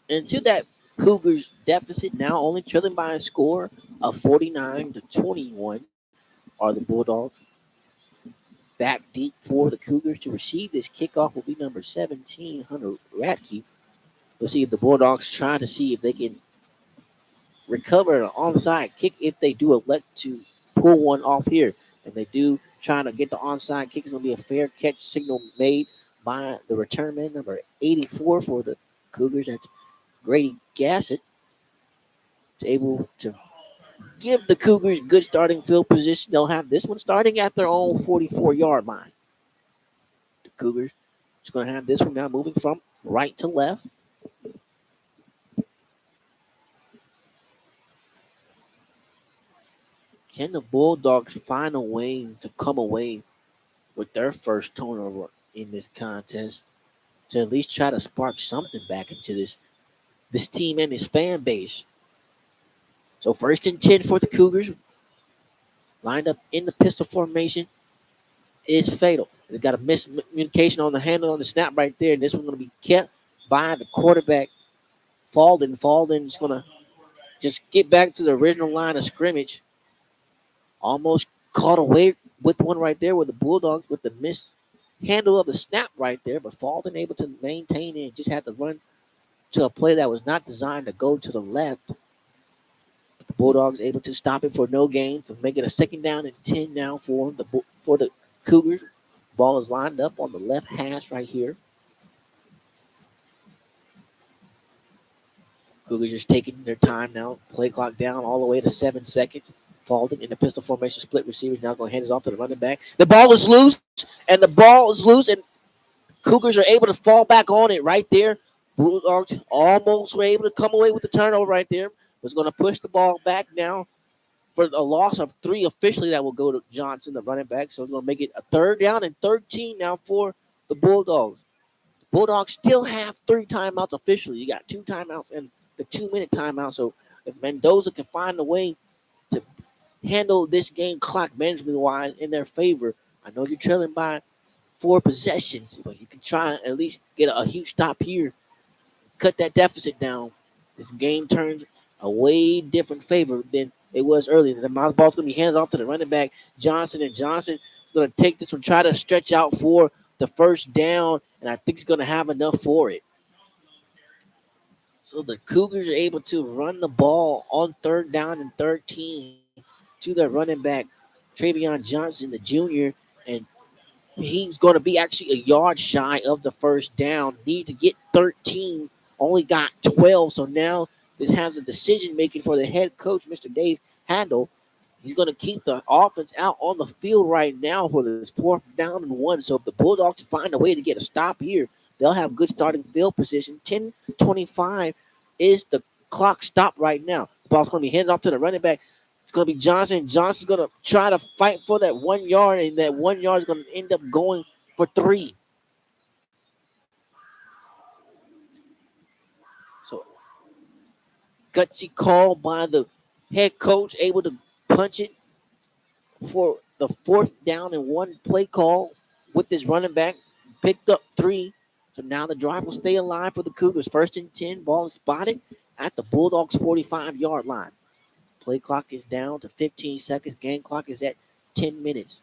into that Cougars deficit, now only trailing by a score of 49-21. Are the Bulldogs back deep for the Cougars to receive this kickoff will be number 17, Hunter Radke. We'll see if the Bulldogs try to see if they can recover an onside kick if they do elect to pull one off here. And they do trying to get the onside kick. It's going to be a fair catch signal made by the return man, number 84 for the Cougars. That's Grady Gassett. Is able to give the Cougars good starting field position. They'll have this one starting at their own 44-yard line. The Cougars is going to have this one now moving from right to left. Can the Bulldogs find a way to come away with their first turnover in this contest to at least try to spark something back into this team and this fan base? So 1st and 10 for the Cougars. Lined up in the pistol formation is fatal. They got a miscommunication on the handle on the snap right there. And this one's going to be kept by the quarterback, Falden. Falden is going to just get back to the original line of scrimmage. Almost caught away with one right there with the Bulldogs with the mishandle of the snap right there. But Falden able to maintain it and just had to run to a play that was not designed to go to the left. The Bulldogs able to stop it for no gain to make it a 2nd down and 10 now for the Cougars. Ball is lined up on the left hash right here. Cougars just taking their time now. Play clock down all the way to 7 seconds. Falden in the pistol formation, split receivers. Now going to hand it off to the running back. The ball is loose, and Cougars are able to fall back on it right there. Bulldogs almost were able to come away with the turnover right there. Was going to push the ball back now for a loss of 3 officially. That will go to Johnson, the running back. So it's going to make it a 3rd down and 13 now for the Bulldogs. The Bulldogs still have 3 timeouts officially. You got 2 timeouts and the 2-minute timeout. So if Mendoza can find a way to handle this game clock management wise in their favor, I know you're trailing by 4 possessions, but you can try and at least get a huge stop here, cut that deficit down. This game turns a way different favor than it was earlier. The ball's going to be handed off to the running back, Johnson, and Johnson is going to take this one, try to stretch out for the 1st down, and I think he's going to have enough for it. So the Cougars are able to run the ball on 3rd down and 13 to their running back, Travion Johnson, the junior, and he's going to be actually a yard shy of the 1st down. Need to get 13, only got 12. So now this has a decision making for the head coach, Mr. Dave Handel. He's going to keep the offense out on the field right now for this 4th down and 1. So if the Bulldogs find a way to get a stop here, they'll have good starting field position. 10:25 is the clock stop right now. The ball's going to be handed off to the running back. It's going to be Johnson. Johnson's going to try to fight for that 1 yard, and that 1 yard is going to end up going for 3. So, gutsy call by the head coach, able to punch it for the 4th down and 1 play call with this running back. Picked up 3. So now the drive will stay alive for the Cougars. 1st and 10, ball is spotted at the Bulldogs' 45-yard line. Play clock is down to 15 seconds. Game clock is at 10 minutes.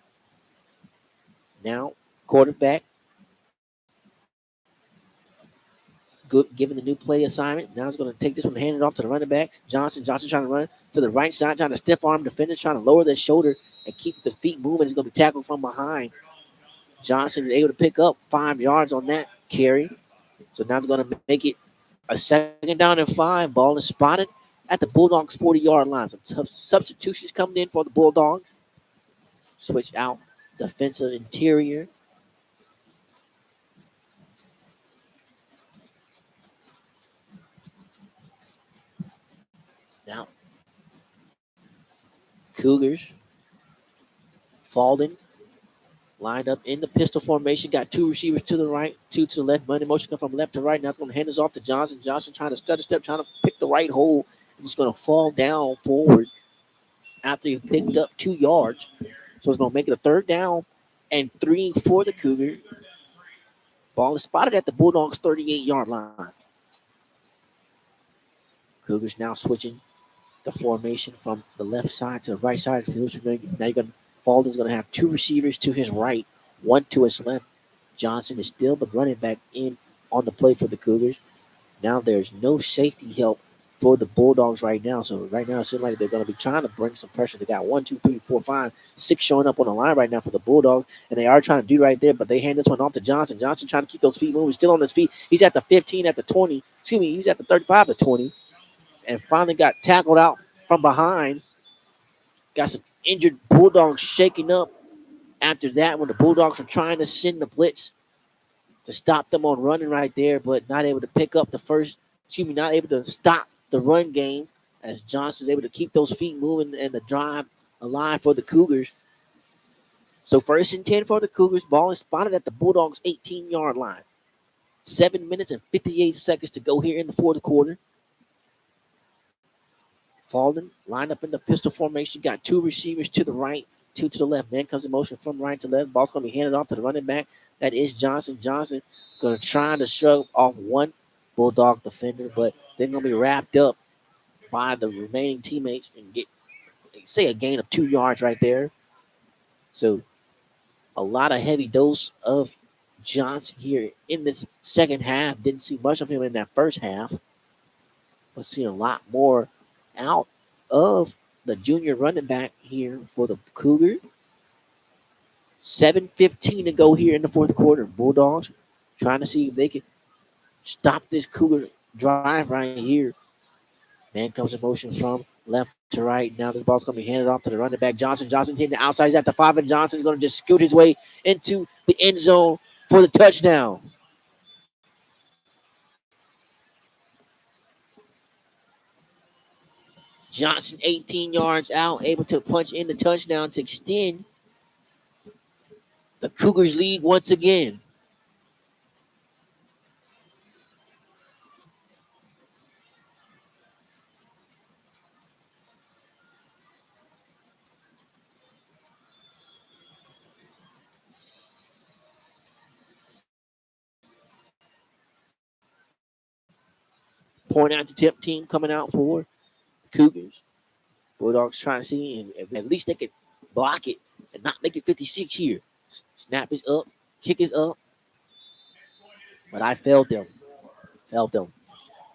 Now, quarterback given the new play assignment. Now he's going to take this one, hand it off to the running back. Johnson trying to run to the right side, trying to stiff arm defenders, trying to lower their shoulder and keep the feet moving. He's going to be tackled from behind. Johnson is able to pick up 5 yards on that carry. So now it's going to make it a 2nd down and 5. Ball is spotted at the Bulldogs' 40-yard line. Some substitutions coming in for the Bulldogs. Switch out defensive interior. Now, Cougars. Falden lined up in the pistol formation. Got 2 receivers to the right, 2 to the left. Money motion come from left to right. Now it's going to hand this off to Johnson. Johnson trying to stutter step, trying to pick the right hole. He's going to fall down forward after he picked up 2 yards. So it's going to make it a 3rd down and 3 for the Cougars. Ball is spotted at the Bulldogs' 38-yard line. Cougars now switching the formation from the left side to the right side of the field. So now you're going to Falden's going to have 2 receivers to his right, 1 to his left. Johnson is still the running back in on the play for the Cougars. Now there's no safety help for the Bulldogs right now. So right now it seems like they're going to be trying to bring some pressure. They got 1, 2, 3, 4, 5, 6 showing up on the line right now for the Bulldogs, and they are trying to do right there, but they hand this one off to Johnson. Johnson trying to keep those feet moving, still on his feet. He's at the 15, at the 20. Excuse me, he's at the 35, the 20, and finally got tackled out from behind. Got some injured Bulldogs shaking up after that when the Bulldogs were trying to send the blitz to stop them on running right there, but not able to pick up not able to stop the run game as Johnson's able to keep those feet moving and the drive alive for the Cougars. So 1st and 10 for the Cougars. Ball is spotted at the Bulldogs' 18-yard line. 7 minutes and 58 seconds to go here in the 4th quarter. Falden lined up in the pistol formation. Got 2 receivers to the right, 2 to the left. Man comes in motion from right to left. Ball's going to be handed off to the running back. That is Johnson. Johnson going to try to shove off 1 Bulldog defender, but they're going to be wrapped up by the remaining teammates and get, say, a gain of 2 yards right there. So a lot of heavy dose of Johnson here in this second half. Didn't see much of him in that first half, but see a lot more out of the junior running back here for the Cougars. 7:15 to go here in the 4th quarter. Bulldogs trying to see if they can stop this Cougar drive right here. Man comes in motion from left to right. Now this ball's going to be handed off to the running back, Johnson. Johnson hitting the outside. He's at the 5, and Johnson's going to just scoot his way into the end zone for the touchdown. Johnson 18 yards out, able to punch in the touchdown to extend the Cougars lead once again. Point after tip team coming out for Cougars. Bulldogs trying to see if at least they could block it and not make it 56 here. Snap is up, kick is up, but I failed them.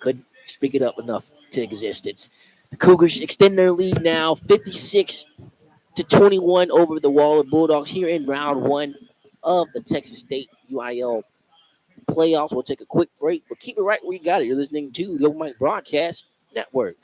Couldn't speak it up enough to existence. The Cougars extend their lead now, 56-21 over the Waller Bulldogs here in round one of the Texas State UIL playoffs. We'll take a quick break, but keep it right where you got it. You're listening to the Open Mic Broadcast Network.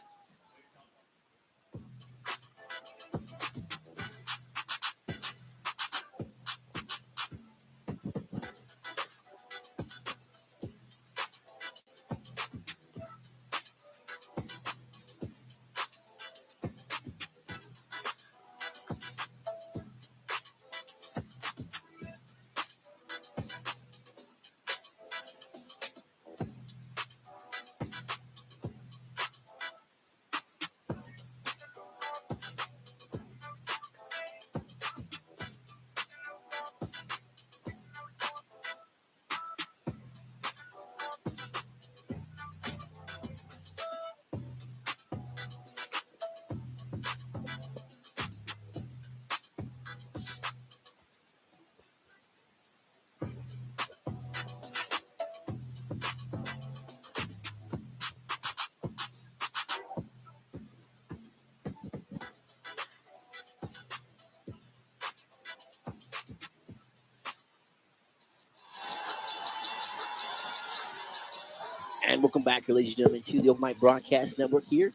And welcome back, ladies and gentlemen, to the Open Mic Broadcast Network here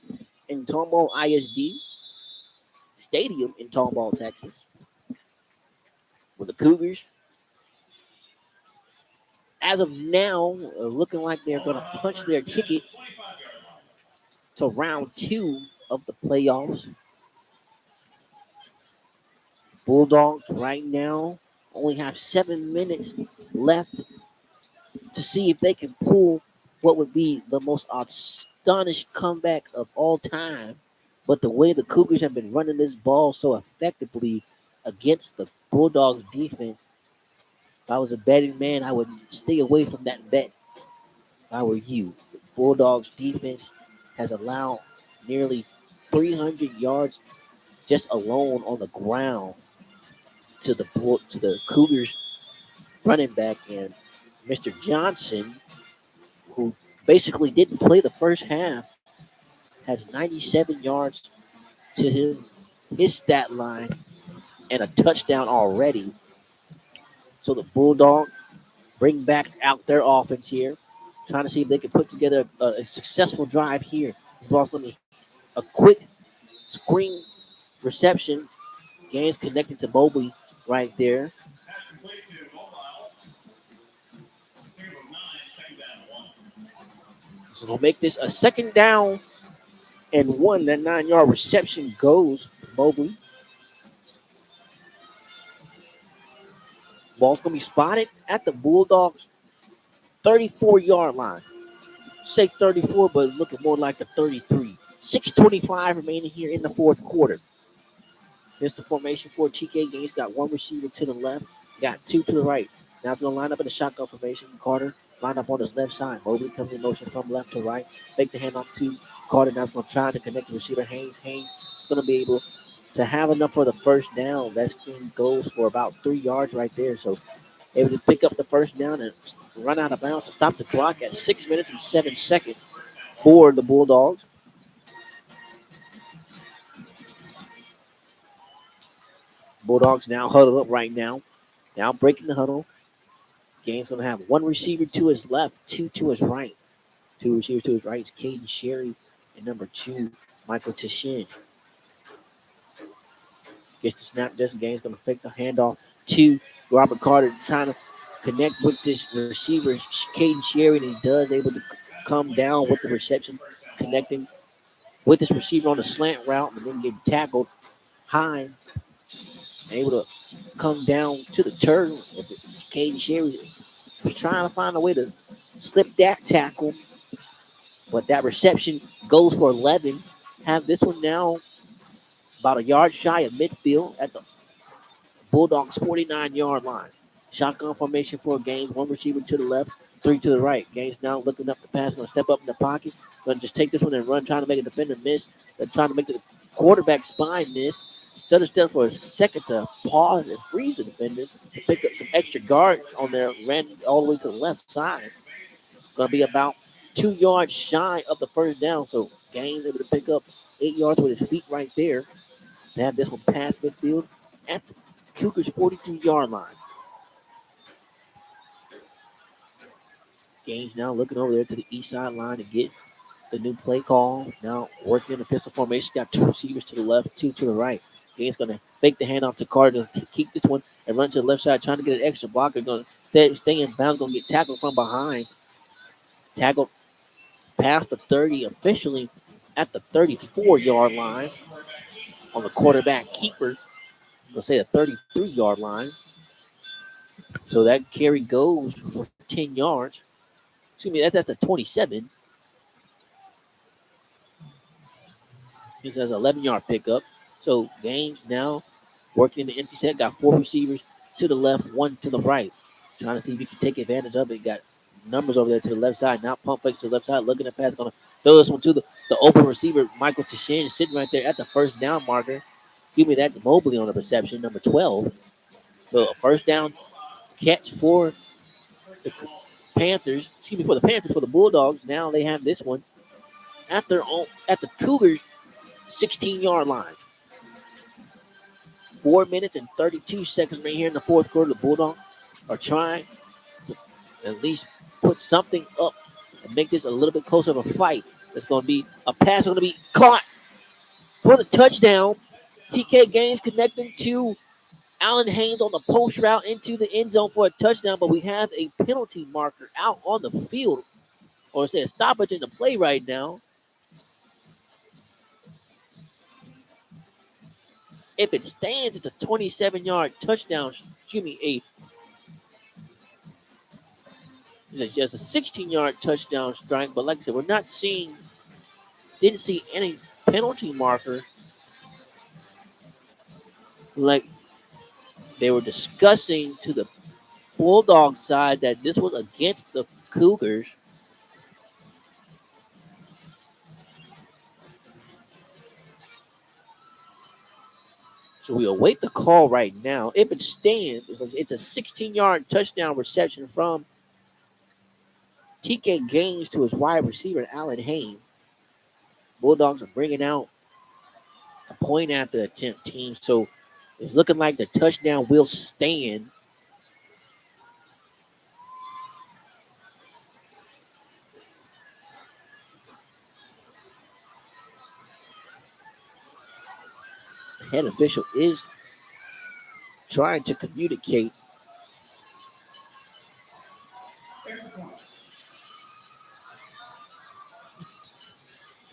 in Tomball ISD Stadium in Tomball, Texas. With the Cougars, as of now, looking like they're going to punch their ticket to round two of the playoffs. Bulldogs right now only have 7 minutes left to see if they can pull what would be the most astonished comeback of all time. But the way the Cougars have been running this ball so effectively against the Bulldogs defense, if I was a betting man, I would stay away from that bet if I were you. The Bulldogs defense has allowed nearly 300 yards just alone on the ground to the Cougars running back, and Mr. Johnson, who basically didn't play the first half, has 97 yards to his stat line and a touchdown already. So the Bulldogs bring back out their offense here, trying to see if they can put together a successful drive here. This ball's going to be a quick screen reception. Gaines connected to Mobley right there. So they'll make this a second down and one. That 9-yard reception goes to Mobley. Ball's going to be spotted at the Bulldogs' 34-yard line. Say 34, but looking more like the 33. 6:25 remaining here in the fourth quarter. Here's the formation for TK Gaines. Got one receiver to the left, got two to the right. Now it's going to line up in the shotgun formation. Carter lined up on his left side. Mobley comes in motion from left to right. Fake the handoff to Carter. Now it's going to try to connect the receiver. Haynes is going to be able to have enough for the first down. That screen goes for about 3 yards right there. So able to pick up the first down and run out of bounds to stop the clock at 6 minutes and 7 seconds for the Bulldogs. Bulldogs now huddled up right now. Now breaking the huddle. Gaines going to have one receiver to his left, two to his right. Two receivers to his right is Caden Sherry and number 2, Michael Tishin gets the snap. This game's going to fake the handoff to Robert Carter, trying to connect with this receiver, Caden Sherry, and he does able to come down with the reception, connecting with this receiver on the slant route, and then get tackled high, able to come down to the turn. Caden Sherry was trying to find a way to slip that tackle, but that reception goes for 11. Have this one now about a yard shy of midfield at the Bulldogs 49-yard line. Shotgun formation for Gaines. One receiver to the left, three to the right. Gaines now looking up the pass, going to step up in the pocket. Going to just take this one and run, trying to make a defender miss. They're trying to make the quarterback spine miss. Stutter step for a second to pause and freeze the defender to pick up some extra guards on there. Ran all the way to the left side. Going to be about 2 yards shy of the first down. So Gaines able to pick up 8 yards with his feet right there. They have this one past midfield at the Cougars 42-yard line. Gaines now looking over there to the east side line to get the new play call. Now working in the pistol formation. Got two receivers to the left, two to the right. Gaines going to fake the handoff to Carter to keep this one and run to the left side, trying to get an extra blocker. Going to stay in bounds, going to get tackled from behind. Tackled past the 30 officially at the 34-yard line on the quarterback keeper. We'll say the 33-yard line. So that carry goes for 10 yards. Excuse me, that's a 27. This has an 11-yard pickup. So Gaines now working in the empty set. Got four receivers to the left, one to the right. Trying to see if he can take advantage of it. Got numbers over there to the left side. Now pump fakes to the left side. Looking at pass. Going to throw this one to the open receiver. Michael Tishin sitting right there at the first down marker. Give me that's Mobley on the reception, number 12. So a first down catch for the Panthers. Excuse me, for the Panthers, for the Bulldogs. Now they have this one at their own, at the Cougars 16-yard line. 4 minutes and 32 seconds right here in the fourth quarter. The Bulldogs are trying to at least put something up and make this a little bit closer of a fight. It's going to be a pass going to be caught for the touchdown. TK Gaines connecting to Allen Haynes on the post route into the end zone for a touchdown, but we have a penalty marker out on the field, or say a stoppage in the play right now. If it stands, it's a 27-yard touchdown. Excuse me, it's just a 16-yard touchdown strike. But like I said, we're not seeing, didn't see any penalty marker like they were discussing to the Bulldog side that this was against the Cougars. So we await the call right now. If it stands, it's a 16-yard touchdown reception from TK Gaines to his wide receiver, Allen Haynes. Bulldogs are bringing out a point after attempt team. So it's looking like the touchdown will stand. The head official is trying to communicate.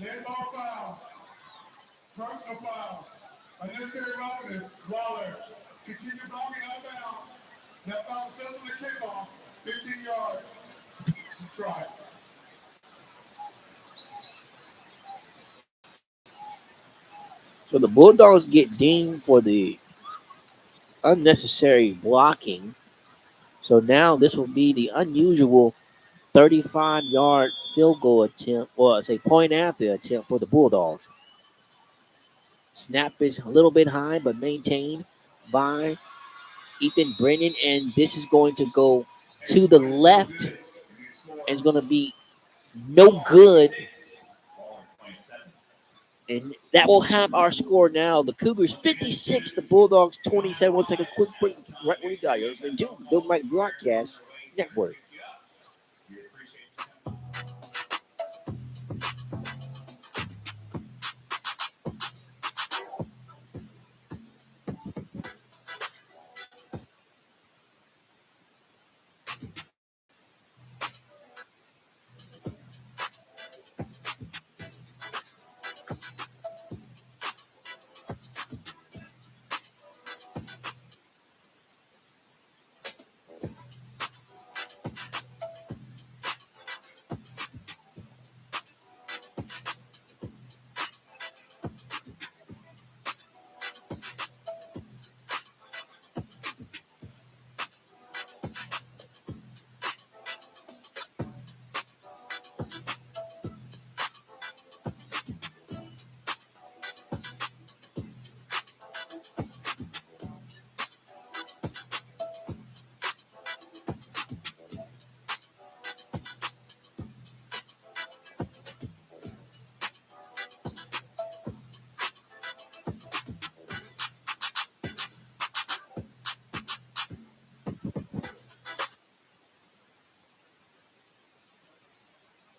Dead ball foul. Personal foul. Unnecessary roughness. Waller. Continue blocking out of bounds. That foul says on the kickoff. 15 yards. Try. So the Bulldogs get dinged for the unnecessary blocking. So now this will be the unusual 35-yard field goal attempt, or say point after attempt for the Bulldogs. Snap is a little bit high, but maintained by Ethan Brennan, and this is going to go to the left, and it's going to be no good. And that will have our score now. The Cougars 56, the Bulldogs 27. We'll take a quick break right when we got here. Listening to Bill Mike Broadcast Network.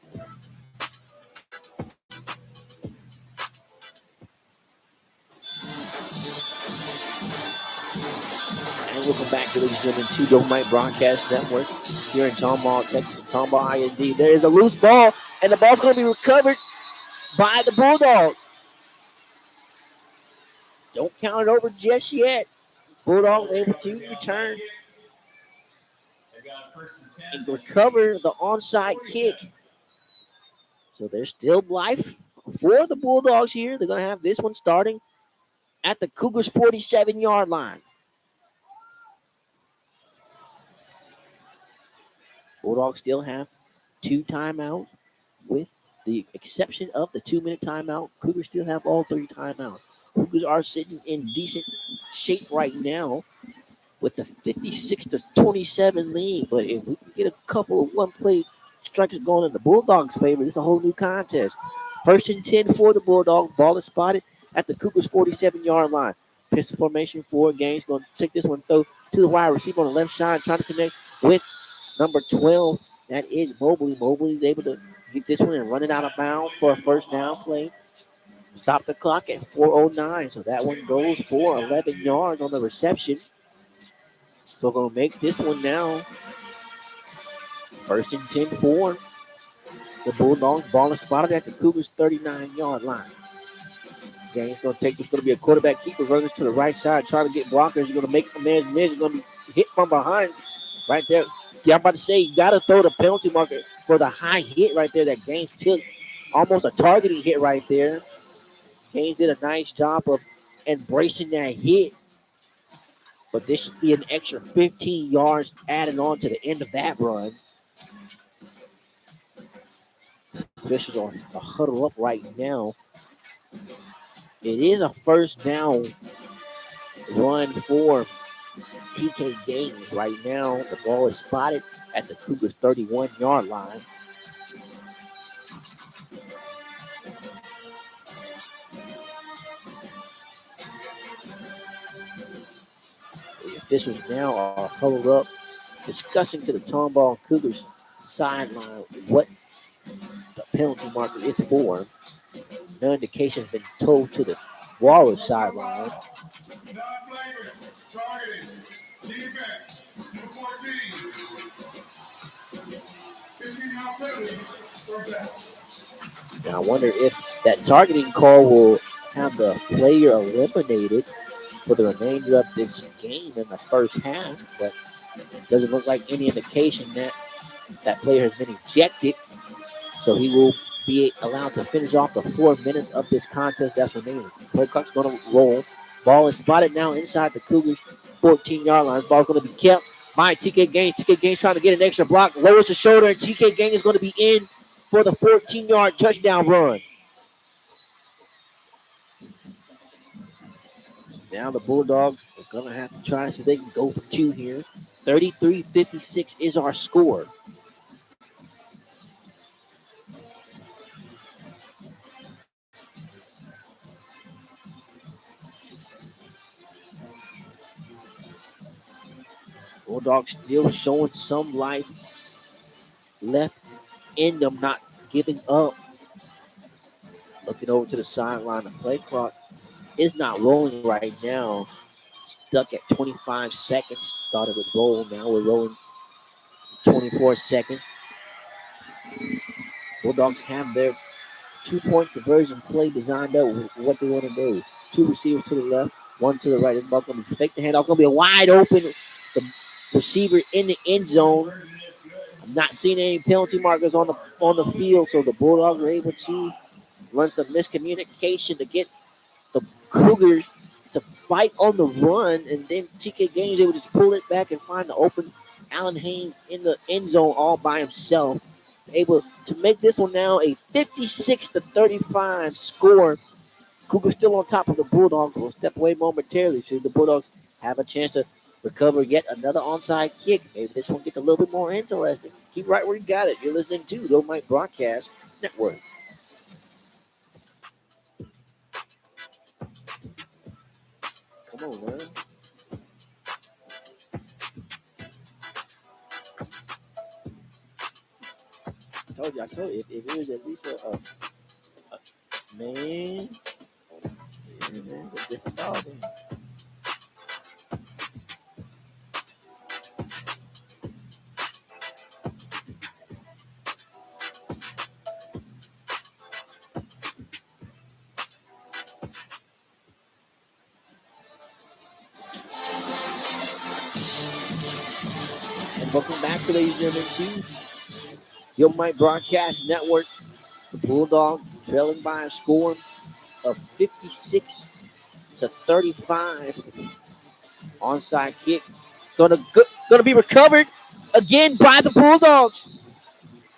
And welcome back, ladies and gentlemen, to the Mike Broadcast Network here in Tomball, Texas, Tomball ISD. There is a loose ball, and the ball's going to be recovered by the Bulldogs. Don't count it over just yet. Bulldogs able to return and recover the onside kick. So there's still life for the Bulldogs here. They're going to have this one starting at the Cougars' 47-yard line. Bulldogs still have 2 timeouts, with the exception of the 2-minute timeout. Cougars still have all 3 timeouts. Cougars are sitting in decent shape right now with the 56-27 lead. But if we can get a couple of one-play strikers going in the Bulldogs' favor, it's a whole new contest. 1st and 10 for the Bulldogs. Ball is spotted at the Cougars' 47-yard line. Pistol formation for Gaines. Going to take this one throw to the wide receiver on the left side, trying to connect with number 12. That is Mobley. Mobley is able to get this one and run it out of bounds for a first down play. Stop the clock at 4:09. So that one goes for 11 yards on the reception. So we're going to make this one now 1st and 10 for the Bulldogs. Ball is spotted at the Cougars' 39-yard line. Gaines going to take this. Going to be a quarterback keeper. Runs to the right side. Trying to get blockers. He's going to make a man's miss. He's going to be hit from behind right there. Yeah, I'm about to say, you got to throw the penalty marker for the high hit right there that Gaines took. Almost a targeting hit right there. Gaines did a nice job of embracing that hit. But this should be an extra 15 yards added on to the end of that run. Officials are huddled up right now. It is a first down run for TK Gaines right now. The ball is spotted at the Cougars' 31-yard line. The officials now are huddled up, discussing to the Tomball Cougars sideline what the penalty marker is for. No indication has been told to the Walrus sideline. Non-flagrant, targeted, defense, number 14. 15-yard penalty, first down. Now I wonder if that targeting call will have the player eliminated for the remainder of this game in the first half, but it doesn't look like any indication that that player has been ejected. So he will be allowed to finish off the 4 minutes of this contest that's remaining. Play clock's going to roll. Ball is spotted now inside the Cougars' 14-yard line. Ball is going to be kept by TK Gaines. TK Gaines trying to get an extra block. Lowers the shoulder, and TK Gaines is going to be in for the 14-yard touchdown run. Now the Bulldogs are going to have to try to see if they can go for 2 here. 33-56 is our score. Bulldogs still showing some life left in them, not giving up. Looking over to the sideline, the play clock is not rolling right now. Stuck at 25 seconds. Thought it would roll. Now we're rolling 24 seconds. Bulldogs have their 2-point conversion play designed out with what they want to do. 2 receivers to the left, 1 to the right. This ball's going to be fake the handoff. It's going to be a wide open the receiver in the end zone. I'm not seeing any penalty markers on the field, so the Bulldogs are able to run some miscommunication to get the Cougars to fight on the run, and then TK Gaines able to just pull it back and find the open Allen Haynes in the end zone all by himself. Able to make this one now a 56-35 score. Cougars still on top of the Bulldogs. Will step away momentarily. Should the Bulldogs have a chance to recover yet another onside kick? Maybe this one gets a little bit more interesting. Keep right where you got it. You're listening to the Mike Broadcast Network. Come on, man. told you. I told you. If it was at least a man, yeah, man, it's a different dog. And welcome back, ladies and gentlemen, to Your Mike Broadcast Network. The Bulldogs trailing by a score of 56-35. Onside kick gonna be recovered again by the Bulldogs.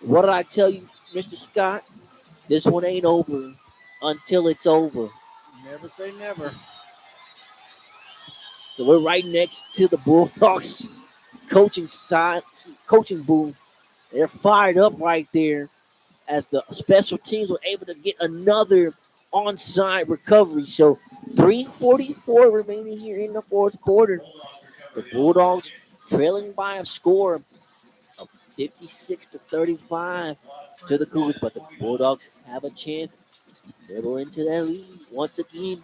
What did I tell you, Mr. Scott? This one ain't over until it's over. Never say never. So we're right next to the Bulldogs coaching booth. They're fired up right there as the special teams were able to get another onside recovery. So 3:44 remaining here in the fourth quarter. The Bulldogs trailing by a score of 56-35 to the Cougars, but the Bulldogs have a chance to nibble into that lead once again.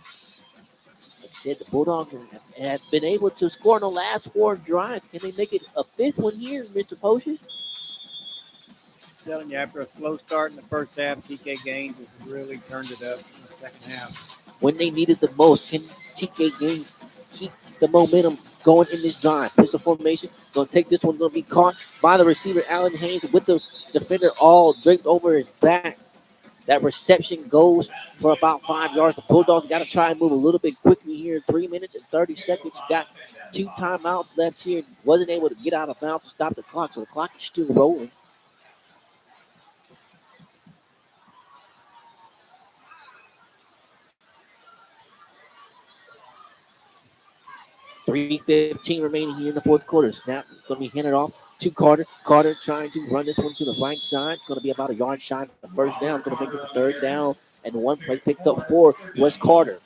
Like I said, the Bulldogs have been able to score in the last four drives. Can they make it a fifth one here, Mr. Poshers? Telling you, after a slow start in the first half, TK Gaines has really turned it up in the second half. When they needed the most, can TK Gaines keep the momentum going in this drive? Pistol formation, gonna take this one, gonna be caught by the receiver Allen Haynes with the defender all draped over his back. That reception goes for about 5 yards. The Bulldogs got to try and move a little bit quickly here. 3 minutes and 30 seconds. Got 2 timeouts left here. Wasn't able to get out of bounds to stop the clock, so the clock is still rolling. $3:15 remaining here in the fourth quarter. Snap going to be handed off to Carter. Carter trying to run this one to the right side. It's going to be about a yard shy of the first down. It's going to make it to third down. And one play picked up for Wes Carter.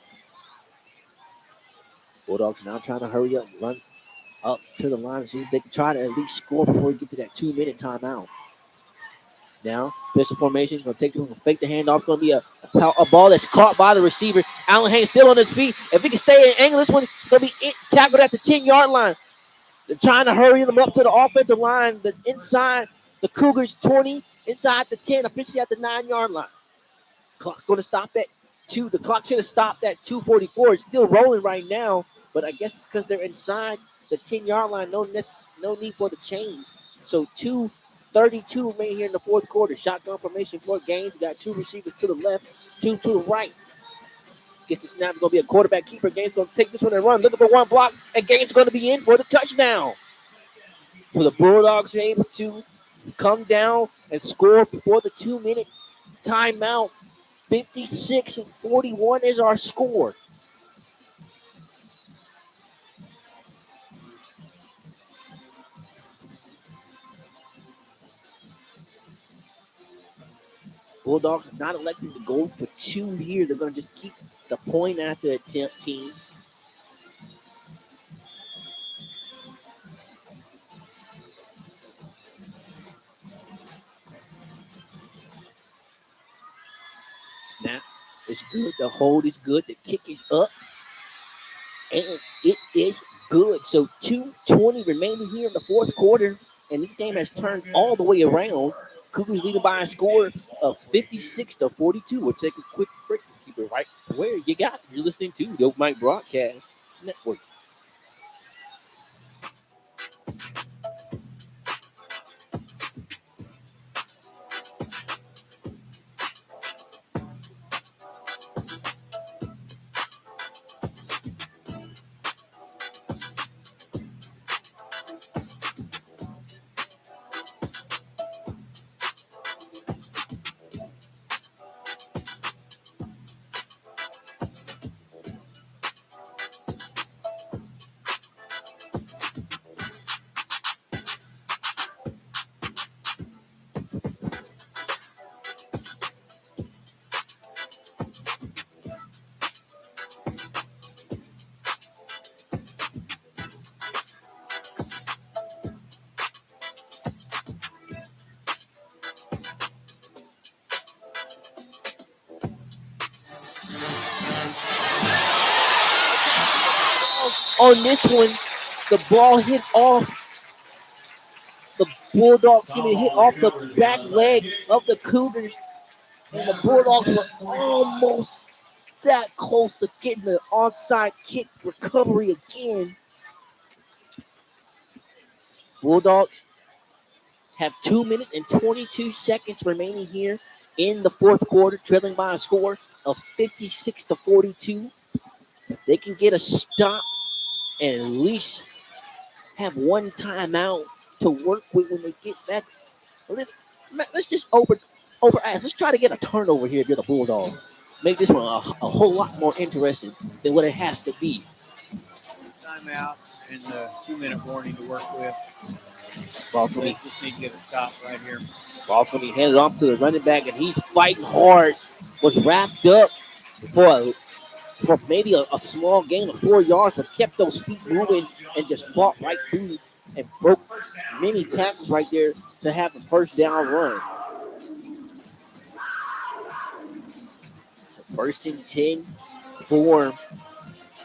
Bulldogs now trying to hurry up, run up to the line, see if they can try to at least score before we get to that 2-minute timeout. Now, pistol formation, going to take this one, fake the handoff. It's going to be a ball that's caught by the receiver. Allen Haynes still on his feet. If he can stay in angle, this one is going to be tackled at the 10-yard line. They're trying to hurry them up to the offensive line. The inside the Cougars 20, inside the 10, officially at the 9-yard line. Clock's going to stop at 2. The clock should have stopped at 2:44. It's still rolling right now, but I guess because they're inside the 10-yard line, no need for the change. So 2:32 remain here in the fourth quarter. Shotgun formation for Gaines. Got 2 receivers to the left, 2 to the right. Gets the snap. Going to be a quarterback keeper. Gaines going to take this one and run. Looking for one block, and Gaines going to be in for the touchdown. So the Bulldogs are able to come down and score before the 2-minute timeout. 56-41 is our score. Bulldogs are not electing to go for 2 here. They're going to just keep the point after attempt team. Snap is good. The hold is good. The kick is up. And it is good. So 2:20 remaining here in the fourth quarter. And this game has turned all the way around. Cougars leading by a score of 56-42. We'll take a quick break and keep it right where you got it. You're listening to the Oak Mike Broadcast Network. on this one, the ball hit off the Bulldogs, hit off the back legs of the Cougars, and the Bulldogs were almost that close to getting the onside kick recovery again. Bulldogs have 2 minutes and 22 seconds remaining here in the fourth quarter, trailing by a score of 56-42. They can get a stop and at least have one timeout to work with when they get back. Let's just over ask. Let's try to get a turnover here if you're the Bulldogs. Make this one a whole lot more interesting than what it has to be. Timeouts and the 2-minute warning to work with. Ball's gonna Just need to get a stop right here. be handed off to the running back, and he's fighting hard. Was wrapped up for maybe a small gain of 4 yards, but kept those feet moving and just fought right through and broke many tackles right there to have the first down run. So 1st and 10 for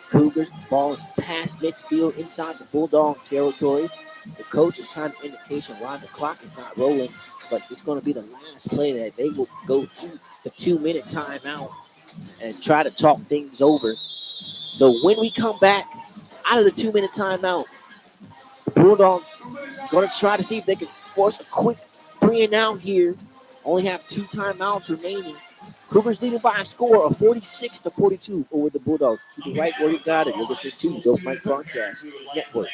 Cougars. Ball is past midfield inside the Bulldog territory. The coach is trying to indication why the clock is not rolling, but it's going to be the last play that they will go to the 2-minute timeout and try to talk things over. So when we come back out of the 2-minute timeout, the Bulldogs going to try to see if they can force a quick 3-and-out here. Only have 2 timeouts remaining. Cougars leading by a score of 46-42 over the Bulldogs. Keep it right where you got it. You're listening to the Mike Broadcast Network.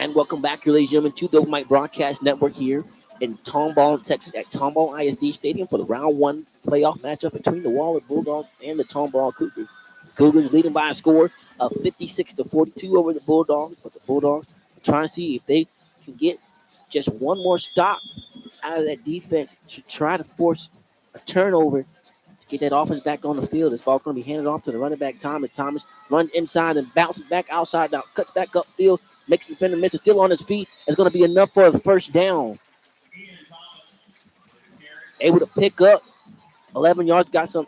And welcome back, ladies and gentlemen, to the Mike Broadcast Network here in Tomball, Texas, at Tomball ISD Stadium for the round 1 playoff matchup between the Waller Bulldogs and the Tomball Cougars. Cougars leading by a score of 56-42 over the Bulldogs, but the Bulldogs are trying to see if they can get just one more stop out of that defense to try to force a turnover to get that offense back on the field. This ball's going to be handed off to the running back, Thomas. Thomas runs inside and bounces back outside, now cuts back upfield, makes the defender miss. It's still on his feet. It's going to be enough for the first down. Able to pick up 11 yards. Got some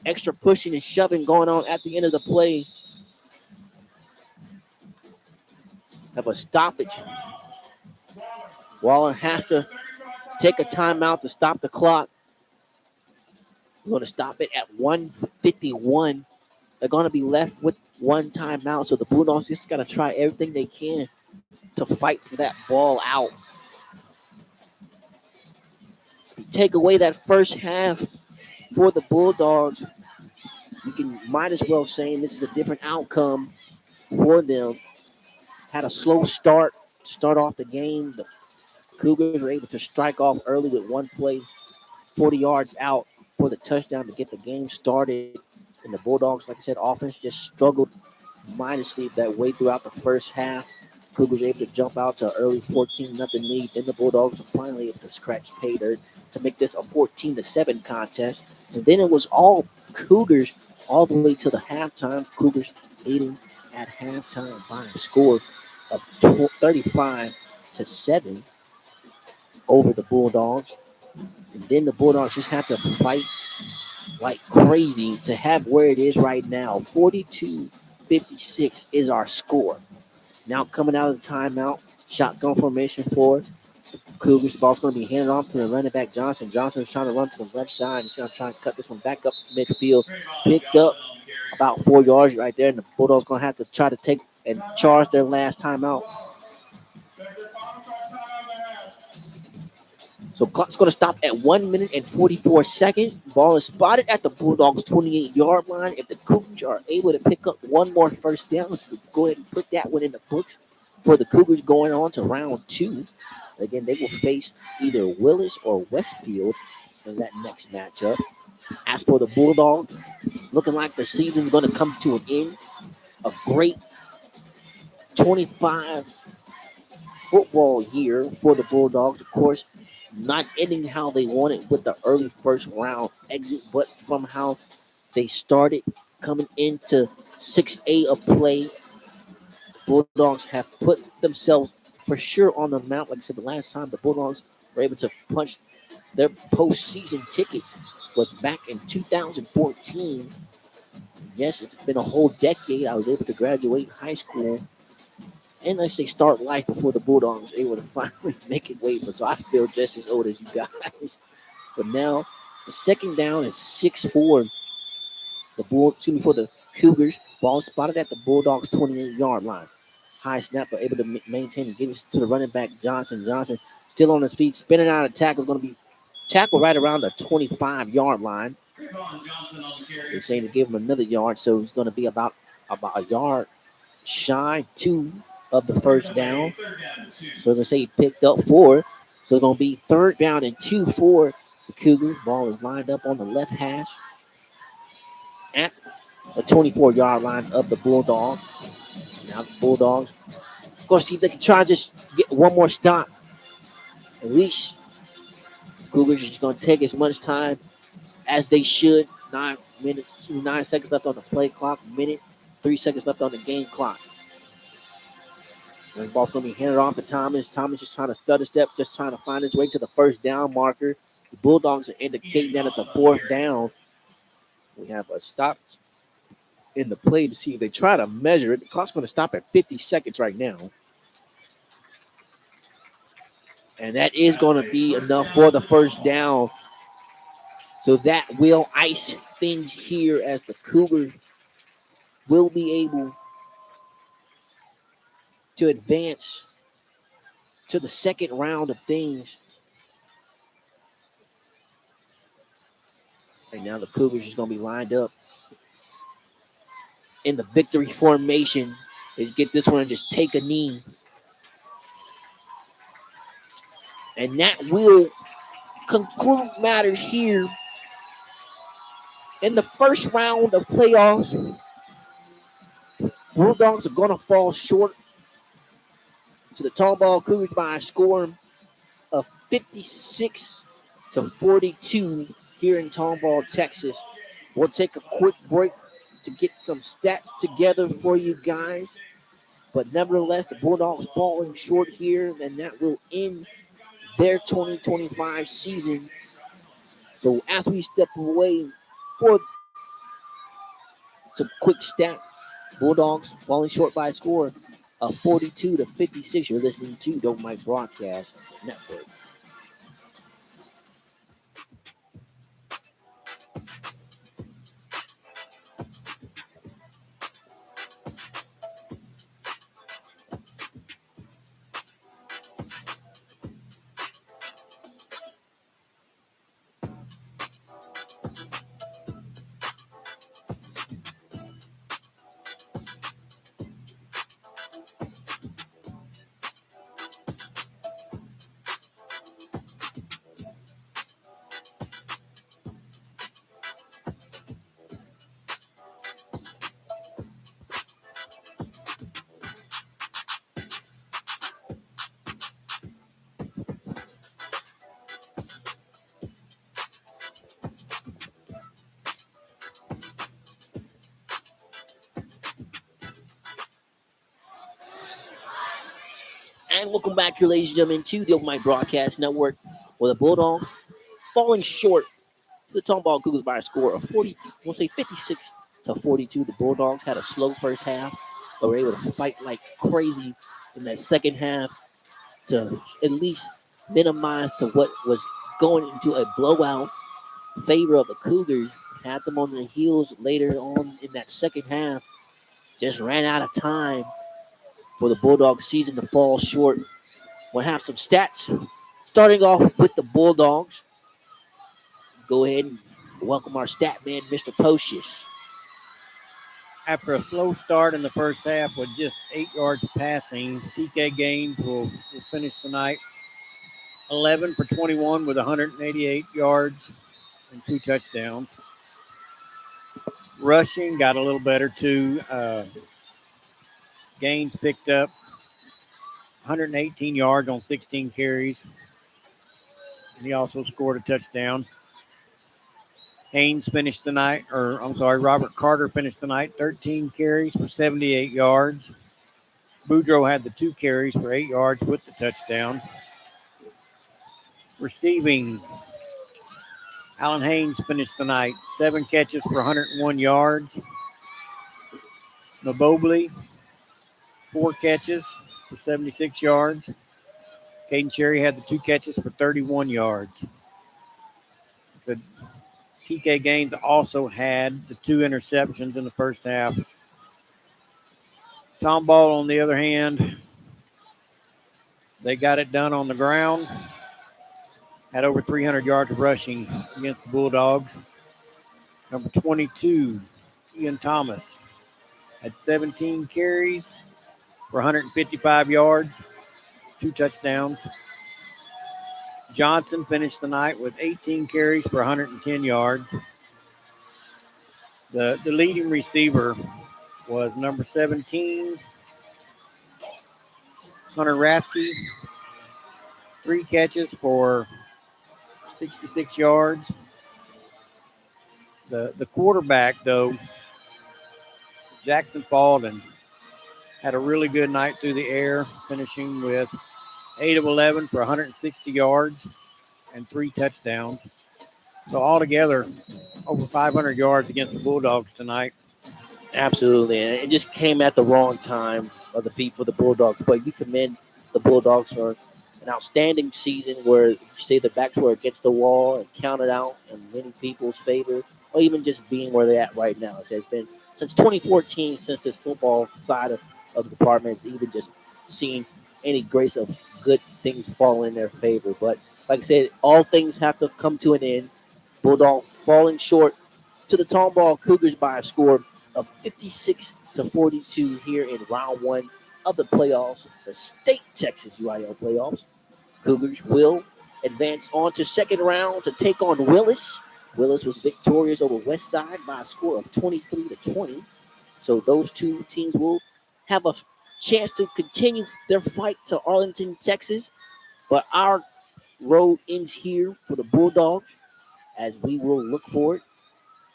extra pushing and shoving going on at the end of the play. Have a stoppage. Waller has to take a timeout to stop the clock. We're going to stop it at 1:51. They're going to be left with one timeout. So the Bulldogs just got to try everything they can to fight for that ball out. You take away that first half for the Bulldogs, you might as well say this is a different outcome for them. Had a slow start to start off the game. The Cougars were able to strike off early with one play, 40 yards out for the touchdown to get the game started. And the Bulldogs, like I said, offense just struggled mightily that way throughout the first half. Cougars were able to jump out to an early 14-0 lead. Then the Bulldogs were finally able to scratch pay dirt to make this a 14-7 contest. And then it was all Cougars all the way to the halftime. Cougars leading at halftime by a score of 35-7 over the Bulldogs. And then the Bulldogs just have to fight like crazy to have where it is right now. 42-56 is our score. Now coming out of the timeout, shotgun formation for Cougars, the ball's going to be handed off to the running back Johnson. Johnson's trying to run to the left side. He's going to try and cut this one back up midfield. Picked up about 4 yards right there, and the Bulldogs going to have to try to take and charge their last timeout. So clock's going to stop at 1 minute and 44 seconds. Ball is spotted at the Bulldogs' 28-yard line. If the Cougars are able to pick up one more first down, go ahead and put that one in the books for the Cougars going on to round 2. Again, they will face either Willis or Westfield in that next matchup. As for the Bulldogs, it's looking like the season's going to come to an end. A great 25 football year for the Bulldogs. Of course, not ending how they wanted with the early first round exit, but from how they started coming into 6A of play. Bulldogs have put themselves for sure on the mount. Like I said, the last time the Bulldogs were able to punch their postseason ticket was back in 2014. Yes, it's been a whole decade. I was able to graduate high school and I say start life before the Bulldogs were able to finally make it wait. But so I feel just as old as you guys. But now the second down is 6-4. For the Cougars. Ball spotted at the Bulldogs 28-yard line. High snap, but able to maintain and give it to the running back Johnson. Johnson still on his feet, spinning out of tackle. Is going to be tackled right around the 25-yard line. They're saying to give him another yard, so it's going to be about a yard shy, 2 of the first down. So they're going to say he picked up 4. So it's going to be 3rd down and 2 for the Cougars. Ball is lined up on the left hash at the 24-yard line of the Bulldogs. Now the Bulldogs going to see if they can try to just get one more stop. At least Cougars are just going to take as much time as they should. 9 seconds left on the play clock. Minute, 3 seconds left on the game clock. And the ball's going to be handed off to Thomas. Thomas just trying to stutter step, just trying to find his way to the first down marker. The Bulldogs are indicating that it's a 4th down. We have a stop in the play to see if they try to measure it. The clock's going to stop at 50 seconds right now. And that is going to be enough for the first down. So that will ice things here as the Cougars will be able to advance to the second round of things. And now the Cougars is going to be lined up in the victory formation. Is get this one and just take a knee. And that will conclude matters here in the first round of playoffs. Bulldogs are going to fall short to the Tomball Cougars by a score of 56-42 here in Tomball, Texas. We'll take a quick break to get some stats together for you guys. But nevertheless, the Bulldogs falling short here, and that will end their 2025 season. So as we step away for some quick stats, Bulldogs falling short by a score of 42-56. You're listening to Dope Mike Broadcast Network. And welcome back here, ladies and gentlemen, to the Open Mic Broadcast Network, where the Bulldogs falling short to the Tomball Cougars by a score of 56-42. The Bulldogs had a slow first half, but were able to fight like crazy in that second half to at least minimize to what was going into a blowout favor of the Cougars. Had them on their heels later on in that second half. Just ran out of time for the Bulldogs season to fall short. We'll have some stats. Starting off with the Bulldogs. Go ahead and welcome our stat man, Mr. Pocius. After a slow start in the first half with just 8 yards passing, TK Gaines will finish tonight 11 for 21 with 188 yards and 2 touchdowns. Rushing got a little better too. Gaines picked up 118 yards on 16 carries. And he also scored a touchdown. Robert Carter finished tonight 13 carries for 78 yards. Boudreaux had the 2 carries for 8 yards with the touchdown. Receiving, Alan Haynes finished tonight 7 catches for 101 yards. Mobley, 4 catches for 76 yards. Caden Cherry had the 2 catches for 31 yards. So TK Gaines also had the 2 interceptions in the first half. Tomball, on the other hand, they got it done on the ground. Had over 300 yards of rushing against the Bulldogs. Number 22, Ian Thomas, had 17 carries for 155 yards, 2 touchdowns. Johnson finished the night with 18 carries for 110 yards. The leading receiver was number 17, Hunter Rathke, 3 catches for 66 yards. The quarterback, though, Jackson Falden, had a really good night through the air, finishing with 8 of 11 for 160 yards and 3 touchdowns. So altogether, over 500 yards against the Bulldogs tonight. Absolutely. And it just came at the wrong time of the feat for the Bulldogs. But you commend the Bulldogs for an outstanding season where you say the backs were against the wall and counted out in many people's favor, or even just being where they're at right now. It's been since 2014, since this football side of the department has even just seen any grace of good things fall in their favor. But like I said, all things have to come to an end. Bulldog falling short to the Tomball Cougars by a score of 56-42 here in round 1 of the playoffs, the State Texas UIL playoffs. Cougars will advance on to second round to take on Willis. Willis was victorious over Westside by a score of 23-20. So those two teams will have a chance to continue their fight to Arlington, Texas. But our road ends here for the Bulldogs as we will look forward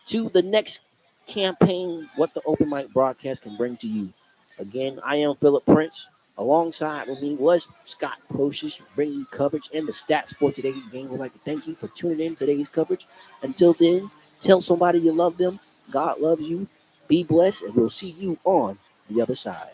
to the next campaign, what the Open Mic broadcast can bring to you. Again, I am Philip Prince. Alongside with me was Scott Pocius, bringing you coverage and the stats for today's game. We'd like to thank you for tuning in to today's coverage. Until then, tell somebody you love them. God loves you. Be blessed, and we'll see you on the other side.